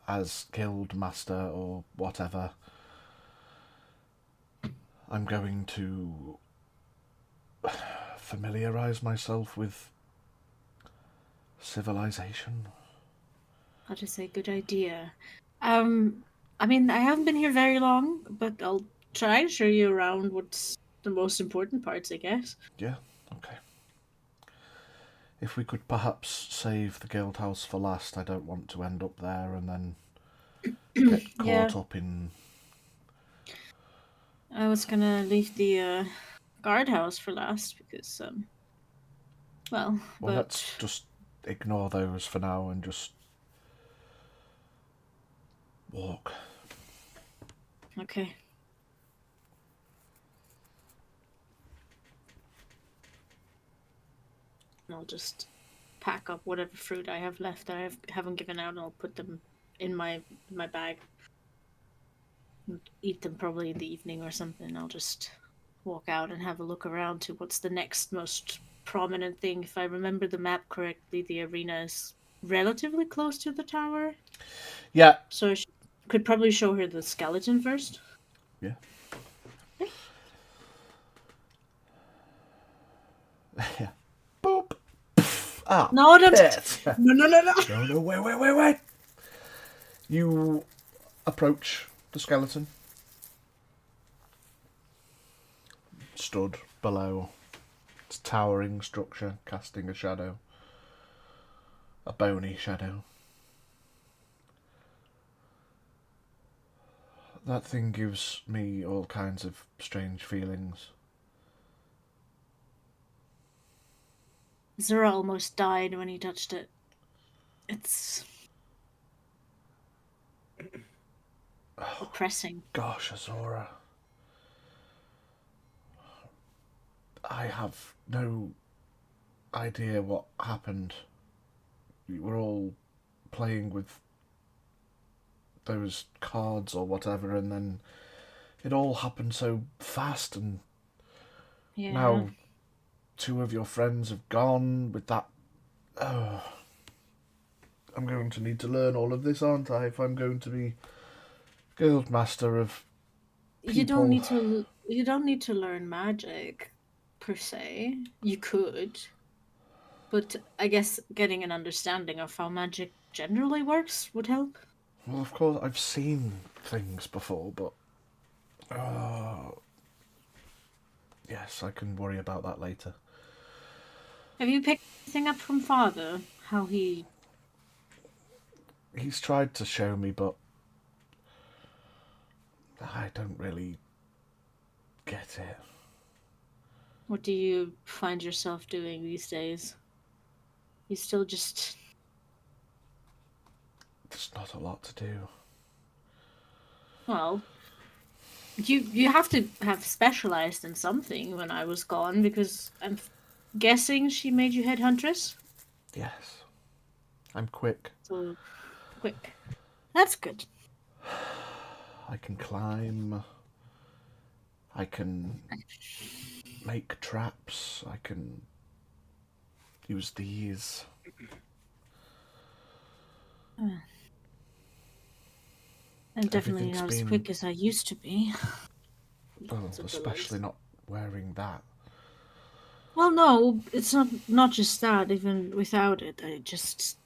as guild master or whatever, I'm going to familiarise myself with civilization. How to say good idea. I mean, I haven't been here very long, but I'll try and show you around what's the most important parts, I guess. Yeah, okay. If we could perhaps save the guild house for last, I don't want to end up there and then get Yeah. caught up in... I was gonna leave the guardhouse for last because, well, Well, but let's just ignore those for now and just walk. okay. I'll just pack up whatever fruit I have left that haven't given out, and I'll put them in my bag. Eat them probably in the evening or something. I'll just walk out and have a look around to what's the next most prominent thing. If I remember the map correctly, the arena is relatively close to the tower, Yeah. so I could probably show her the skeleton first. Yeah. Yeah. Boop. Ah. No, don't. Pit. No. No, wait. You approach the skeleton. Stood below its towering structure, casting a shadow. A bony shadow. That thing gives me all kinds of strange feelings. Azura almost died when he touched it. It's oppressing. Gosh, Azura. I have no idea what happened. We were all playing with those cards or whatever, and then it all happened so fast, and Yeah. now 2 of your friends have gone with that. Oh, I'm going to need to learn all of this, aren't I, if I'm going to be guild master of people? You don't need to learn magic per se. You could, but I guess getting an understanding of how magic generally works would help. Well, of course, I've seen things before, but... yes, I can worry about that later. Have you picked anything up from Father? How he... He's tried to show me, but... I don't really get it. What do you find yourself doing these days? You still just... There's not a lot to do. Well, you have to have specialized in something when I was gone, because I'm guessing she made you head huntress? Yes. I'm quick. So, quick. That's good. I can climb. I can make traps. I can use these. I'm definitely Everything's not as been- quick as I used to be. Well, Because of the especially legs. not wearing that. Well, no, it's not just that. Even without it, I just...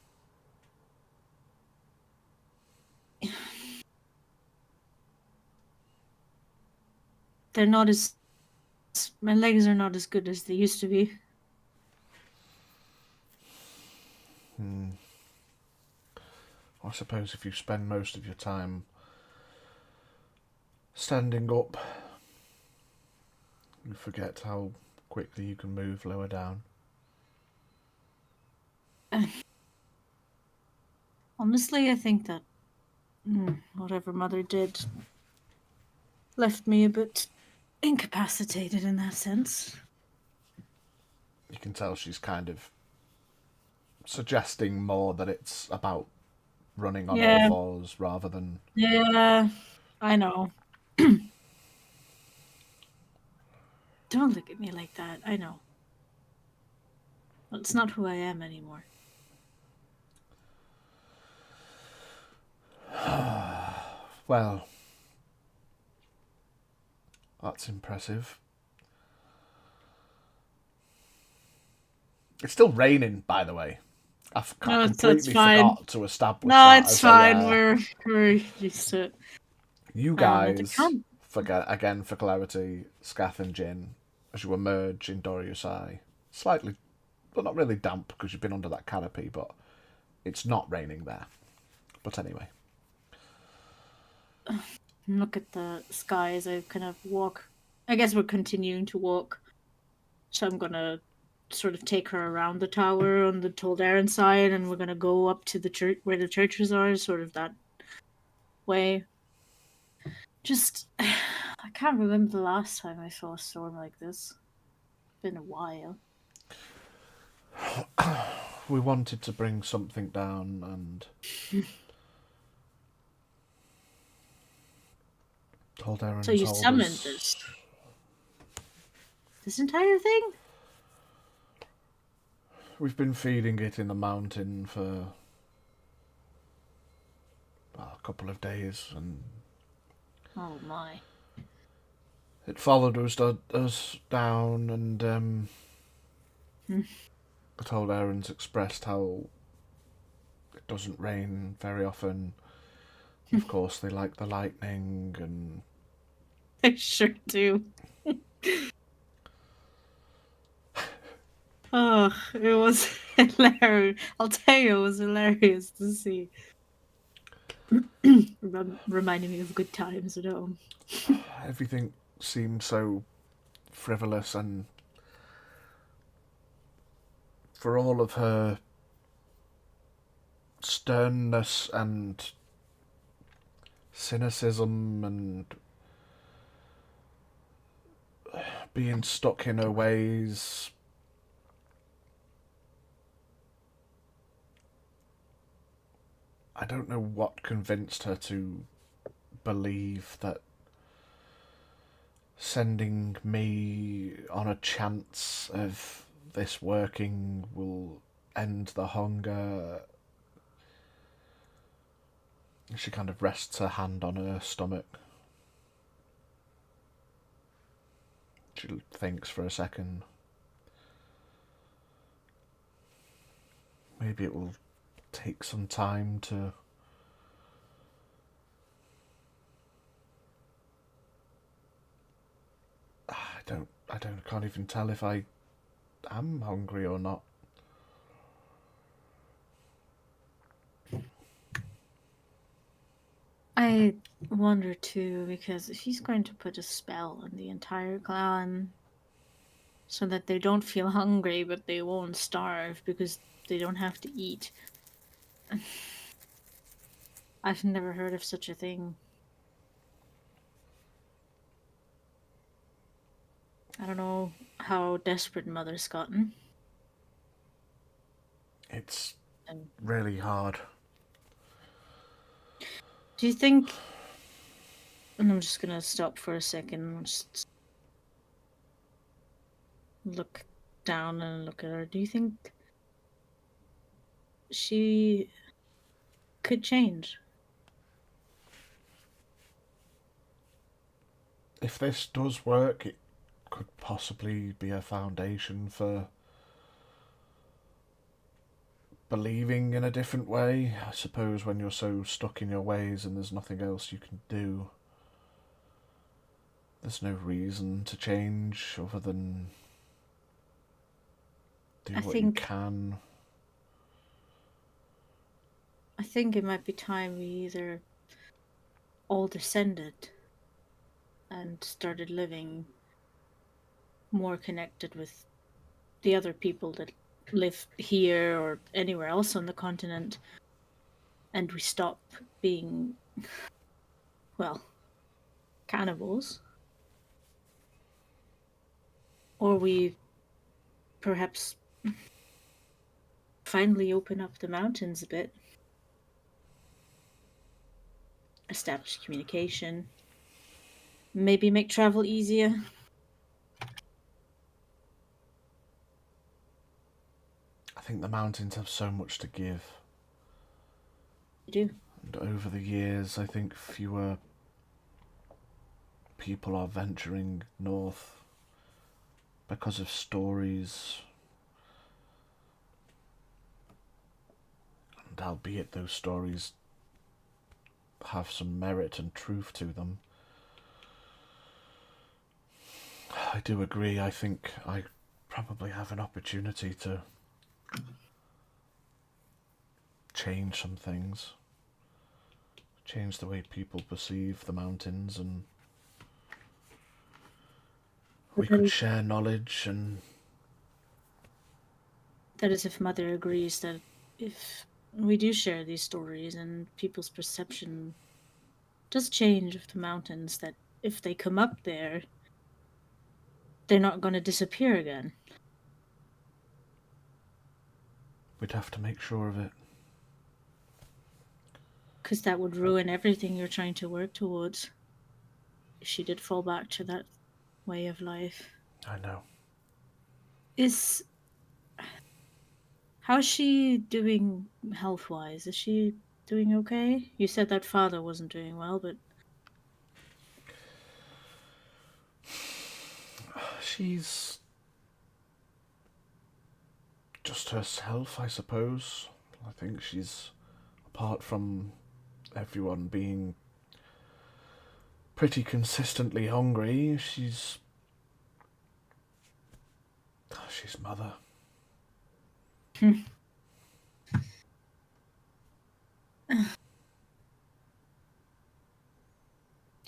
They're not as... My legs are not as good as they used to be. I suppose if you spend most of your time standing up, you forget how quickly you can move lower down. Honestly, I think that whatever Mother did left me a bit incapacitated in that sense. You can tell she's kind of suggesting more that it's about running on Yeah. all fours rather than... Yeah, I know. Don't look at me like that. I know. Well, it's not who I am anymore. Well, that's impressive. It's still raining, by the way. I No, it's completely fine. forgot to establish No, that. it's as fine. a, We're used to it. You At guys, the camp. again for clarity, Scath and Jin, as you emerge in Doro Yosai, slightly well, not really damp because you've been under that canopy, but it's not raining there. But anyway. Look at the sky as I kind of walk. I guess we're continuing to walk. So I'm gonna sort of take her around the tower on the Toldaran side, and we're gonna go up to the church where the churches are, sort of that way. Just, I can't remember the last time I saw a storm like this. It's been a while. We wanted to bring something down, and Toldaran So you told summoned us... this entire thing? We've been feeding it in the mountain for a couple of days, and Oh my. it followed us down, and I told Aaron's expressed how it doesn't rain very often. Of course, they like the lightning, and I sure do. Oh, it was hilarious. I'll tell you, it was hilarious to see. Reminding me of good times at home. everything seemed so frivolous, and for all of her sternness and cynicism and being stuck in her ways, I don't know what convinced her to believe that sending me on a chance of this working will end the hunger. She kind of rests her hand on her stomach. She thinks for a second. Maybe it will take some time to... I can't even tell if I am hungry or not. I wonder too, because if he's going to put a spell on the entire clan so that they don't feel hungry but they won't starve because they don't have to eat. I've never heard of such a thing. I don't know how desperate Mother's gotten. It's And really hard. do you think... And I'm just gonna stop for a second and just look down and look at her. Do you think she could change? If this does work, it could possibly be a foundation for believing in a different way. I suppose when you're so stuck in your ways and there's nothing else you can do, there's no reason to change other than do what you can. I think it might be time we either all descended and started living more connected with the other people that live here or anywhere else on the continent, and we stop being, well, cannibals. Or we perhaps finally open up the mountains a bit. Establish communication. Maybe make travel easier. I think the mountains have so much to give. They do. And over the years, I think fewer people are venturing north because of stories. And albeit those stories have some merit and truth to them, I do agree. I think I probably have an opportunity to change some things. Change the way people perceive the mountains, and we could share knowledge. And that is if Mother agrees that if we do share these stories and people's perception does change of the mountains, that if they come up there, they're not going to disappear again. we'd have to make sure of it. Because that would ruin everything you're trying to work towards. If she did fall back to that way of life. I know. How's she doing health-wise? Is she doing okay? You said that father wasn't doing well, but She's just herself, I suppose. I think she's, apart from everyone being pretty consistently hungry, she's Mother. do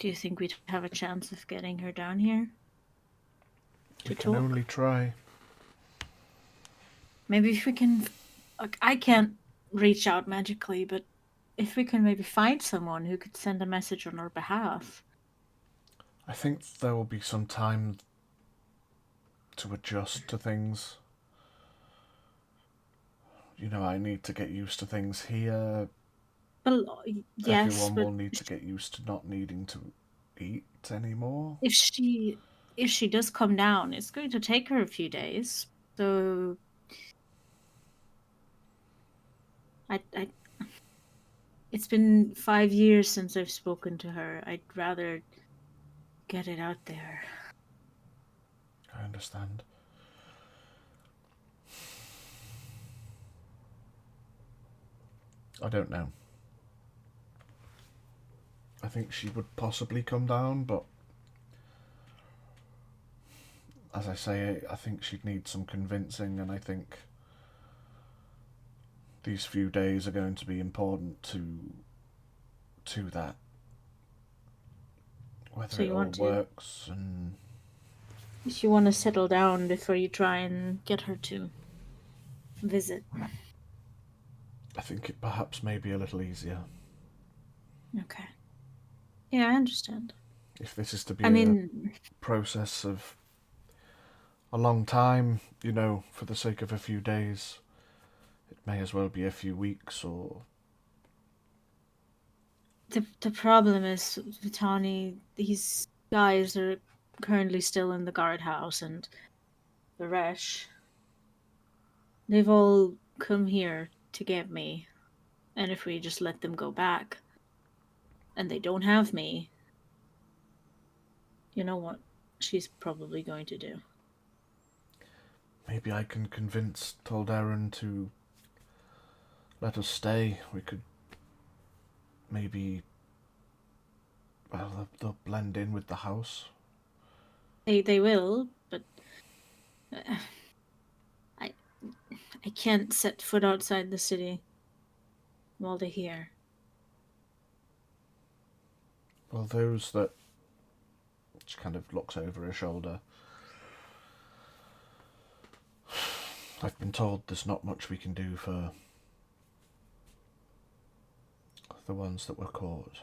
you think we'd have a chance of getting her down here? We can only try. Maybe if we can... I can't reach out magically, but if we can maybe find someone who could send a message on our behalf. I think there will be some time to adjust to things. You know, I need to get used to things here. Well, yes, Everyone but will need to get used to not needing to eat anymore. if she does come down, it's going to take her a few days. So I it's been 5 years since I've spoken to her. I'd rather get it out there. I understand. I don't know. I think she would possibly come down, but as I say, I think she'd need some convincing, and I think these few days are going to be important to that. Whether So it you all want to- works, and If you want to settle down before you try and get her to visit. I think it perhaps may be a little easier. Okay. Yeah, I understand. If this is to be I mean, process of a long time, you know, for the sake of a few days, it may as well be a few weeks or... the problem is, Vitani, these guys are currently still in the guardhouse, and the Resh, they've all come here to get me. And if we just let them go back, and they don't have me, you know what she's probably going to do. Maybe I can convince Toldarin to let us stay. We could maybe... Well, they'll blend in with the house. They will, but I can't set foot outside the city while they're here. Well, those that... She kind of looks over her shoulder. I've been told there's not much we can do for the ones that were caught.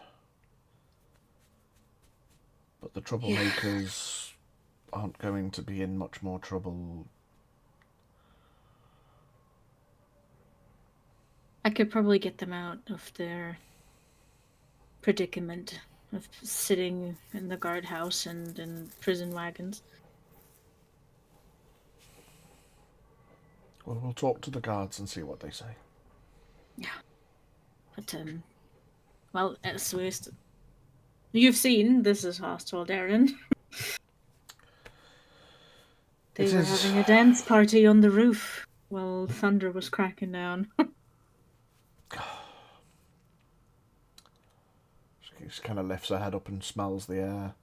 But the troublemakers aren't going to be in much more trouble. I could probably get them out of their predicament of sitting in the guardhouse and in prison wagons. Well, we'll talk to the guards and see what they say. Yeah. But, well, as you've seen, this is hostile, Darren. They were having a dance party on the roof while thunder was cracking down. She kind of lifts her head up and smells the air.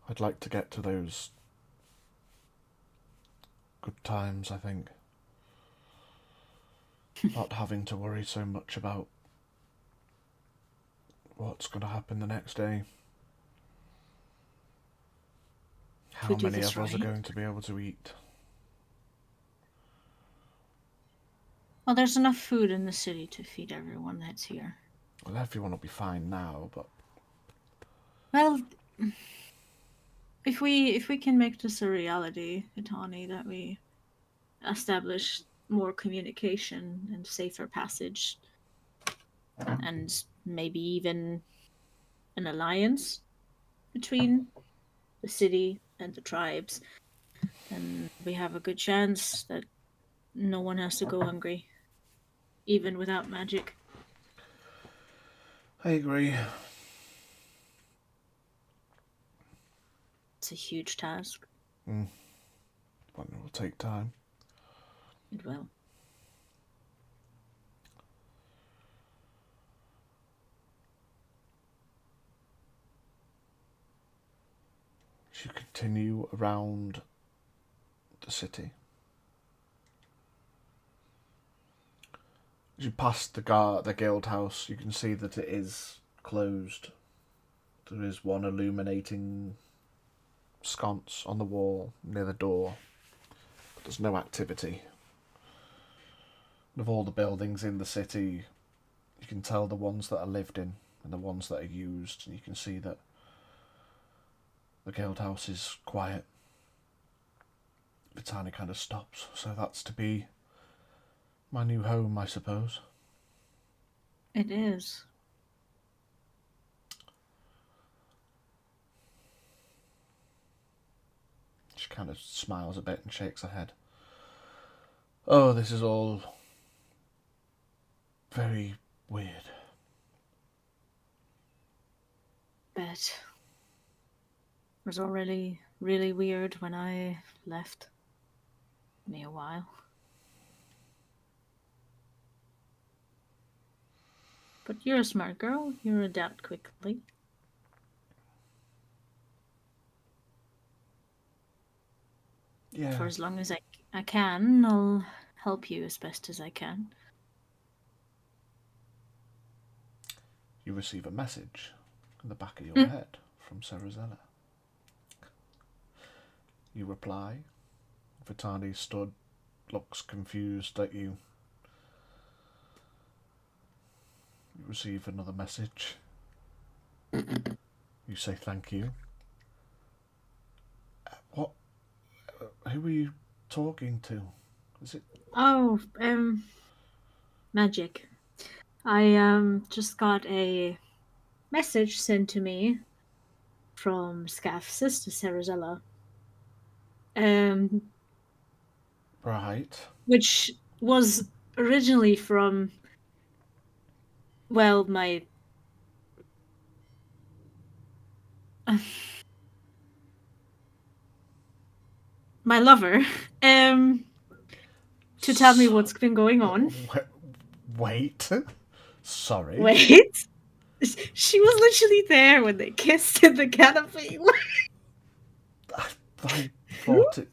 I'd like to get to those good times, I think. Not having to worry so much about what's going to happen the next day. How we do many this of us are right. going to be able to eat? Well, there's enough food in the city to feed everyone that's here. Well, everyone will be fine now, but Well, if we can make this a reality, Vitani, that we establish more communication and safer passage, and maybe even an alliance between the city and the tribes, then we have a good chance that no one has to go hungry, even without magic. I agree. It's a huge task. But it will take time. It will. You continue around the city. As you pass the guild house, you can see that it is closed. There is one illuminating sconce on the wall near the door, but there's no activity. Of all the buildings in the city, you can tell the ones that are lived in and the ones that are used, and you can see that the guild house is quiet. Vitani kind of stops, so that's to be my new home, I suppose. It is. She kind of smiles a bit and shakes her head. Oh, this is all very weird. But it was already really weird when I left. Me a while. But you're a smart girl. You adapt quickly. Yeah. For as long as I can, I'll help you as best as I can. You receive a message in the back of your head from Cerazella. You reply. Vitani stood, looks confused at you. You receive another message. You say thank you. What? Who are you talking to? Is it? Oh, magic. I just got a message sent to me from Scath's sister Cerazella. Right. Which was originally from, well, my my lover, to tell me what's been going on. Wait. Sorry. Wait, she was literally there when they kissed in the canopy. I thought it.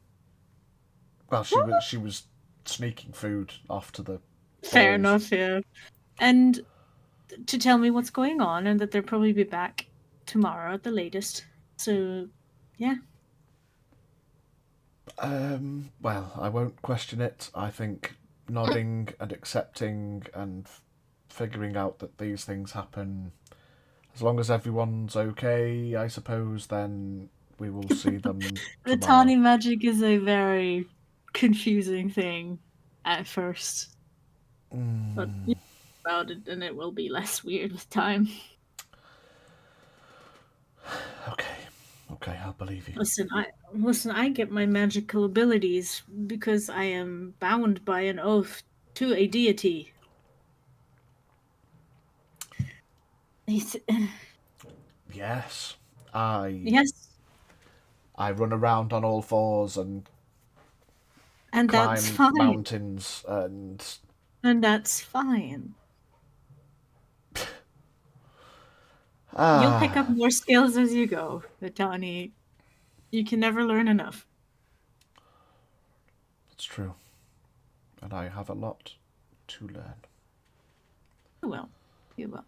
Well, she was sneaking food off to the Fair boys. enough, yeah. And to tell me what's going on and that they'll probably be back tomorrow at the latest. So, yeah. Well, I won't question it. I think nodding and accepting and figuring out that these things happen, as long as everyone's okay, I suppose, then we will see them The tomorrow. tawny magic is a very confusing thing at first. But you know about it and it will be less weird with time. Okay, I'll believe you. Listen, I get my magical abilities because I am bound by an oath to a deity. Yes, Yes, I run around on all fours and and climb that's fine. mountains and. And that's fine. You'll pick up more skills as you go, Vitani. You can never learn enough. It's true. And I have a lot to learn. You will. You will.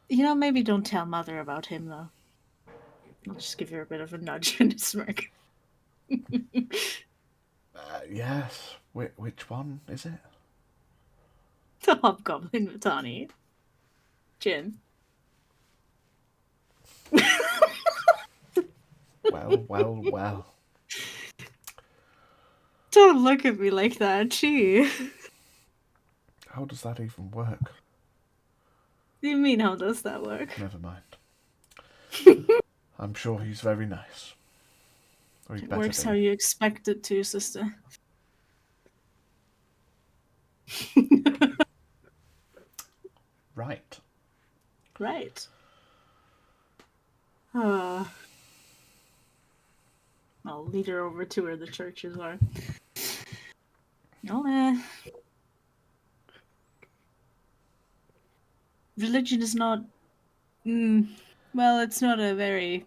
You know, maybe don't tell Mother about him, though. I'll just give her a bit of a nudge and a smirk. Yes. Which one is it? The Hobgoblin Vitani. Jin. Well. Don't look at me like that, gee. How does that even work? What do you mean, how does that work? Never mind. I'm sure he's very nice. Or he It better works be. how you expect it to, sister. Right. Right. I'll lead her over to where the churches are. Well, religion is not... well, it's not a very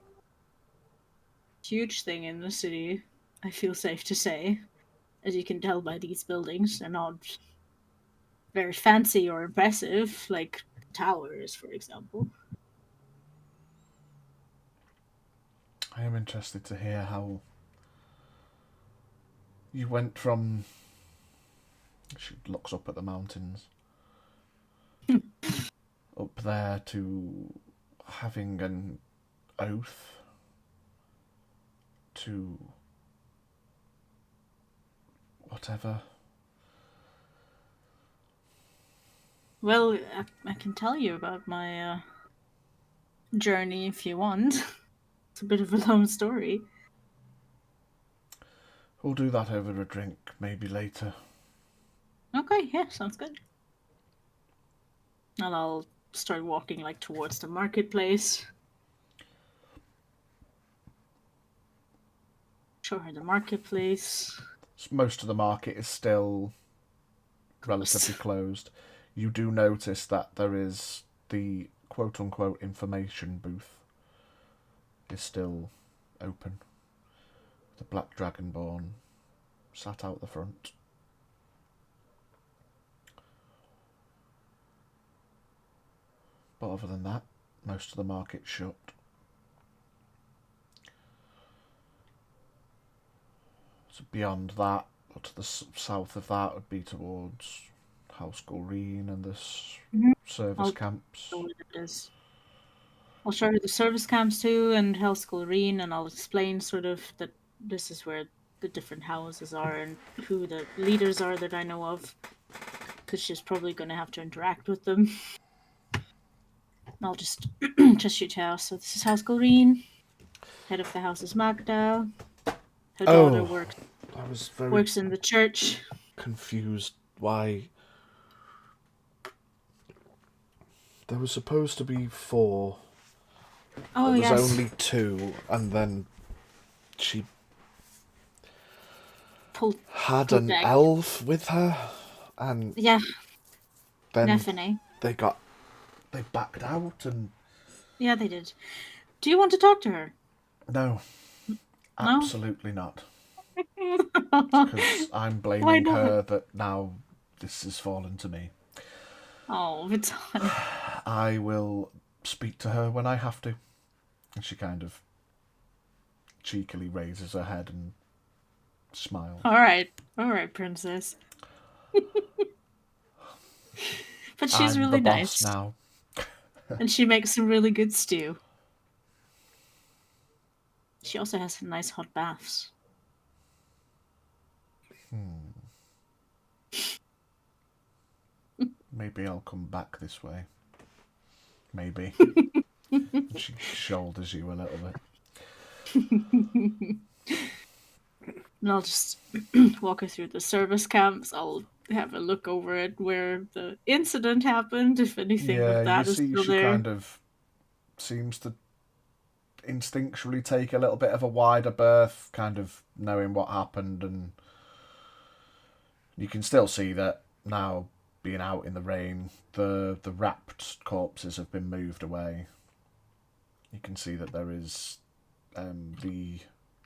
huge thing in the city, I feel safe to say. As you can tell by these buildings, they're not very fancy or impressive, like towers, for example. I am interested to hear how you went from... She looks up at the mountains. Up there to having an oath to whatever. Well, I can tell you about my journey if you want. It's a bit of a long story. We'll do that over a drink, maybe later. Okay, yeah, sounds good. And I'll start walking like towards the marketplace. Show her the marketplace. Most of the market is still relatively closed. You do notice that there is the quote-unquote information booth is still open. The Black Dragonborn sat out the front. But other than that, most of the market's shut. So beyond that, or to the south of that, would be towards House Green and the service I'll camps. know what it is. I'll show her the service camps too and Hell's Green, and I'll explain sort of that this is where the different houses are and who the leaders are that I know of. Because she's probably going to have to interact with them. I'll just shoot her. So this is House Green. Head of the house is Magda. Her daughter I was very works in the church. confused why there was supposed to be 4. Oh, there was yes. only 2, and then she had an back. elf with her, and Yeah, then Nefene. they backed out, and Yeah, they did. Do you want to talk to her? no, No? absolutely not. Because I'm Why blaming not? her that now this has fallen to me. Oh, Vitani. I will speak to her when I have to. And she kind of cheekily raises her head and smiles. All right, princess. But she's I'm really the nice. boss now. And she makes some really good stew. She also has some nice hot baths. Maybe I'll come back this way. Maybe. She shoulders you a little bit. And I'll just walk her through the service camps. I'll have a look over at where the incident happened, if anything of that you is see still she there. kind of seems to instinctually take a little bit of a wider berth, kind of knowing what happened, and you can still see that now, being out in the rain, the wrapped corpses have been moved away. You can see that there is the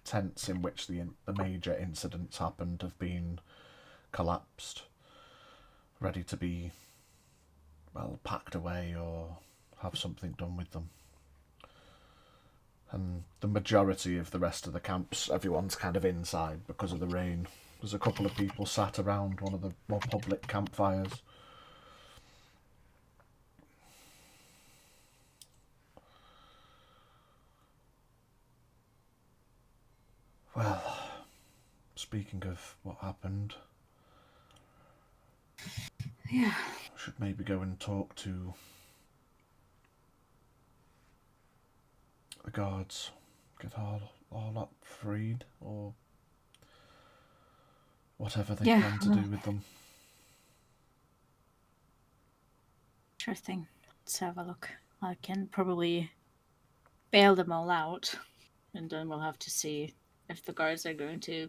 tents in which the major incidents happened have been collapsed, ready to be, well, packed away or have something done with them. And the majority of the rest of the camps, everyone's kind of inside because of the rain. There's a couple of people sat around one of the more public campfires. Well, speaking of what happened, Yeah. I should maybe go and talk to the guards, get our lot freed, or whatever they plan to do with them. Sure thing. Let's have a look. I can probably bail them all out, and then we'll have to see if the guards are going to.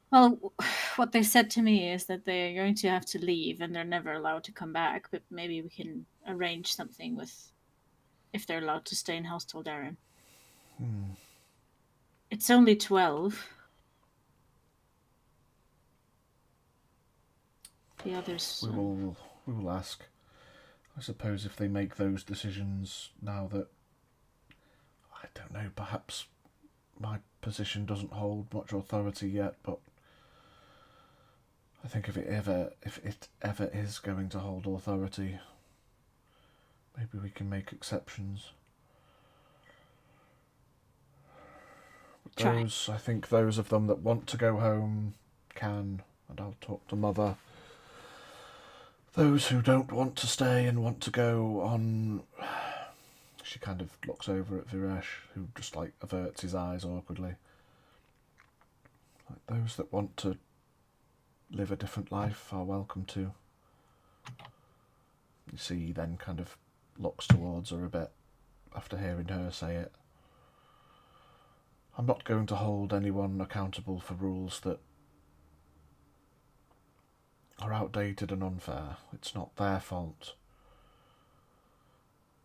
Well, what they said to me is that they're going to have to leave and they're never allowed to come back, but maybe we can arrange something with if they're allowed to stay in Hostel Darren. It's only 12. The others. We will ask. I suppose if they make those decisions now that, I don't know, perhaps my position doesn't hold much authority yet, but I think if it ever is going to hold authority, maybe we can make exceptions. But those, I think those of them that want to go home can, and I'll talk to Mother. Those who don't want to stay and want to go on... She kind of looks over at Viresh, who just, like, averts his eyes awkwardly. Like, those that want to live a different life are welcome to. You see, he then kind of looks towards her a bit after hearing her say it. I'm not going to hold anyone accountable for rules that are outdated and unfair. It's not their fault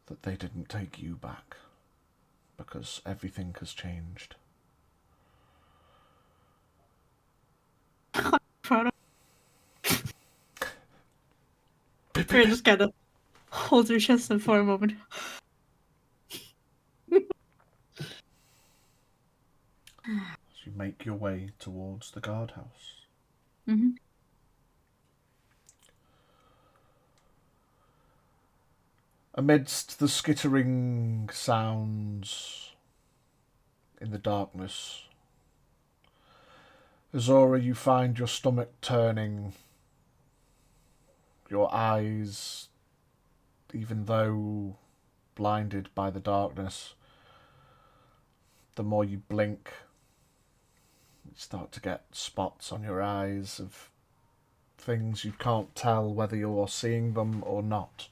that they didn't take you back, because everything has changed. Freya just kind of holds her chest up for a moment. As you make your way towards the guardhouse. Mm-hmm. Amidst the skittering sounds in the darkness, Azura, you find your stomach turning, your eyes, even though blinded by the darkness, the more you blink, you start to get spots on your eyes of things you can't tell whether you're seeing them or not.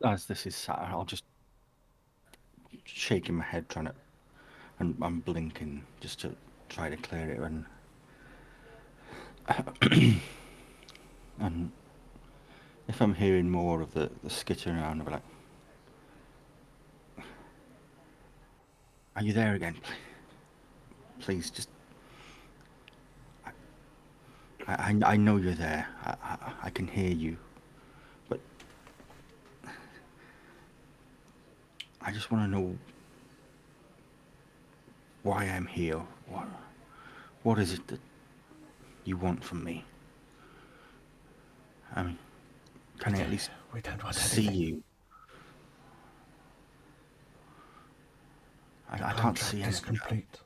As this is sat, I'll just shaking my head, trying to, and I'm blinking just to try to clear it, and if I'm hearing more of the skittering around, I'll be like, "Are you there again? Please, just." I know you're there. I can hear you, but I just want to know why I'm here. What is it that you want from me? I mean, can I at least We don't want see anything. you? I can't Contract see is anything. complete.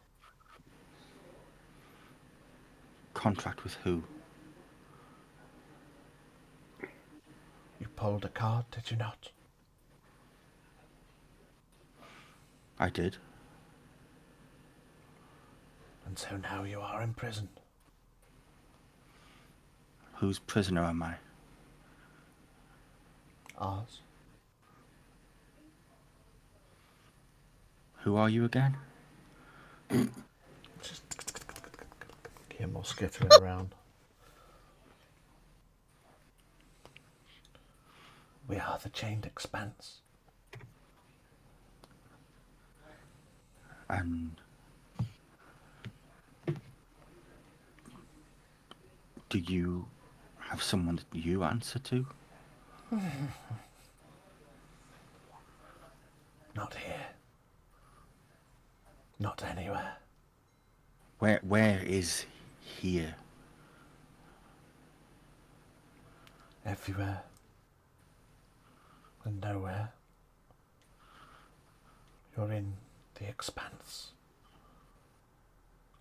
Contract with who? You pulled a card, did you not? I did. And so now you are imprisoned. Whose prisoner am I? Ours. Who are you again? Just hear more skittering around. We are the chained expanse. And do you have someone that you answer to? Not here. Not anywhere. Where is here? Everywhere. And nowhere. You're in the expanse.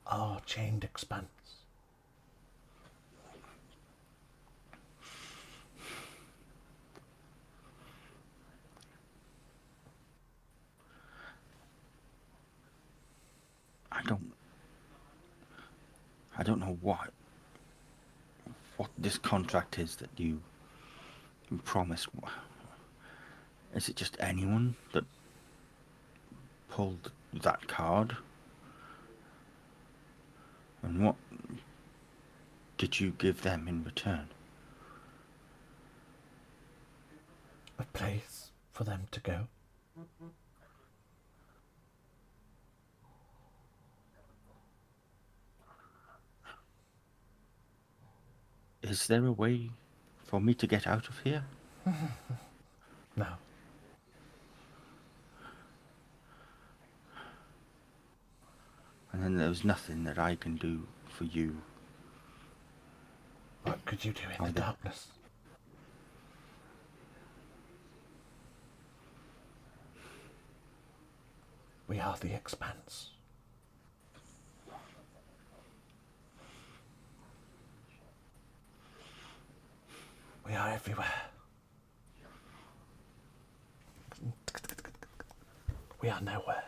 Our chained expanse. I don't know what this contract is that you promised. Is it just anyone that pulled that card? And what did you give them in return? A place for them to go. Is there a way for me to get out of here? No. And then there's nothing that I can do for you. What could you do in the darkness? We are the expanse. We are everywhere. We are nowhere.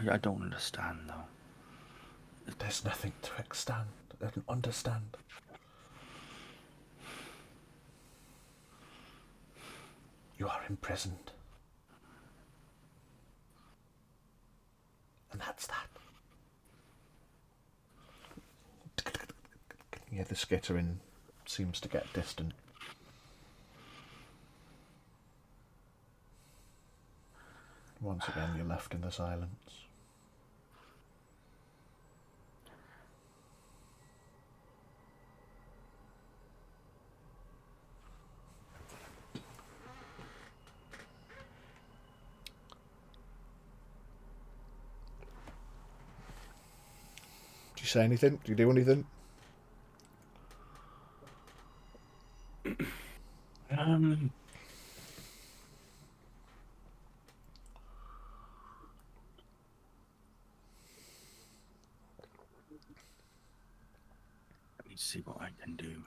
I don't understand, though. There's nothing to understand. You are imprisoned. And that's that. Yeah, the skittering seems to get distant. Once again, you're left in the silence. Do you say anything? Do you do anything? Let me see what I can do.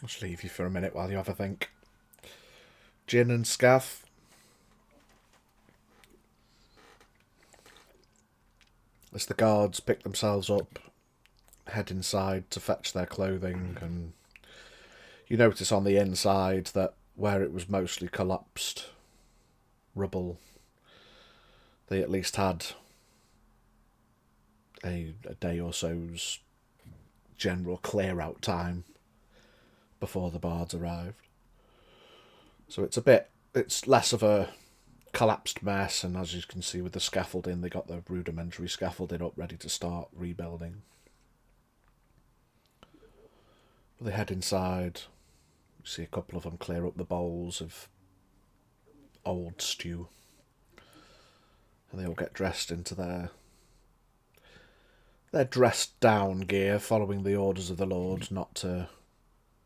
I'll just leave you for a minute while you have a think. Jin and Scath. As the guards pick themselves up, head inside to fetch their clothing, and you notice on the inside that where it was mostly collapsed rubble, they at least had a day or so's general clear-out time before the bards arrived. So it's less of a collapsed mess, and as you can see with the scaffolding, they got the rudimentary scaffolding up ready to start rebuilding. They head inside, you see a couple of them clear up the bowls of old stew, and they all get dressed into their dressed down gear, following the orders of the Lord not to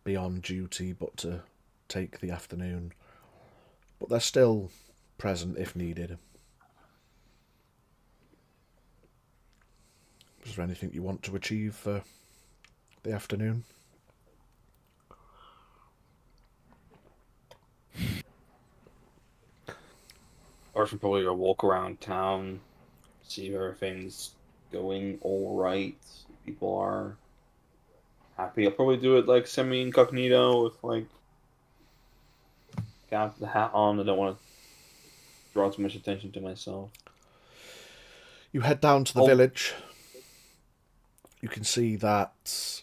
be on duty but to take the afternoon. But they're still present if needed. Is there anything you want to achieve for the afternoon? Or should probably go walk around town, see if everything's going all right. People are happy. I'll probably do it like semi-incognito with like got the hat on. I don't want to draw too much attention to myself. You head down to the village. You can see that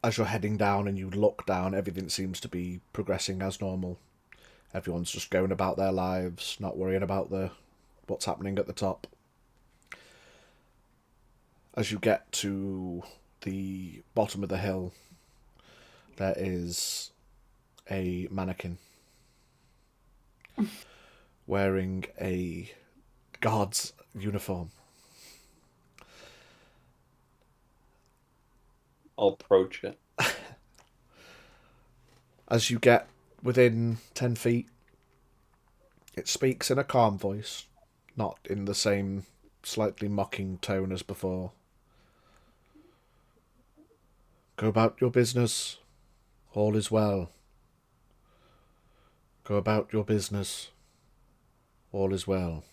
as you're heading down and you look down, everything seems to be progressing as normal. Everyone's just going about their lives, not worrying about what's happening at the top. As you get to the bottom of the hill, there is a mannequin wearing a guard's uniform. I'll approach it. As you get within 10 feet, it speaks in a calm voice, not in the same slightly mocking tone as before. Go about your business. All is well. Go about your business. All is well.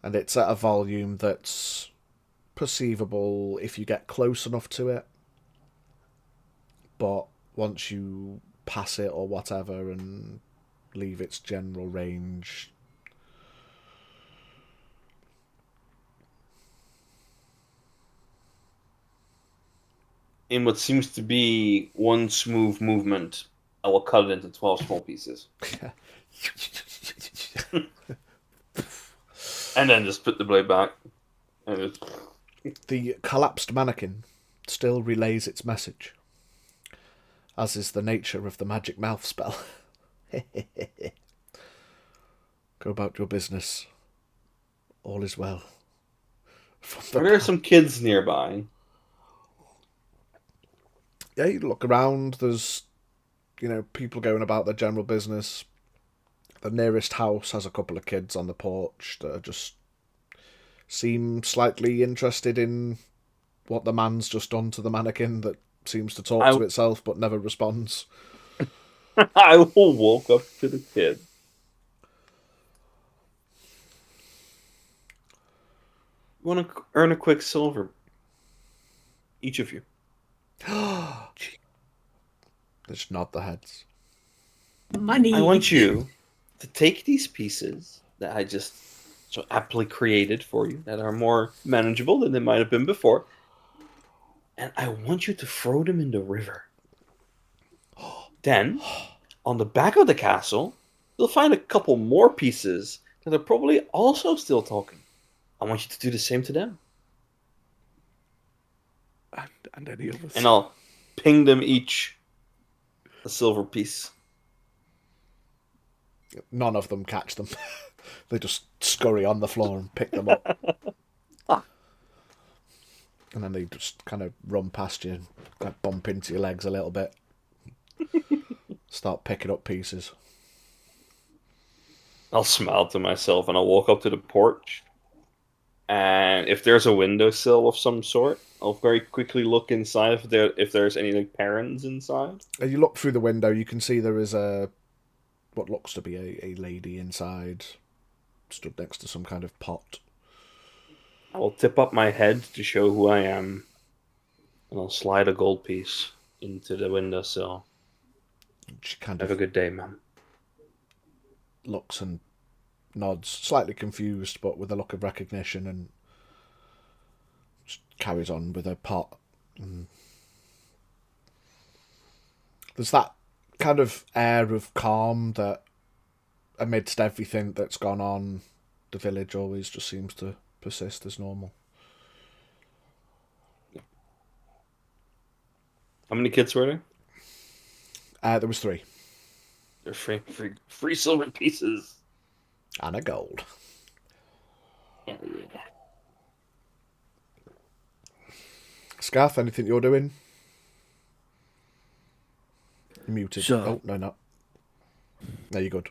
And it's at a volume that's perceivable if you get close enough to it. But once you pass it or whatever and leave its general range, in what seems to be one smooth movement, I will cut it into 12 small pieces. And then just put the blade back. And the collapsed mannequin still relays its message, as is the nature of the magic mouth spell. Go about your business. All is well. Are there some kids nearby? Yeah, you look around, there's, people going about their general business. The nearest house has a couple of kids on the porch that are just seem slightly interested in what the man's just done to the mannequin that seems to talk to itself but never responds. I will walk up to the kid. You want to earn a quick silver? Each of you. They just nod their heads. Money. I want you to take these pieces that I just so aptly created for you, that are more manageable than they might have been before, and I want you to throw them in the river. Then, on the back of the castle, you'll find a couple more pieces that are probably also still talking. I want you to do the same to them. And any others. And I'll ping them each a silver piece. None of them catch them. They just scurry on the floor and pick them up. And then they just kind of run past you and kind of bump into your legs a little bit. Start picking up pieces. I'll smile to myself and I'll walk up to the porch. And if there's a windowsill of some sort, I'll very quickly look inside if there's any like parents inside. As you look through the window, you can see there is what looks to be a lady inside, stood next to some kind of pot. I'll tip up my head to show who I am, and I'll slide a gold piece into the windowsill. She kind Have of a good day, ma'am. looks and nods, slightly confused, but with a look of recognition, and just carries on with her pot. And there's that kind of air of calm that, amidst everything that's gone on, the village always just seems to persist as normal. How many kids were there? There was 3. They're free silver pieces. And a gold. Hell yeah. Scath, anything you're doing? You're muted. So- Oh, no, not. No, you're good.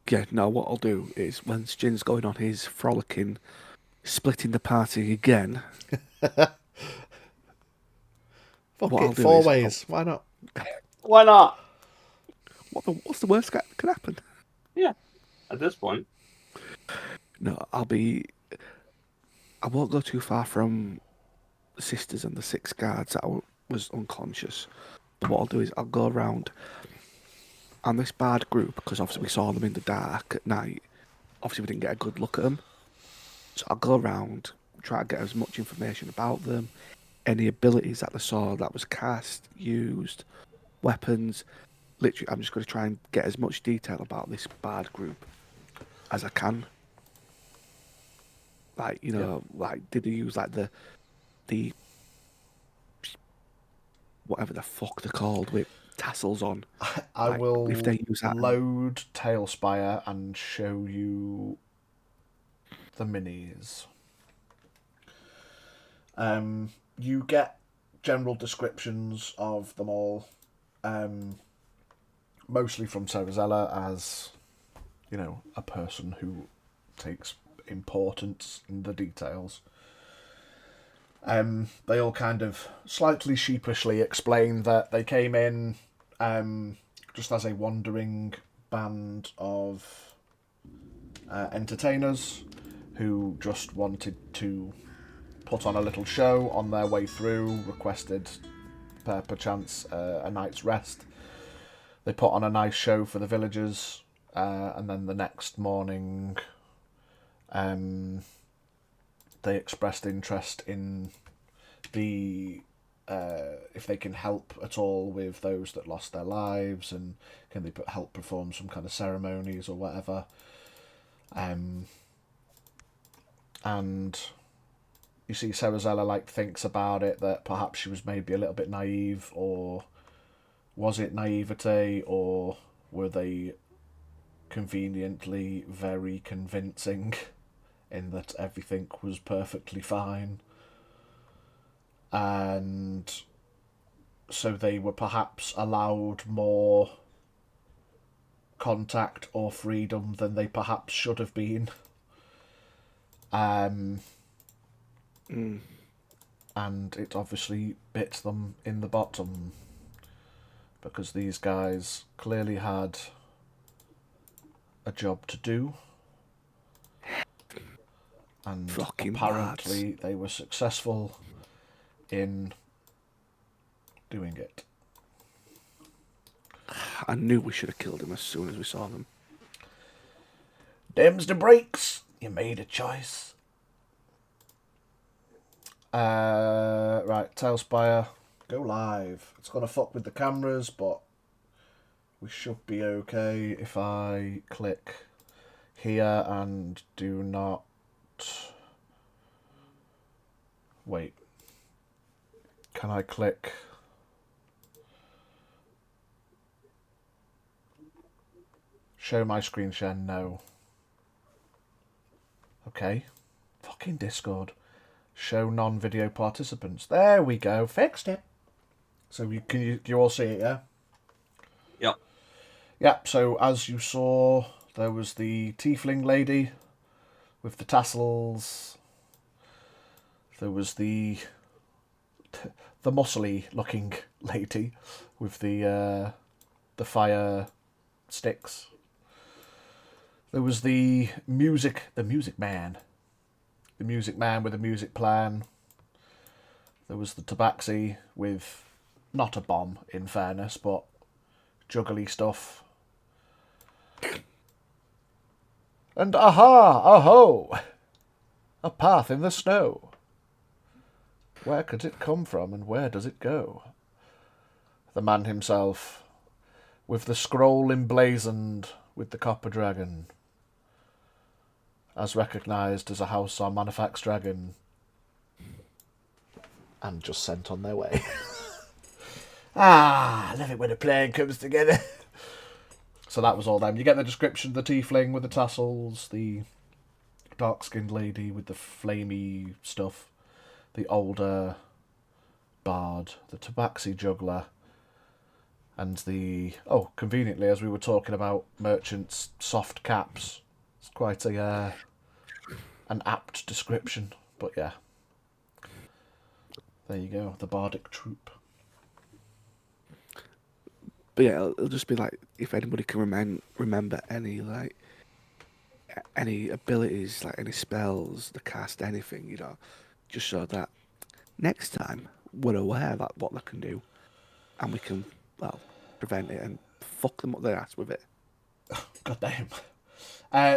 Yeah, no, what I'll do is when Stin's going on his frolicking, splitting the party again, Fuck what I'll it, do four is ways. Why not? Why not? what's the worst that can happen? Yeah, at this point. No, I won't go too far from the sisters and the 6 guards that was unconscious. But what I'll do is I'll go around and this bad group, because obviously we saw them in the dark at night. Obviously we didn't get a good look at them. So I'll go around, try to get as much information about them, any abilities that they saw that was cast, used, weapons. Literally, I'm just going to try and get as much detail about this bad group as I can. Like, like, did they use like the whatever the fuck they're called with tassels on? I Like, will if they use that. load Tailspire and show you the minis. You get general descriptions of them all, mostly from Cerazella as, a person who takes importance in the details. They all kind of slightly sheepishly explain that they came in just as a wandering band of entertainers who just wanted to put on a little show on their way through, requested perchance a night's rest. They put on a nice show for the villagers, and then the next morning they expressed interest in the if they can help at all with those that lost their lives, and can they help perform some kind of ceremonies or whatever. And you see Cerazella thinks about it, that perhaps she was maybe a little bit naive, or was it naivete, or were they conveniently very convincing in that everything was perfectly fine, and so they were perhaps allowed more contact or freedom than they perhaps should have been. And it obviously bit them in the bottom, because these guys clearly had a job to do, and Fucking apparently lads. they were successful in doing it. I knew we should have killed him as soon as we saw them. Them's the breaks. You made a choice. Right, Tailspire, go live. It's gonna fuck with the cameras, but we should be okay if I click here and do not... Wait. Can I click... Show my screen share? No. Okay. Fucking Discord. Show non-video participants. There we go. Fixed it. So you all see it, yeah? Yep. Yep, so as you saw, there was the tiefling lady with the tassels. There was the muscly looking lady with the fire sticks. There was the music man. The music man with a music plan. There was the tabaxi with not a bomb, in fairness, but juggly stuff. And aha, aho, a path in the snow. Where could it come from, and where does it go? The man himself, with the scroll emblazoned with the copper dragon, as recognised as a house or Manifax dragon, and just sent on their way. I love it when a plan comes together. So that was all them. You get the description: the tiefling with the tassels, the dark-skinned lady with the flamey stuff, the older bard, the tabaxi juggler, And conveniently, as we were talking about merchants' soft caps, it's quite an apt description. But yeah, there you go, the bardic troupe. But yeah, it'll just be like if anybody can remember any any abilities, like any spells, the cast anything, just so that next time we're aware that what they can do, and we can prevent it and fuck them up their ass with it. God damn.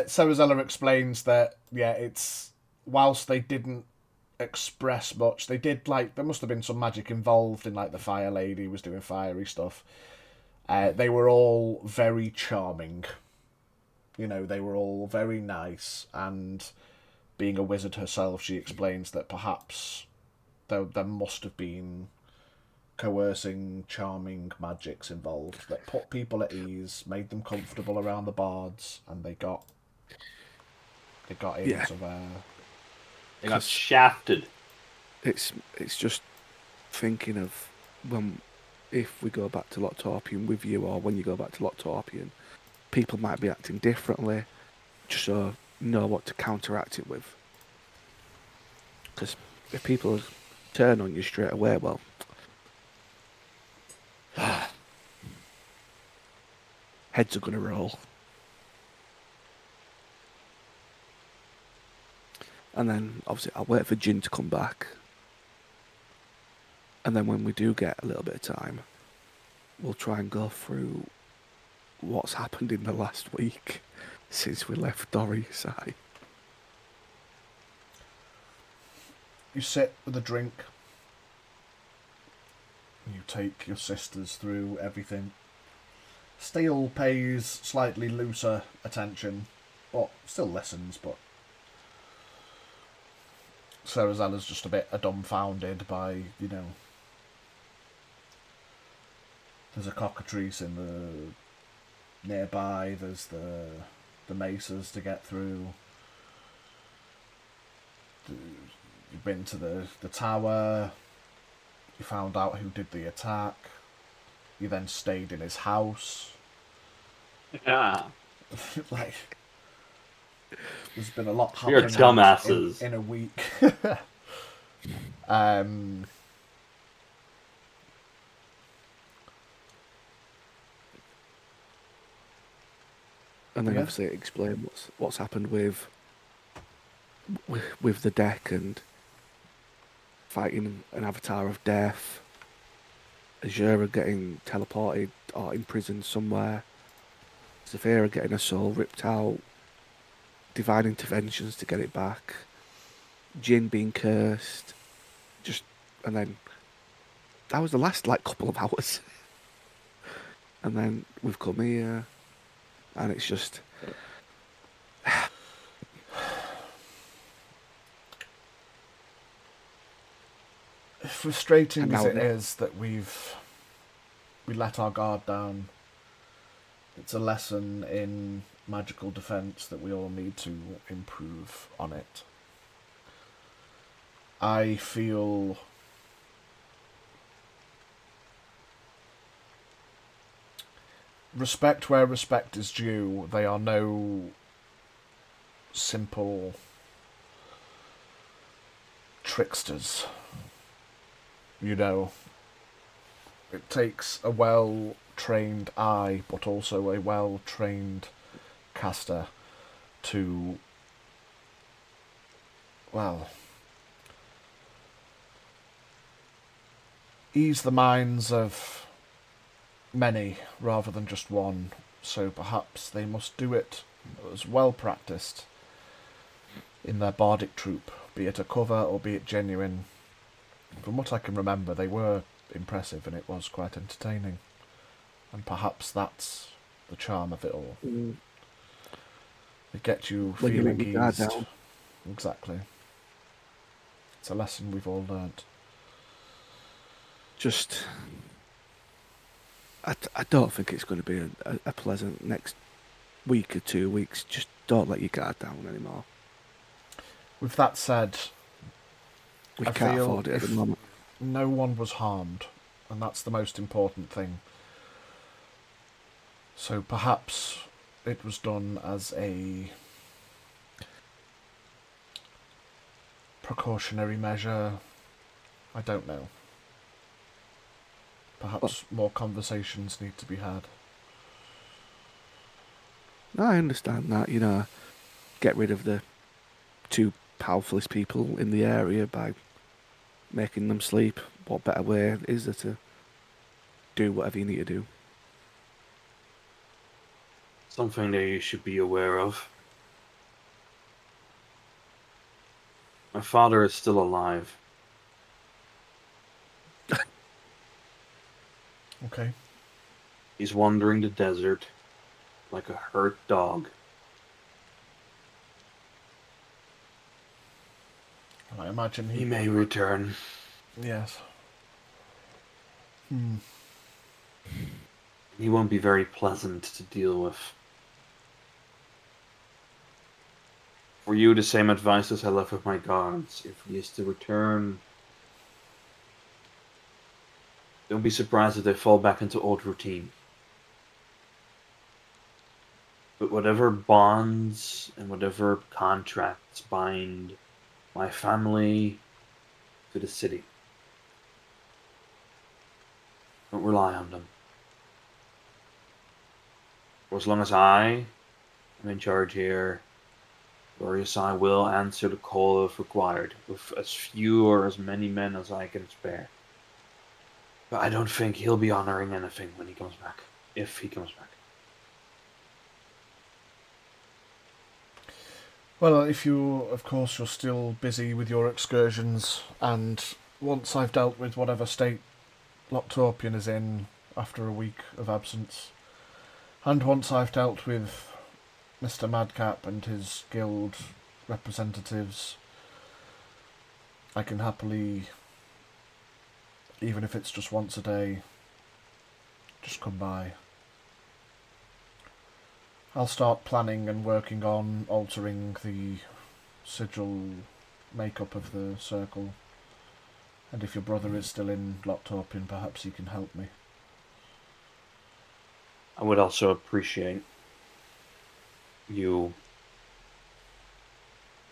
So as Ella explains that, yeah, it's whilst they didn't express much, they did there must have been some magic involved in the fire lady was doing fiery stuff. They were all very charming. They were all very nice, and being a wizard herself, she explains that perhaps there must have been coercing, charming magics involved that put people at ease, made them comfortable around the bards, and they got in. Yeah. They got shafted. It's just thinking of if we go back to Loctorpian with you, or when you go back to Loctorpian, people might be acting differently, just so know what to counteract it with. Because if people turn on you straight away, well, heads are going to roll. And then, obviously, I'll wait for Jin to come back. And then when we do get a little bit of time, we'll try and go through what's happened in the last week since we left Doro Yosai. You sit with a drink. You take your sisters through everything. Steele pays slightly looser attention, but still listens, but Sarazella's just a bit dumbfounded by, there's a cockatrice in the nearby, there's the maces to get through. You've been to the tower, you found out who did the attack, you then stayed in his house. Yeah. There's been a lot You're happening dumbasses. in a week. And then Yeah. obviously explain what's happened with the deck and fighting an avatar of death, Azura getting teleported or imprisoned somewhere, Zephyra getting her soul ripped out, divine interventions to get it back, Jin being cursed, and then that was the last couple of hours. And then we've come here, and it's just frustrating And as now it is that we let our guard down. It's a lesson in magical defense that we all need to improve on it. I feel respect where respect is due. They are no simple tricksters. It takes a well-trained eye, but also a well-trained caster to, ease the minds of many rather than just one. So perhaps they must do it as well practiced in their bardic troupe, be it a cover or be it genuine. From what I can remember, they were impressive and it was quite entertaining. And perhaps that's the charm of it all. It gets you when you let feeling your guard eased. down. Exactly. It's a lesson we've all learnt. Just, I don't think it's going to be a pleasant next week or 2 weeks. Just don't let your guard down anymore. With that said, We I can't feel afford it at the if moment. no one was harmed, and that's the most important thing. So perhaps it was done as a precautionary measure. I don't know. Perhaps more conversations need to be had. I understand that, get rid of the two powerfulest people in the area by making them sleep. What better way is there to do whatever you need to do? Something that you should be aware of. My father is still alive. Okay. He's wandering the desert like a hurt dog. I imagine He may return. Yes. He won't be very pleasant to deal with. For you, the same advice as I left with my guards. If he is to return, don't be surprised if they fall back into old routine. But whatever bonds and whatever contracts bind my family to the city, don't rely on them. For as long as I am in charge here, Doro Yosai will answer the call if required, with as few or as many men as I can spare. But I don't think he'll be honoring anything when he comes back, if he comes back. Well, if you, of course, you're still busy with your excursions, and once I've dealt with whatever state Loctorpian is in after a week of absence, and once I've dealt with Mr. Madcap and his guild representatives, I can happily, even if it's just once a day, just come by. I'll start planning and working on altering the sigil makeup of the circle. And if your brother is still in Loctorpian, perhaps he can help me. I would also appreciate you.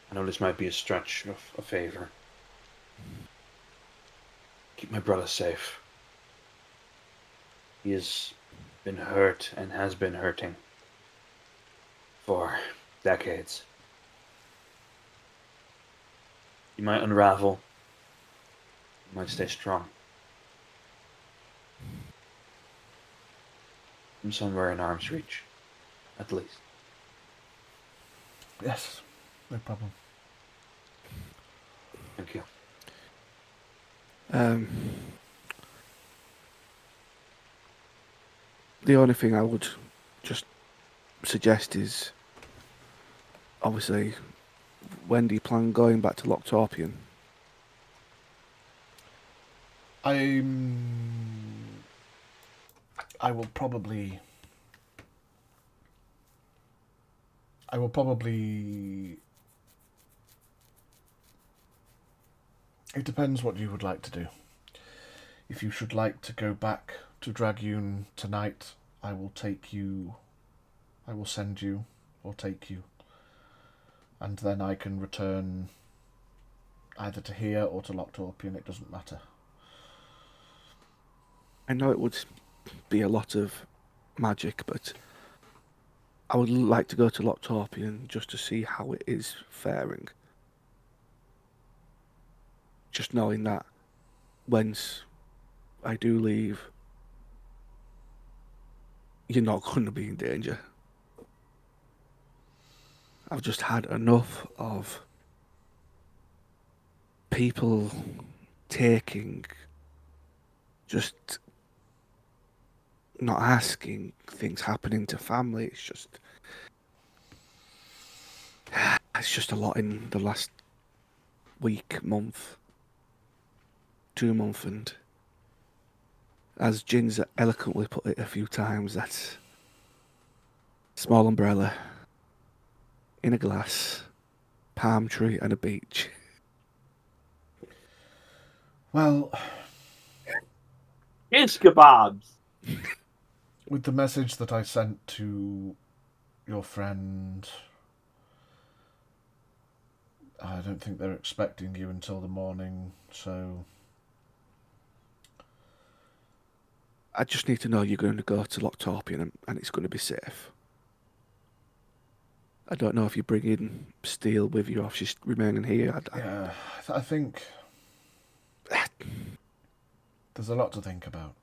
I know this might be a stretch of a favor. Keep my brother safe. He has been hurt and has been hurting for decades. He might unravel. He might stay strong. From somewhere in arm's reach, at least. Yes, no problem. Thank you. The only thing I would just suggest is, obviously, when do you plan going back to Loctorpian? I will probably. It depends what you would like to do. If you should like to go back to Dragoon tonight, I will take you. I will send you or take you. And then I can return either to here or to Loctorpian, it doesn't matter. I know it would be a lot of magic, but I would like to go to Loctorpian just to see how it is faring. Just knowing that once I do leave, you're not going to be in danger. I've just had enough of people taking, just not asking, things happening to family. It's just a lot in the last week, month, 2 months, and as Jin's eloquently put it a few times, that's small umbrella in a glass, palm tree and a beach. Well, It's kebabs! With the message that I sent to your friend, I don't think they're expecting you until the morning, so... I just need to know you're going to go to Locktorpian and it's going to be safe. I don't know if you're bringing Steel with you or if she's remaining here. Yeah, I think there's a lot to think about.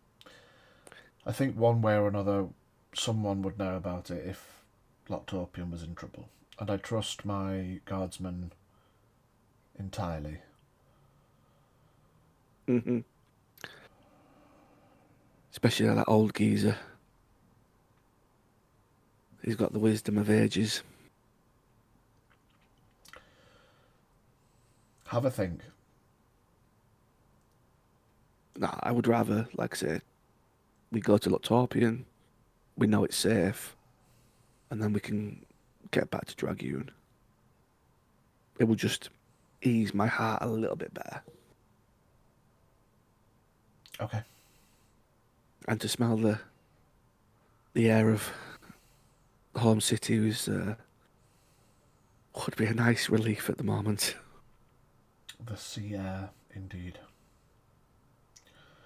I think one way or another, someone would know about it if Locktorpian was in trouble. And I trust my guardsmen entirely. Mm-hmm. Especially that old geezer. He's got the wisdom of ages. Have a think. Nah, I would rather, like I say, we go to Locktorpian, we know it's safe, and then we can get back to Dragoon. It will just ease my heart a little bit better. Okay. And to smell the air of home city would be a nice relief at the moment. The sea air, indeed.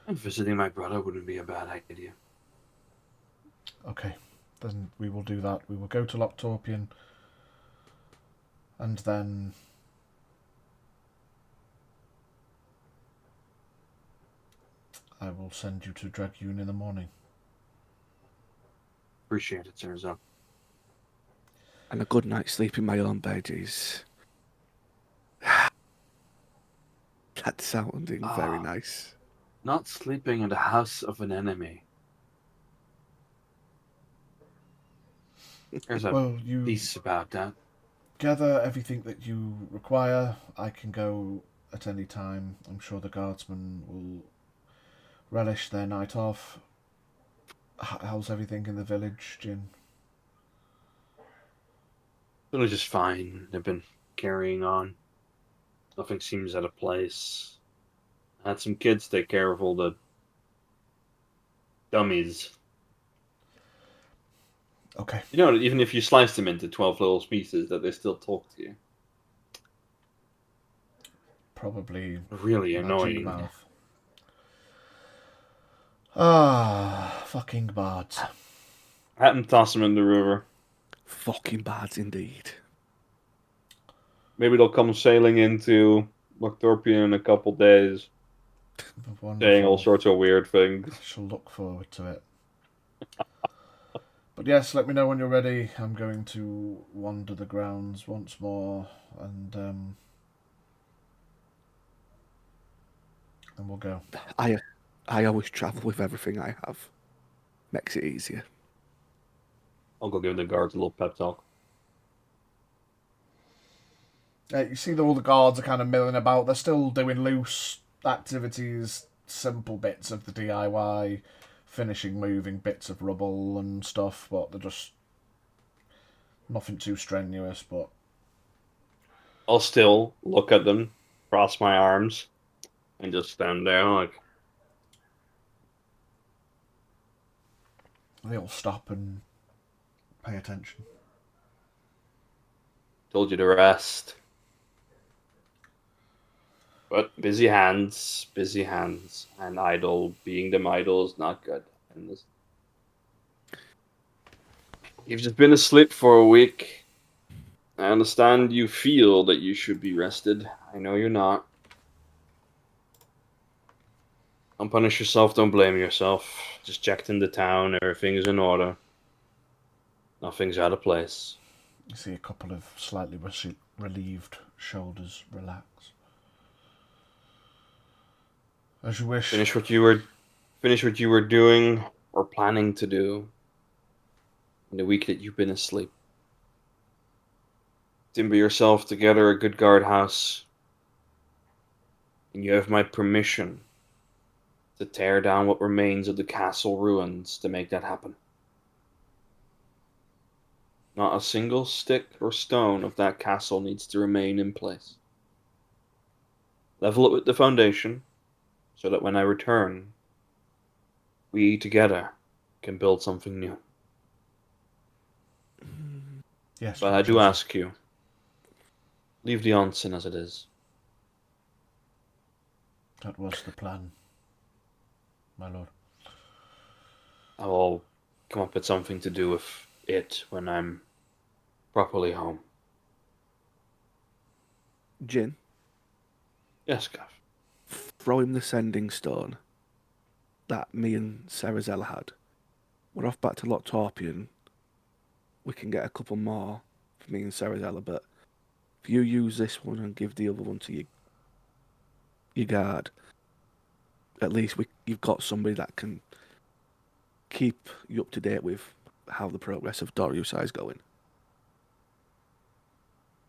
And visiting my brother wouldn't be a bad idea. Okay, then we will do that. We will go to Locktorpian, and then I will send you to Dragoon in the morning. Appreciate it, Serzo. And a good night's sleep in my own bed is... That's sounding very nice. Not sleeping in the house of an enemy. There's a piece about that. Gather everything that you require. I can go at any time. I'm sure the guardsmen will relish their night off. How's everything in the village, Jin? It was just fine. They've been carrying on. Nothing seems out of place. I had some kids take care of all the dummies. Okay. You know, even if you slice them into 12 little pieces, that they still talk to you. Probably Really annoying. Mouth. Ah, fucking bards. I had them toss them in the river. Fucking bards indeed. Maybe they'll come sailing into Locktorpian in a couple days, saying all sorts of weird things. I shall look forward to it. But yes, let me know when you're ready. I'm going to wander the grounds once more, and we'll go. I always travel with everything I have. Makes it easier. I'll go give the guards a little pep talk. You see all the guards are kind of milling about. They're still doing loose activities, simple bits of the DIY, finishing moving bits of rubble and stuff, but they're just nothing too strenuous. But I'll still look at them, cross my arms, and just stand there like... They'll stop and pay attention. Told you to rest. But busy hands, and idle. Being them idle is not good. And this... You've just been asleep for a week. I understand you feel that you should be rested. I know you're not. Don't punish yourself, don't blame yourself. Just checked into town, everything is in order. Nothing's out of place. You see a couple of slightly relieved shoulders relax. As you wish. Finish what you were doing or planning to do in the week that you've been asleep. Timber yourself together a good guardhouse, and you have my permission to tear down what remains of the castle ruins to make that happen. Not a single stick or stone of that castle needs to remain in place. Level it with the foundation, so that when I return, we together can build something new. Yes, But my I do chosen. ask you, leave the onsen as it is. That was the plan, my lord. I will come up with something to do with it when I'm properly home. Jin, Yes, Gav. throw him the sending stone that me and Sarazella had. We're off back to Loctorpian. We can get a couple more for me and Sarazella, but if you use this one and give the other one to your guard, at least you've got somebody that can keep you up to date with how the progress of Doro Yosai is going.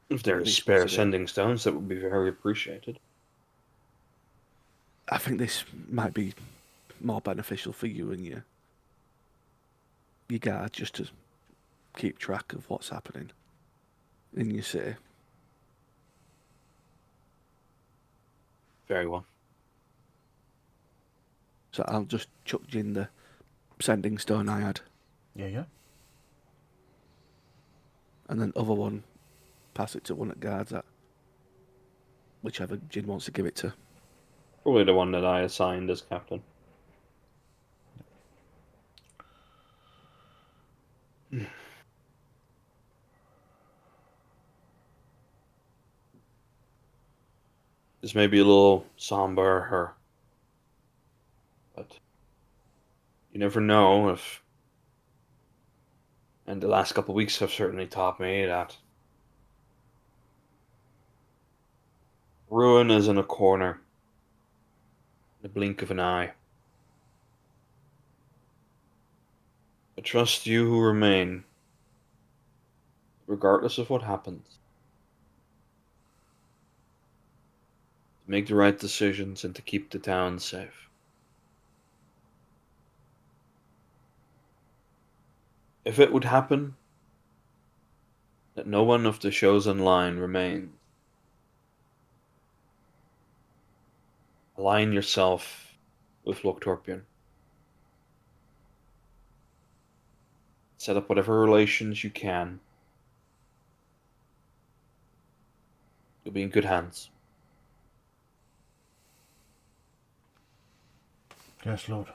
If At there's least spare once a day. sending stones, that would be very appreciated. I think this might be more beneficial for you and your guard, just to keep track of what's happening in your city. Very well. So I'll just chuck Jin the sending stone I had, Yeah. and then other one, pass it to one at guards at whichever Jin wants to give it to. Probably the one that I assigned as captain. This may be a little somber, but you never know if. And the last couple of weeks have certainly taught me that ruin is in a corner, in the blink of an eye. But trust you who remain, regardless of what happens, to make the right decisions and to keep the town safe. If it would happen that no one of the chosen line remains, align yourself with Loctorpian. Set up whatever relations you can. You'll be in good hands. Yes, lord.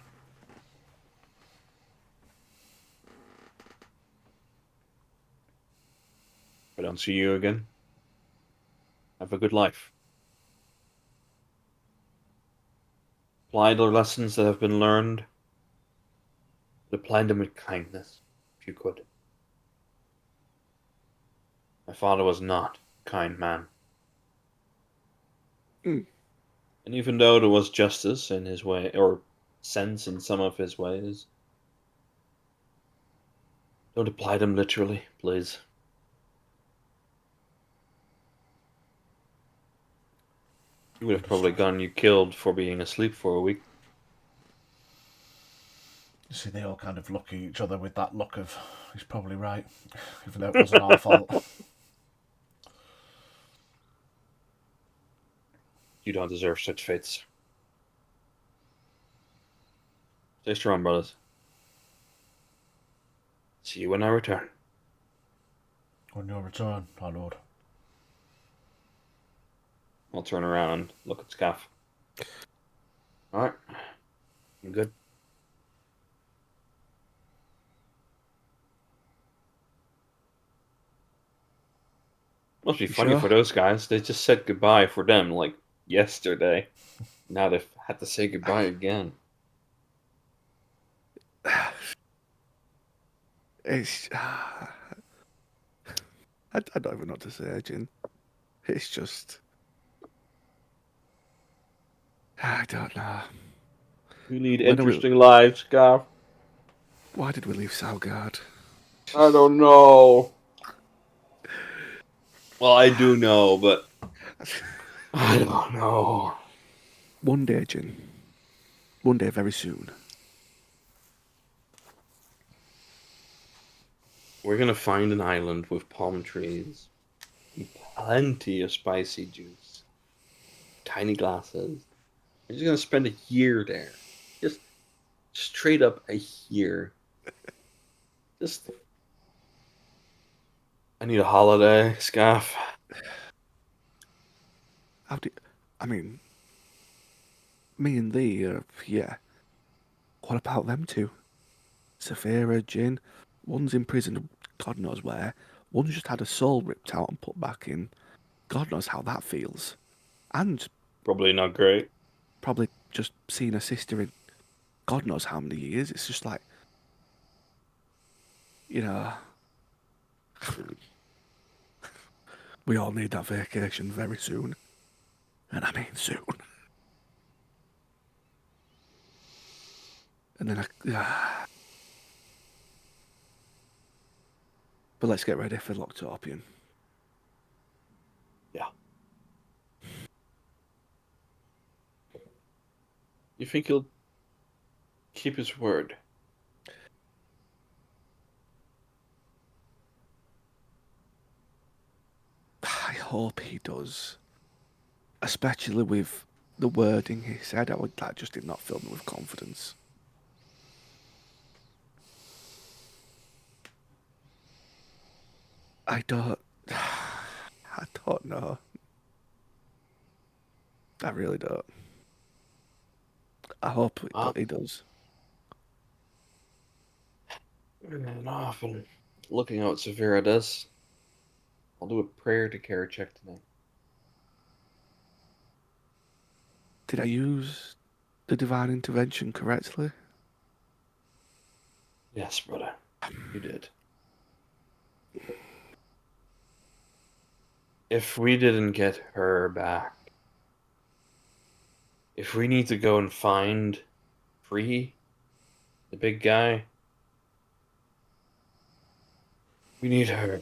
If I don't see you again, have a good life. Apply the lessons that have been learned, but apply them with kindness, if you could. My father was not a kind man. Mm. And even though there was justice in his way, or sense in some of his ways, don't apply them literally, please. You would have probably gotten you killed for being asleep for a week. You see, they all kind of look at each other with that look of, he's probably right, even though it wasn't our fault. You don't deserve such fates. Stay strong, brothers. See you when I return. On your return, my lord. I'll turn around and look at Scath. Alright. I'm good. Must be You funny sure? for those guys. They just said goodbye for them, like, yesterday. Now they've had to say goodbye again. It's. I don't even know what to say, Jin. It's just. I don't know. We lead When are we- interesting lives, Scath. Why did we leave Salgard? I don't know. Well, I do know, but I don't know. One day, Jin. One day, very soon. We're gonna find an island with palm trees, and plenty of spicy juice, tiny glasses. We're just gonna spend a year there, just straight up a year, Just, I need a holiday, Scaff. I mean, me and thee, yeah. What about them two? Zephyra, Jin. One's in prison, God knows where. One's just had a soul ripped out and put back in. God knows how that feels. And Probably not great. probably just seen her sister in God knows how many years. It's just like, you know, we all need that vacation very soon. And I mean soon. And then but let's get ready for Loctopian. Yeah. You think he'll keep his word? I hope he does. Especially with the wording he said. That just did not fill me with confidence. I don't know. I really don't. I hope he does. No, I've been looking at what Zephyra does. I'll do a prayer to Kerecekian tonight. Did I use the divine intervention correctly? Yes, brother. You did. If we didn't get her back, if we need to go and find Free, the big guy, we need her.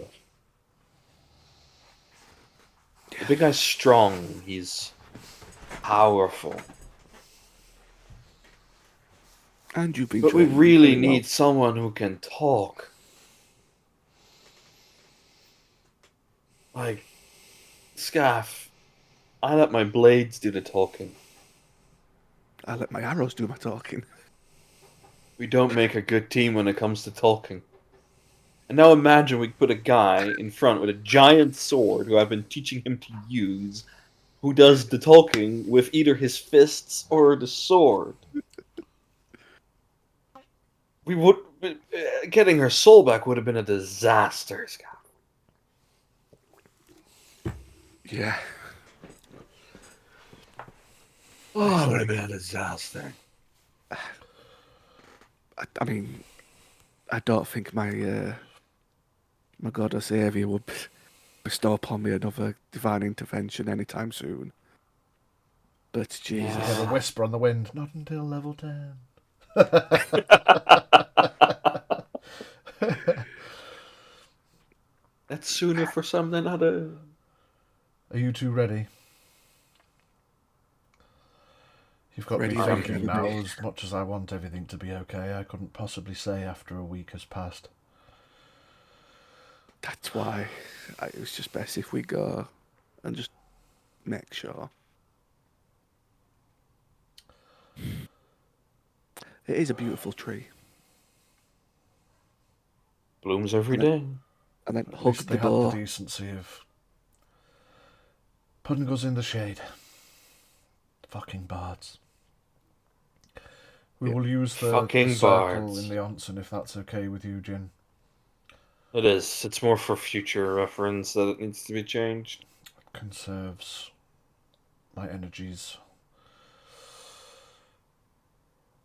The big guy's strong. He's powerful. And you've been But we training really very well. need someone who can talk. Like, Scaff, I let my blades do the talking. I let my arrows do my talking. We don't make a good team when it comes to talking. And now imagine we put a guy in front with a giant sword who I've been teaching him to use, who does the talking with either his fists or the sword. We would getting her soul back would have been a disaster, Scott. Yeah. Oh, it would have been a disaster. I mean, I don't think my God or Saviour would bestow upon me another divine intervention anytime soon. But Jesus. You hear a whisper on the wind, not until level 10. That's sooner for some than others. Are you two ready? You've got Ready me as I thinking can now, be. as much as I want everything to be okay, I couldn't possibly say after a week has passed. That's why it was just best if we go and just make sure. It is a beautiful tree. Blooms every And day. And then At hug least the they had the door. decency of putting us in the shade. Fucking bards. We will use the Fucking circle bards. in the onsen if that's okay with you, Jin. It is. It's more for future reference that it needs to be changed. It conserves my energies.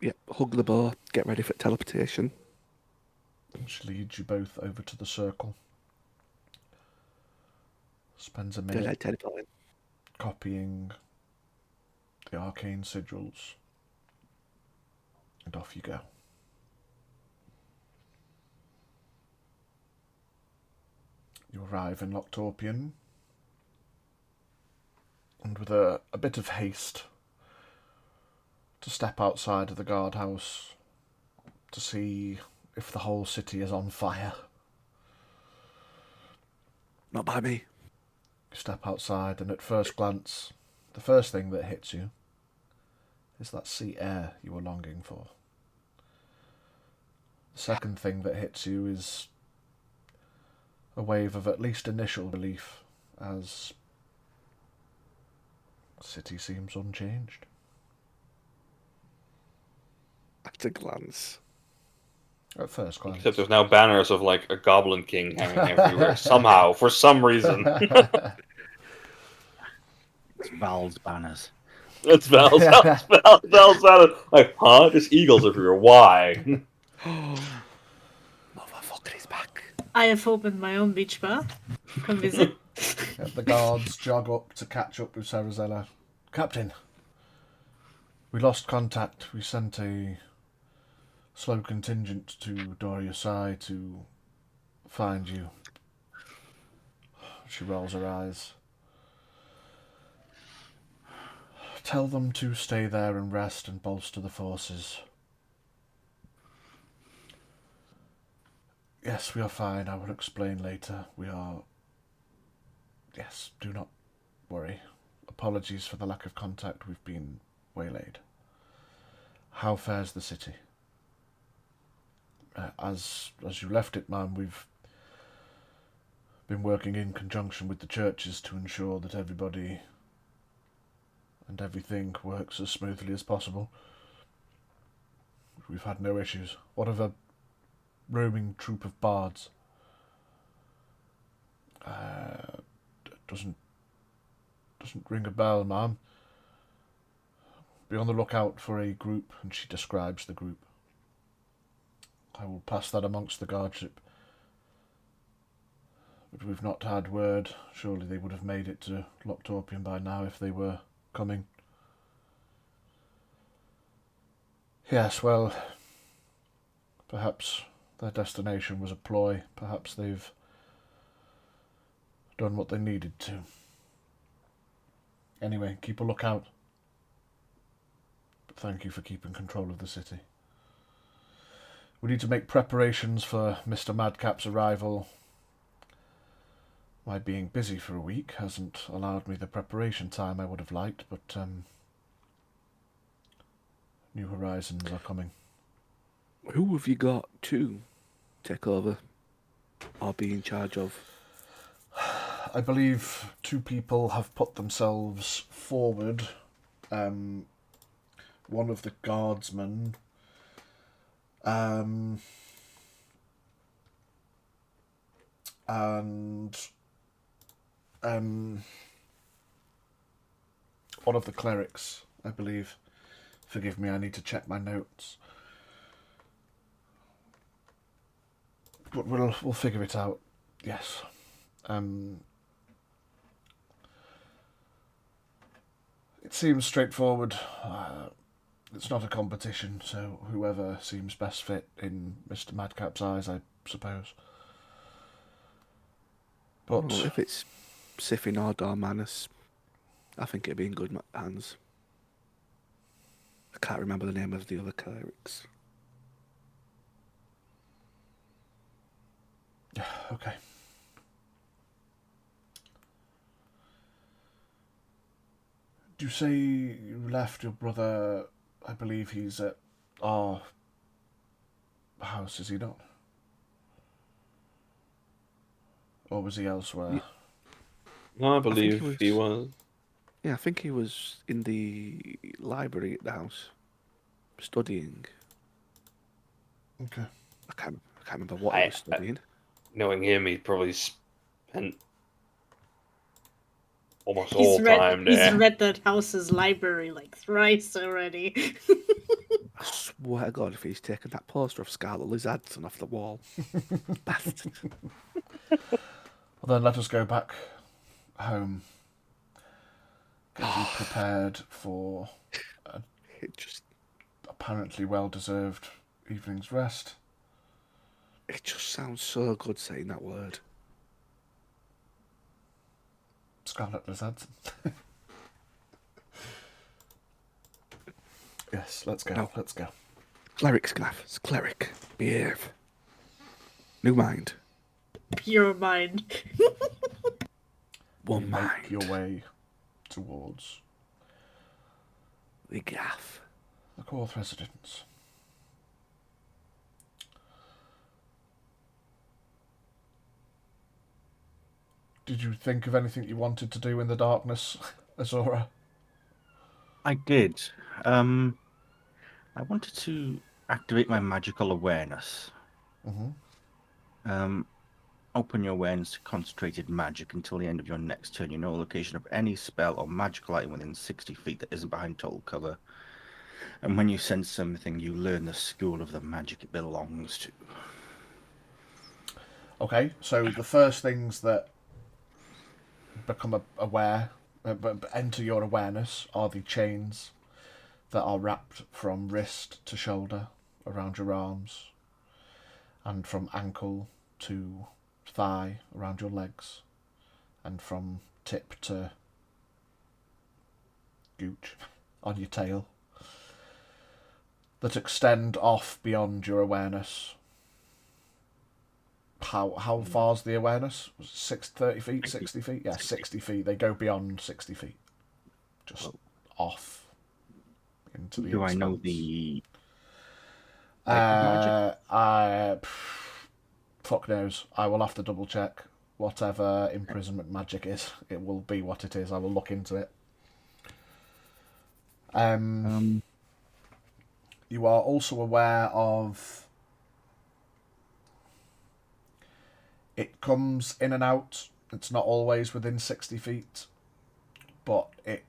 Yep, hug the boar, get ready for teleportation. Which leads you both over to the circle. Spends a Did minute I teleport? copying the arcane sigils. And off you go. You arrive in Loctopian. And with a bit of haste to step outside of the guardhouse to see if the whole city is on fire. Not by me. You step outside, and at first glance, the first thing that hits you is that sea air you were longing for. The second thing that hits you is a wave of at least initial relief, as the city seems unchanged. At a glance. At first glance. Except there's now banners of like a Goblin King hanging everywhere somehow, for some reason. It's Val's banners. It's Val's banners. Like, huh? There's eagles everywhere. Why? Motherfucker is back. I have opened my own beach bar. Come visit. The guards jog up to catch up with Sarazella. Captain, we lost contact. We sent a slow contingent to Doro Yosai to find you. She rolls her eyes. Tell them to stay there and rest and bolster the forces. Yes, we are fine. I will explain later. We are... Yes, do not worry. Apologies for the lack of contact. We've been waylaid. How fares the city? As you left it, ma'am, we've been working in conjunction with the churches to ensure that everybody and everything works as smoothly as possible. We've had no issues. What of a roaming troop of bards? Doesn't ring a bell, ma'am. Be on the lookout for a group, and she describes the group. I will pass that amongst the guardship. But we've not had word. Surely they would have made it to Locktorpian by now if they were coming. Yes, well, perhaps their destination was a ploy. Perhaps they've done what they needed to. Anyway, keep a lookout. But thank you for keeping control of the city. We need to make preparations for Mr. Madcap's arrival. My being busy for a week hasn't allowed me the preparation time I would have liked, but new horizons are coming. Who have you got to take over or be in charge of? I believe 2 people have put themselves forward. One of the guardsmen, and one of the clerics, I believe. Forgive me, I need to check my notes. But we'll figure it out. Yes. It seems straightforward. It's not a competition, so whoever seems best fit in Mr. Madcap's eyes, I suppose. But Well, if it's Siffin or Dormanus, I think it'd be in good hands. I can't remember the name of the other clerics. okay. Do you say you left your brother? I believe he's at our house, is he not? Or was he elsewhere? No, I think believe he was. Yeah, I think he was in the library at the house, studying. Okay. I can't remember what he was studying. Knowing him, he probably spent almost He's all time there. He's read that house's library like thrice already. I swear to God, if he's taken that poster of Scarlet Lizardson off the wall. Bastard. Well, then let us go back home. Get you prepared for It just apparently well-deserved evening's rest. It just sounds so good saying that word. Scarlet Lizardson. Yes, let's go. No. Let's go. Cleric, Scath. It's cleric. Behave. New mind. Pure mind. One You mind. make your way towards The gaff. the Court residence. Did you think of anything you wanted to do in the darkness, Azura? I did. I wanted to activate my magical awareness. Mm-hmm. Open your awareness to concentrated magic until the end of your next turn. You know the location of any spell or magical item within 60 feet that isn't behind total cover. And when you sense something, you learn the school of the magic it belongs to. Okay, so the first things that become aware, but enter your awareness, are the chains that are wrapped from wrist to shoulder around your arms, and from ankle to thigh around your legs, and from tip to gooch on your tail, that extend off beyond your awareness. How far's the awareness? 30 feet, 60 feet? Yeah, 60 feet. They go beyond 60 feet. Just off into the Do I know expanse. the type of magic? Fuck knows. I will have to double check. Whatever imprisonment magic is, it will be what it is. I will look into it. You are also aware of... It comes in and out. It's not always within 60 feet, but it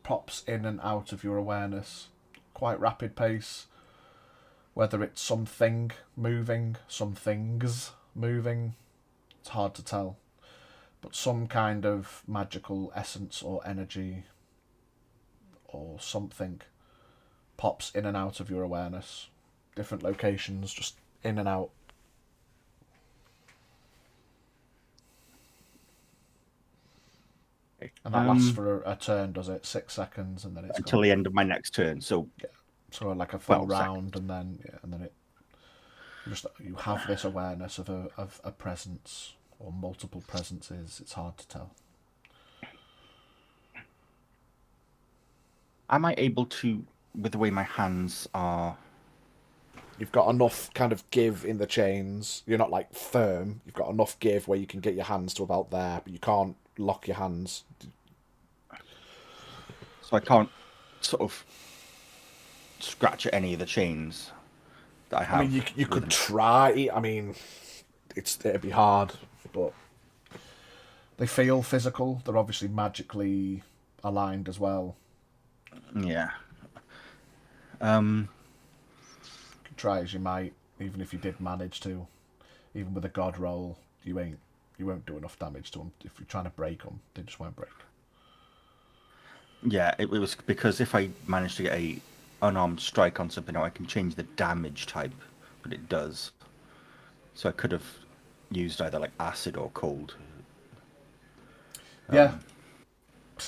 pops in and out of your awareness. Quite rapid pace. Whether it's something moving, some things moving, it's hard to tell. But some kind of magical essence or energy or something pops in and out of your awareness. Different locations, just in and out. And that lasts for a turn, does it? 6 seconds, and then it's until gone. the end of my next turn. So Yeah, so like a full 12 round, seconds. and then you have this awareness of a presence or multiple presences. It's hard to tell. Am I able to, with the way my hands are? You've got enough kind of give in the chains. You're not like firm. You've got enough give where you can get your hands to about there, but you can't lock your hands. So I can't sort of scratch at any of the chains that I have. I mean, you could try. I mean, it'd be hard, but they feel physical. They're obviously magically aligned as well. Yeah. Try as you might, even if you did manage to, even with a god roll, you won't do enough damage to them. If you're trying to break them, they just won't break. Yeah, it was because if I manage to get a unarmed strike on something, I can change the damage type, but it does. So I could have used either like acid or cold. Yeah.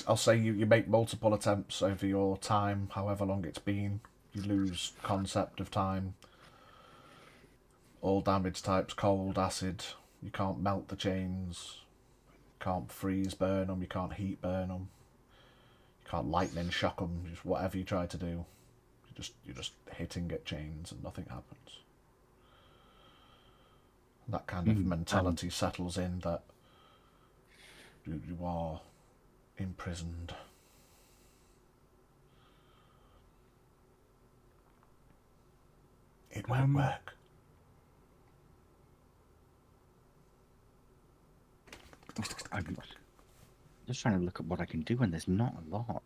I'll say you make multiple attempts over your time, however long it's been. You lose concept of time. All damage types, cold, acid. You can't melt the chains. You can't freeze burn them. You can't heat burn them. You can't lightning shock them. Just whatever you try to do, you're just hitting at chains and nothing happens. And that kind of mentality settles in that you are imprisoned. It won't work. I'm just trying to look at what I can do, and there's not a lot.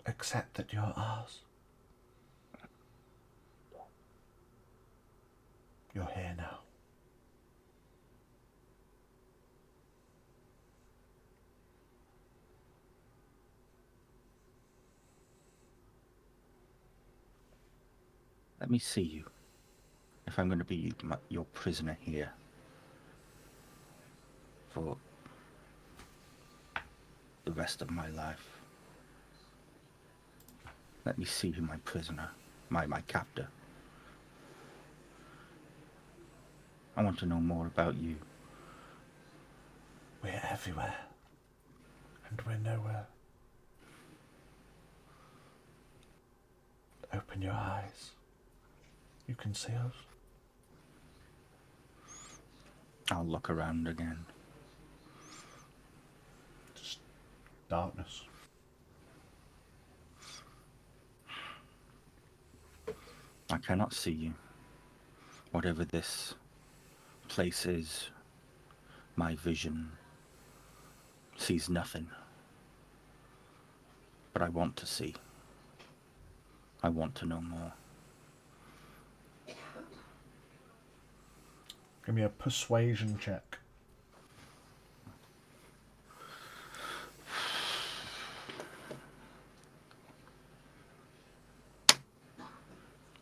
Accept that you're ours. You're here now. Let me see you. If I'm going to be your prisoner here for the rest of my life. Let me see you, my prisoner, my captor. I want to know more about you. We're everywhere. And we're nowhere. Open your eyes. You can see us. I'll look around again. Just darkness. I cannot see you. Whatever this place is, my vision sees nothing. But I want to see. I want to know more. Give me a persuasion check.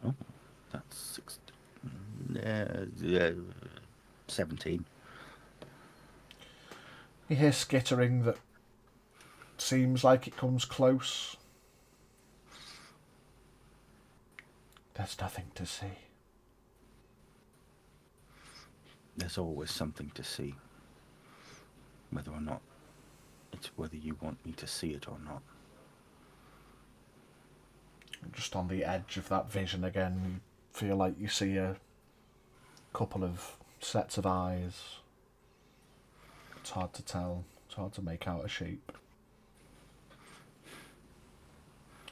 Oh, that's 17. You hear skittering that seems like it comes close. There's nothing to see. There's always something to see. Whether or not it's whether you want me to see it or not. Just on the edge of that vision again, you feel like you see a couple of sets of eyes. It's hard to tell. It's hard to make out a shape.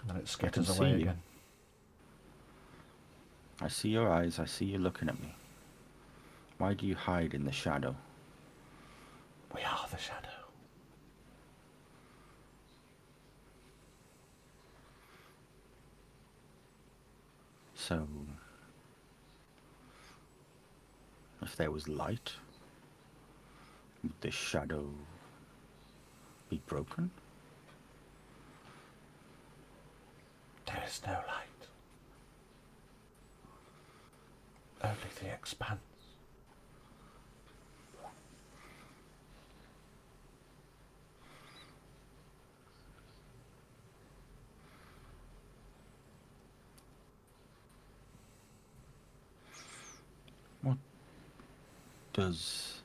And then it skitters see away you. again. I see your eyes. I see you looking at me. Why do you hide in the shadow? We are the shadow. So, if there was light, would this shadow be broken? There is no light. Only the expanse. What does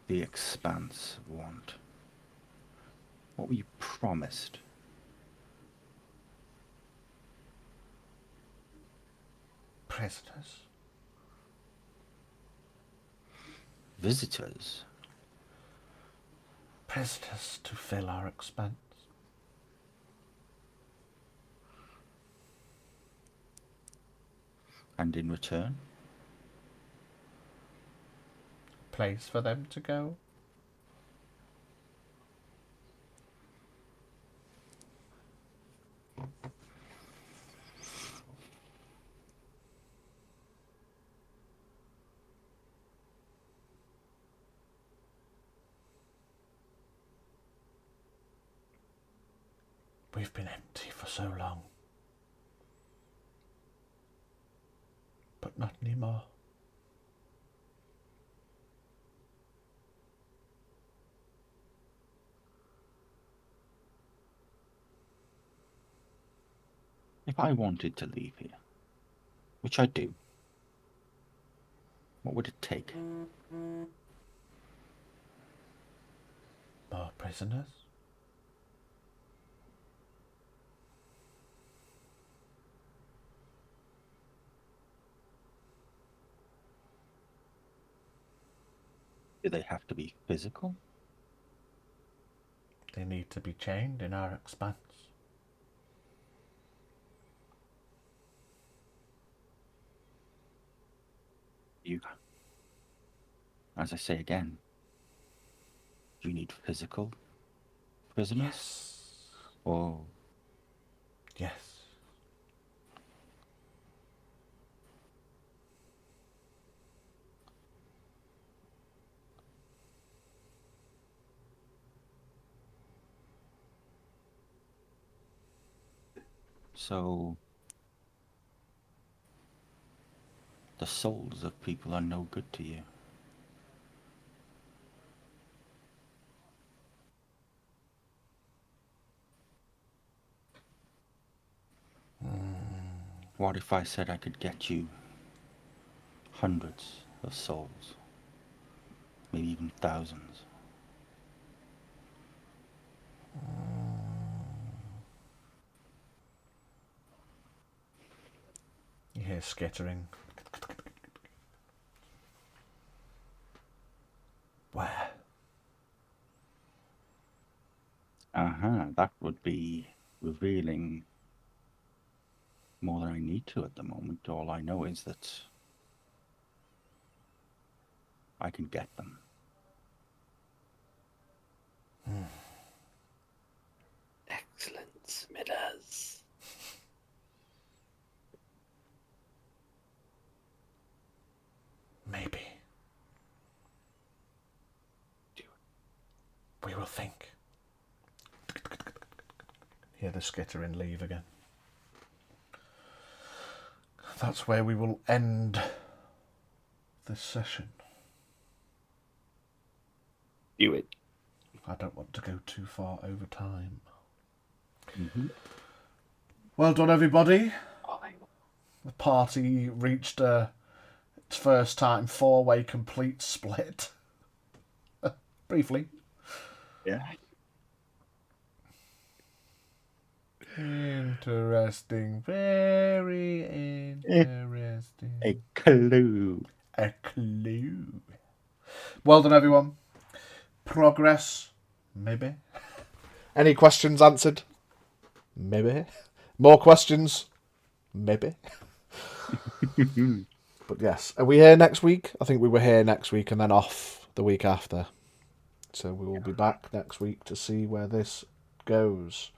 the Expanse want? What were you promised? Prisoners. Visitors? Prisoners to fill our expanse. And in return? Place for them to go. We've been empty for so long. But not anymore. If I wanted to leave here, which I do, what would it take? More prisoners? Do they have to be physical? They need to be chained in our expanse. You, as I say again, do you need physical prisoners? Yes. Or Yes. so the souls of people are no good to you? What if I said I could get you hundreds of souls? Maybe even thousands? You hear skittering. That would be revealing more than I need to at the moment. All I know is that I can get them. Excellent, Smithers. Maybe. We will think. Hear the skittering leave again. That's where we will end this session. Do it. I don't want to go too far over time. Mm-hmm. Well done, everybody. The party reached its first time 4-way complete split. Briefly. Yeah. Interesting. Very interesting. A clue. A clue. Well done, everyone. Progress. Maybe. Any questions answered? Maybe. More questions? Maybe. But yes. Are we here next week? I think we were here next week and then off the week after. So we will be back next week to see where this goes.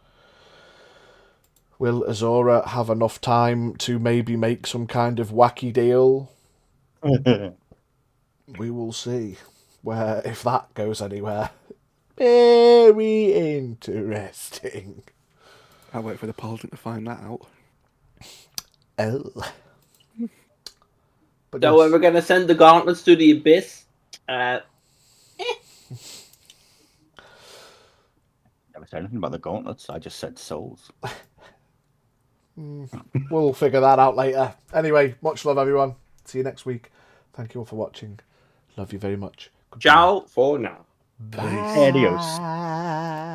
Will Azura have enough time to maybe make some kind of wacky deal? We will see. Where if that goes anywhere. Very interesting. I'll wait for the Paladin to find that out. Oh. But So yes. we're going to send the gauntlets to the abyss. Never said anything about the gauntlets. I just said souls. We'll figure that out later. Anyway, much love, everyone. See you next week. Thank you all for watching. Love you very much. Goodbye. Ciao for now. Bye. Adios.